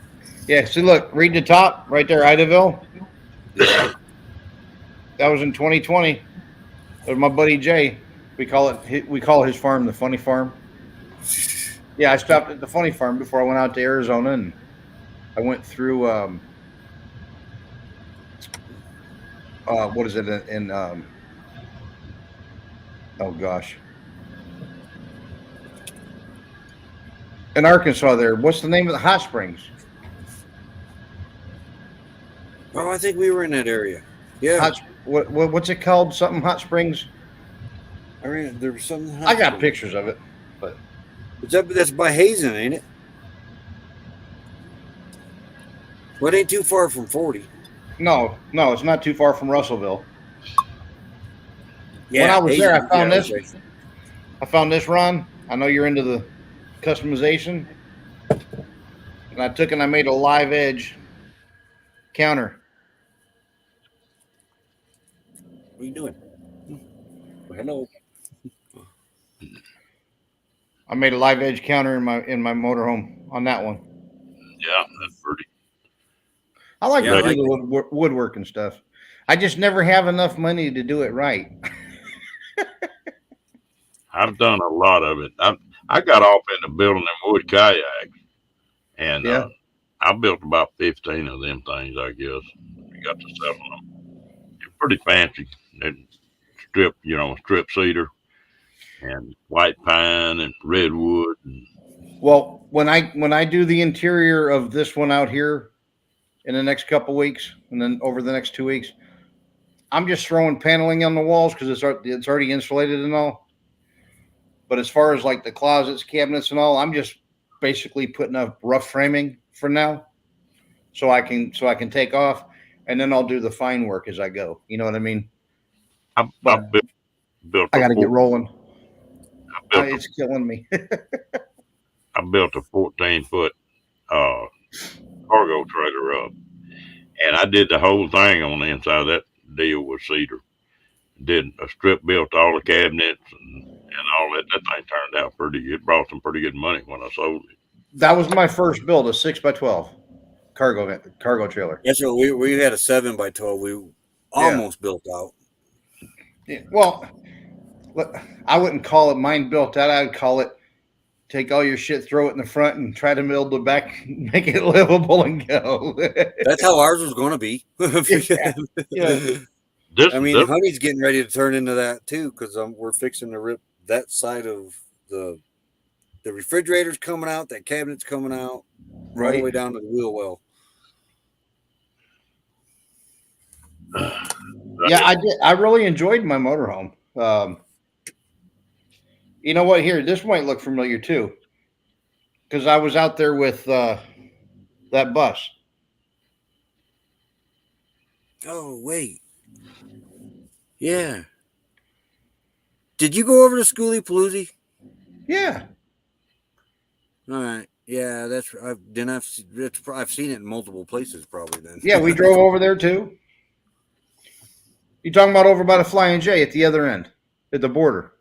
Yeah, see, look, read the top right there, Idaville. Yeah. That was in 2020. That was my buddy Jay. We call his farm the Funny Farm. Yeah, I stopped at the Funny Farm before I went out to Arizona, and I went through what is it in oh gosh, in Arkansas there. What's the name of the hot springs? Oh, I think we were in that area. Yeah. What's it called? Something hot springs. I mean, there was something. I got pictures of it, but that's by Hazen, ain't it? Well, it ain't too far from 40. No, it's not too far from Russellville. Yeah, when I was Hazen, there, I found this. okay. I found this, Ron. I know you're into the customization, and I took and I made a live edge counter. What are you doing? Hello. I made a live edge counter in my motorhome on that one. Yeah, that's pretty. I like Yeah, to I do like the woodwork and stuff. I just never have enough money to do it right. I've done a lot of it. I got off into building them wood kayaks, and Yeah. I built about 15 of them things. I guess we got to selling them. They're pretty fancy. They're strip cedar and white pine and redwood. And Well, when I do the interior of this one out here in the next couple weeks, and then over the next 2 weeks, I'm just throwing paneling on the walls because it's already insulated and all. But as far as like the closets, cabinets, and all, I'm just basically putting up rough framing for now, so I can take off, and then I'll do the fine work as I go. You know what I mean? I But built I a got to get four, rolling. I built a, It's killing me. I built a 14-foot uh, cargo trailer up, and I did the whole thing on the inside of that deal with cedar. Did a strip built all the cabinets and all that. That thing turned out pretty. It brought some pretty good money when I sold it. That was my first build, a 6x12 cargo trailer. Yeah, so we had a 7x12. We Yeah. almost built out. Yeah. Well, I wouldn't call it mine built out. I'd call it take all your shit, throw it in the front, and try to build the back, make it livable, and go. That's how ours was going to be. Yeah. This I mean, this Honey's getting ready to turn into that too because we're fixing to rip that side of the refrigerator's coming out, that cabinet's coming out, all the Right. way down to the wheel well. Yeah, I did. I really enjoyed my motorhome. You know what? Here, this might look familiar too, because I was out there with that bus. Oh wait, yeah. Did you go over to Schoolie Paloozie? Yeah. All right. Yeah, I've seen it in multiple places probably then. Yeah, we drove over there too. You talking about over by the Flying J at the other end, at the border?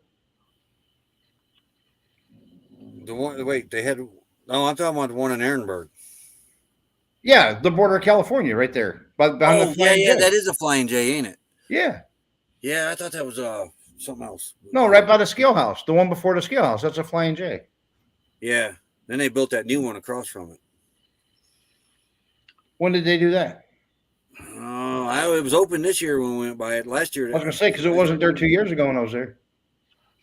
The one. Wait, they had. No, I'm talking about the one in Ehrenberg. Yeah, the border of California, right there, behind the Oh yeah, Flying yeah, J. that is a Flying J, ain't it? Yeah. Yeah, I thought that was something else. No, right by the scale house, the one before the scale house. That's a Flying J. Yeah. Then they built that new one across from it. When did they do that? It was open this year when we went by it. Last year, I was gonna say because it wasn't there 2 years ago when I was there.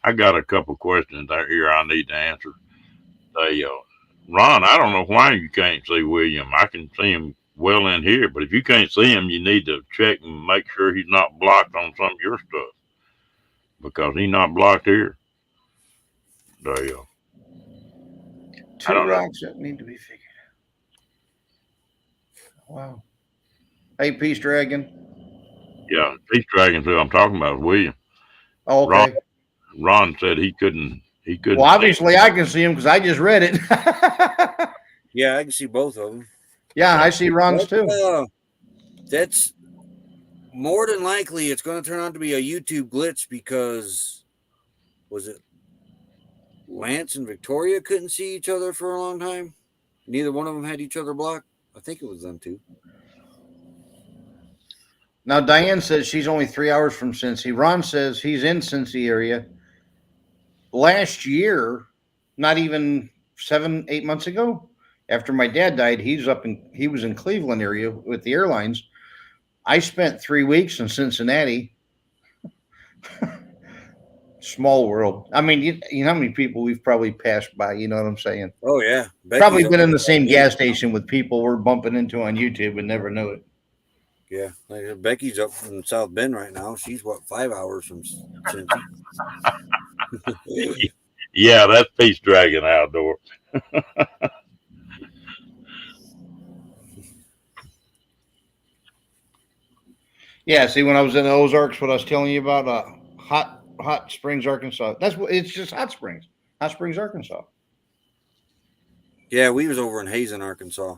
I got a couple questions out here I need to answer. They Ron, I don't know why you can't see William. I can see him well in here, but if you can't see him, you need to check and make sure he's not blocked on some of your stuff because he's not blocked here. They I Two don't know. rocks that need to be figured out. Wow. Hey, Peace Dragon. Yeah, Peace Dragon's who I'm talking about, is William. Oh, okay. Ron said he couldn't. Well, obviously I can see him because I just read it. yeah, I can see both of them. Yeah, I see Ron's too. That's more than likely it's going to turn out to be a YouTube glitch because was it Lance and Victoria couldn't see each other for a long time? Neither one of them had each other blocked. I think it was them two. Now Diane says she's only 3 hours from Cincy. Ron says he's in Cincy area. Last year, not even 7-8 months ago, after my dad died, he was in Cleveland area with the airlines. I spent 3 weeks in Cincinnati. Small world. I mean, you know how many people we've probably passed by, you know what I'm saying? Oh yeah. Probably been in the same gas station with people we're bumping into on YouTube and never knew it. Yeah, like Becky's up from South Bend right now. She's 5 hours from Cincy. Yeah, that's Peace Dragon outdoor. Yeah, see, when I was in the Ozarks, what I was telling you about, Hot Springs, Arkansas. It's just Hot Springs, Arkansas. Yeah, we was over in Hazen, Arkansas,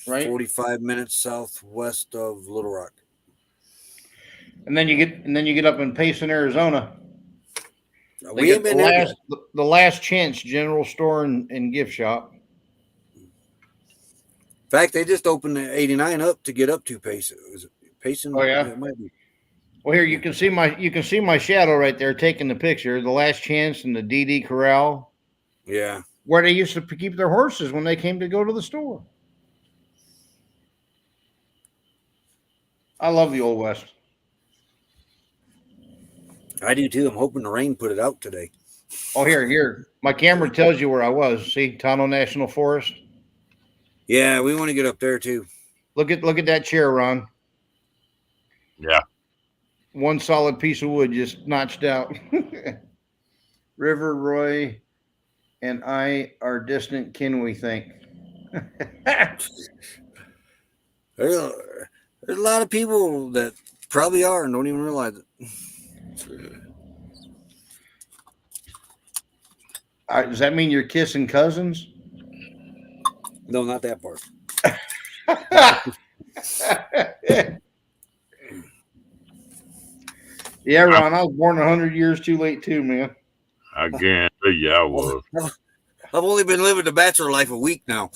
right, 45 minutes southwest of Little Rock. And then you get up in Payson, Arizona. We ain't been there yet. The Last Chance General Store and Gift Shop. In fact, they just opened the 89 up to get up to Payson. Is it Payson? Oh, yeah? It might be. Well, here you can see my shadow right there taking the picture. The Last Chance and the DD Corral. Yeah. Where they used to keep their horses when they came to go to the store. I love the Old West. I do too. I'm hoping the rain put it out today. Oh, here. My camera tells you where I was. See, Tono National Forest. Yeah, we want to get up there too. Look at that chair, Ron. Yeah. One solid piece of wood just notched out. River, Roy, and I are distant kin, we think. There's a lot of people that probably are and don't even realize it. Does that mean you're kissing cousins? No, not that part. Yeah, Ron, I was born 100 years too late too, man. I guarantee you I was. I've only been living the bachelor life a week now.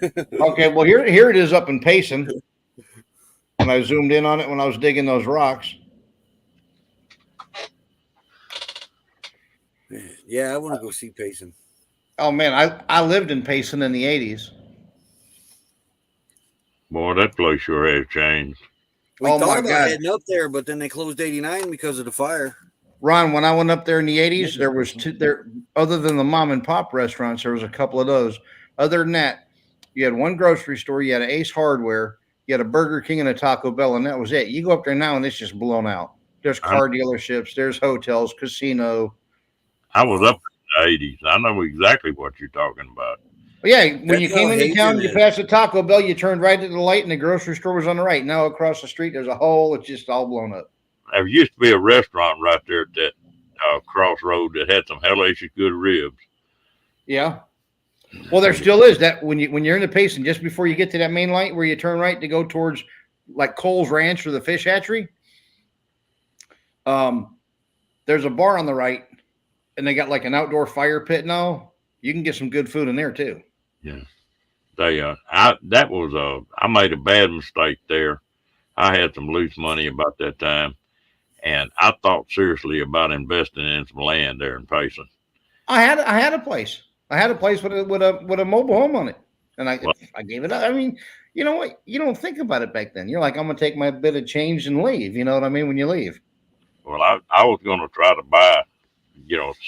Okay, well here it is up in Payson. When I zoomed in on it when I was digging those rocks. Yeah, I want to go see Payson. Oh man, I lived in Payson in the 80s. Boy, that place sure has changed. We Oh, thought my about God. heading up there, but then they closed 89 because of the fire. Ron, when I went up there in the 80s, there was other than the mom and pop restaurants, there was a couple of those. Other than that, you had one grocery store, you had an Ace Hardware, you had a Burger King and a Taco Bell, and that was it. You go up there now and it's just blown out. There's car dealerships, there's hotels, casino. I was up in the 80s. I know exactly what you're talking about. Well, yeah, when That's you came how into town, you Hazen passed the Taco Bell, you turned right to the light, and the grocery store was on the right. Now across the street, there's a hole. It's just all blown up. There used to be a restaurant right there at that crossroad that had some hellacious good ribs. Yeah. Well, there still is that when you're in the Payson, just before you get to that main light where you turn right to go towards like Cole's Ranch or the fish hatchery. There's a bar on the right, and they got like an outdoor fire pit now. You can get some good food in there too. Yeah. I made a bad mistake there. I had some loose money about that time, and I thought seriously about investing in some land there in Payson. I had a place. I had a place with a mobile home on it, and I gave it up. I mean, you know what? You don't think about it back then. You're like, I'm gonna take my bit of change and leave. You know what I mean? When you leave. Well, I was going to try to buy,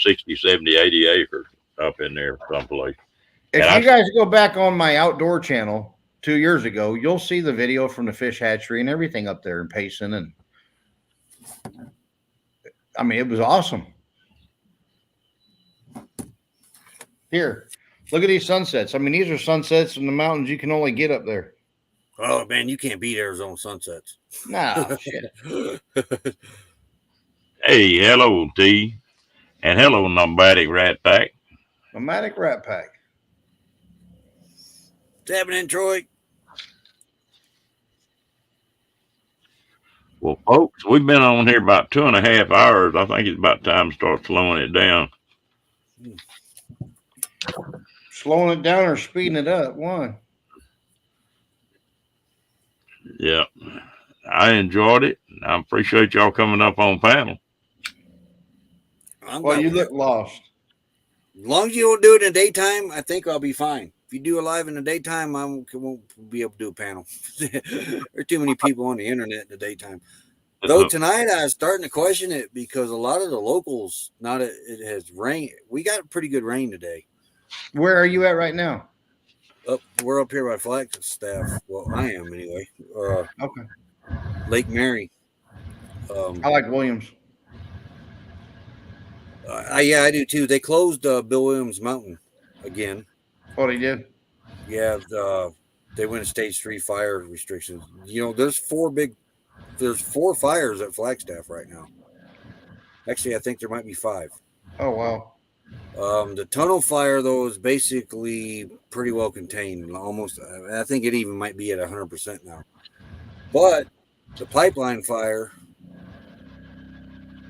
60, 70, 80 acres up in there someplace. If you guys go back on my outdoor channel 2 years ago, you'll see the video from the fish hatchery and everything up there in Payson. And I mean, it was awesome. Here, look at these sunsets. I mean, these are sunsets in the mountains you can only get up there. Oh, man, you can't beat Arizona sunsets. Nah, shit. Hey, hello, T. And hello, Nomadic Rat Pack. Nomadic Rat Pack. What's happening, Troy? Well, folks, we've been on here about 2.5 hours. I think it's about time to start slowing it down. Slowing it down or speeding it up? One. Yeah. I enjoyed it. I appreciate y'all coming up on panel. Well, you look lost. As long as you don't do it in the daytime, I think I'll be fine. If you do it live in the daytime, I won't be able to do a panel. There are too many people on the internet in the daytime. Though tonight I was starting to question it because a lot of the locals, now that it has rained, we got pretty good rain today. Where are you at right now? We're up here by Flagstaff. Well, I am anyway. Okay. Lake Mary. I like Williams. Yeah, I do too. They closed Bill Williams Mountain again. Oh, they did? Yeah, they went to stage 3 fire restrictions. There's 4 fires at Flagstaff right now. Actually, I think there might be 5. Oh, wow. The tunnel fire, though, is basically pretty well contained. Almost, I think it even might be at 100% now. But the pipeline fire,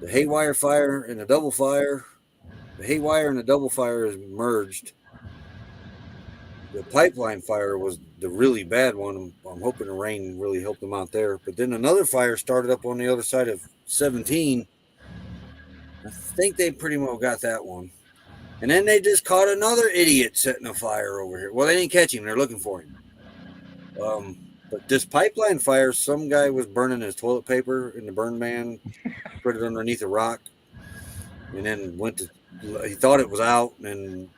The haywire fire and the double fire. The haywire and the double fire is merged. The pipeline fire was the really bad one. I'm hoping the rain really helped them out there. But then another fire started up on the other side of 17. I think they pretty well got that one. And then they just caught another idiot setting a fire over here. Well, they didn't catch him. They're looking for him. But this pipeline fire, some guy was burning his toilet paper in the burn man, put it underneath a rock, and then he thought it was out and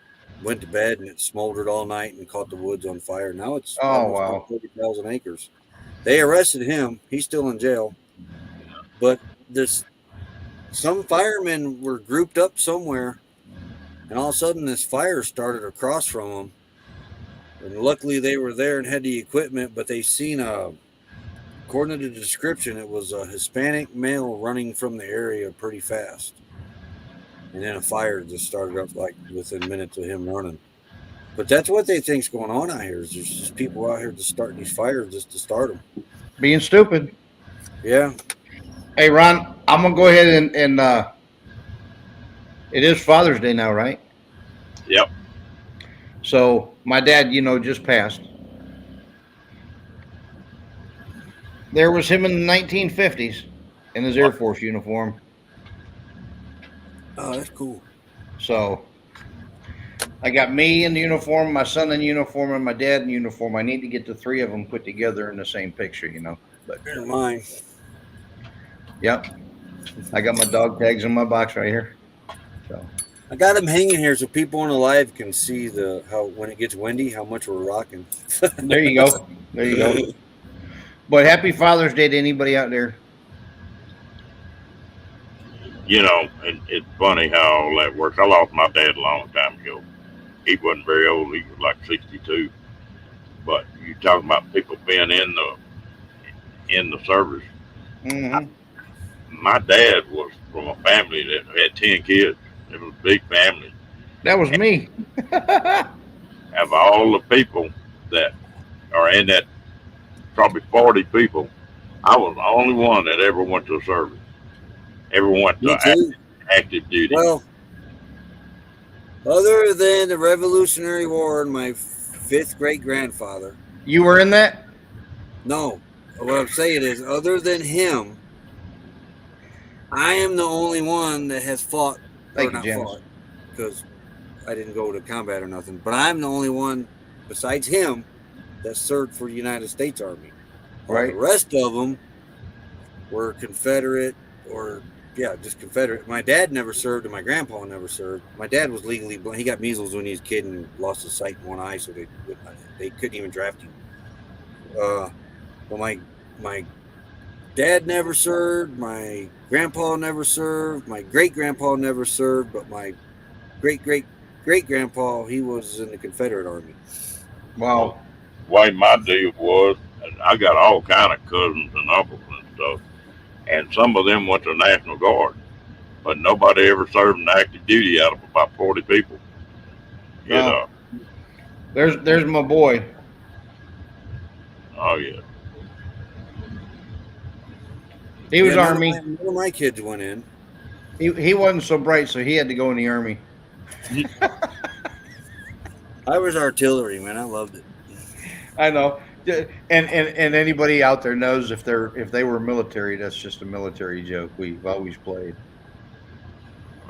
went to bed, and it smoldered all night and caught the woods on fire. Now it's almost 30,000 acres. They arrested him. He's still in jail. But some firemen were grouped up somewhere, and all of a sudden this fire started across from them. And luckily they were there and had the equipment, but they seen according to the description, it was a Hispanic male running from the area pretty fast. And then a fire just started up like within minutes of him running. But that's what they think's going on out here. Is there's just people out here just starting these fires just to start them. Being stupid. Yeah. Hey, Ron, I'm going to go ahead and it is Father's Day now, right? Yep. So my dad, just passed. There was him in the 1950s in his Air Force uniform. Oh, that's cool. So I got me in the uniform, my son in uniform, and my dad in uniform. I need to get the three of them put together in the same picture, But here's mine. Yep. I got my dog tags in my box right here. So I got them hanging here so people on the live can see how when it gets windy, how much we're rocking. There you go. There you go. But happy Father's Day to anybody out there. It's funny how all that works. I lost my dad a long time ago. He wasn't very old. He was like 62. But you talking about people being in the service. Mm-hmm. My dad was from a family that had 10 kids. It was a big family. That was me. Of all the people that are in that, probably 40 people, I was the only one that ever went to a service. Ever went to active duty. Well, other than the Revolutionary War and my fifth great grandfather. You were in that? No. What I'm saying is, other than him, I am the only one that has fought. Because I didn't go to combat or nothing. But I'm the only one besides him that served for the United States Army. Right. The rest of them were Confederate or just Confederate. My dad never served and my grandpa never served. My dad was legally blind. He got measles when he was a kid and lost his sight in one eye, so they couldn't even draft him. But my dad never served. My grandpa never served. My great grandpa never served. But my great grandpa, he was in the Confederate Army. Wow. The way my deal was, I got all kind of cousins and uncles and stuff, and some of them went to the National Guard, but nobody ever served in active duty out of about 40 people. There's my boy. Oh yeah. He was Army. None of my kids went in. He wasn't so bright, so he had to go in the Army. I was artillery, man. I loved it. I know. And anybody out there knows if they were military, that's just a military joke we've always played.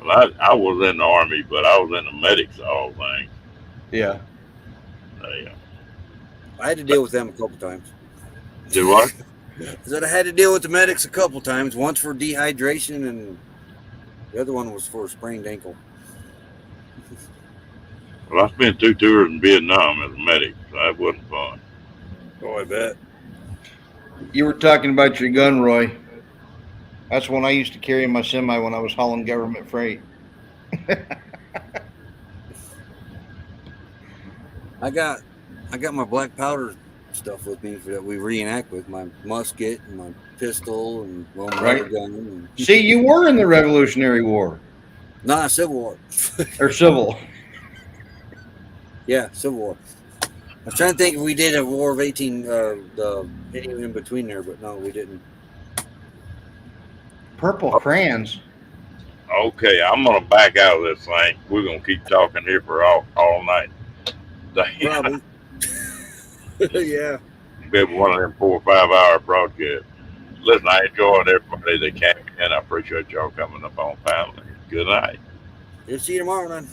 Well, I was in the Army, but I was in the medics all things. Yeah. I had to deal with them a couple times. Do what? I said I had to deal with the medics a couple times. Once for dehydration, and the other one was for a sprained ankle. Well, I spent 2 tours in Vietnam as a medic, so that wasn't fun. Oh, I bet. You were talking about your gun, Roy. That's when I used to carry in my semi when I was hauling government freight. I got my black powder stuff with me that we reenact with, my musket and my pistol and my gun. See, you were in the Revolutionary War. Nah, Civil War. Or Civil. Yeah, Civil War. I was trying to think if we did a War of 18, any in between there, but no, we didn't. Purple crayons. Okay, I'm gonna back out of this thing. We're gonna keep talking here for all night. Probably. Yeah. Maybe one of them 4 or 5 hour broadcasts. Listen, I enjoyed everybody that came in. I appreciate y'all coming up on family. Good night. We'll see you tomorrow then.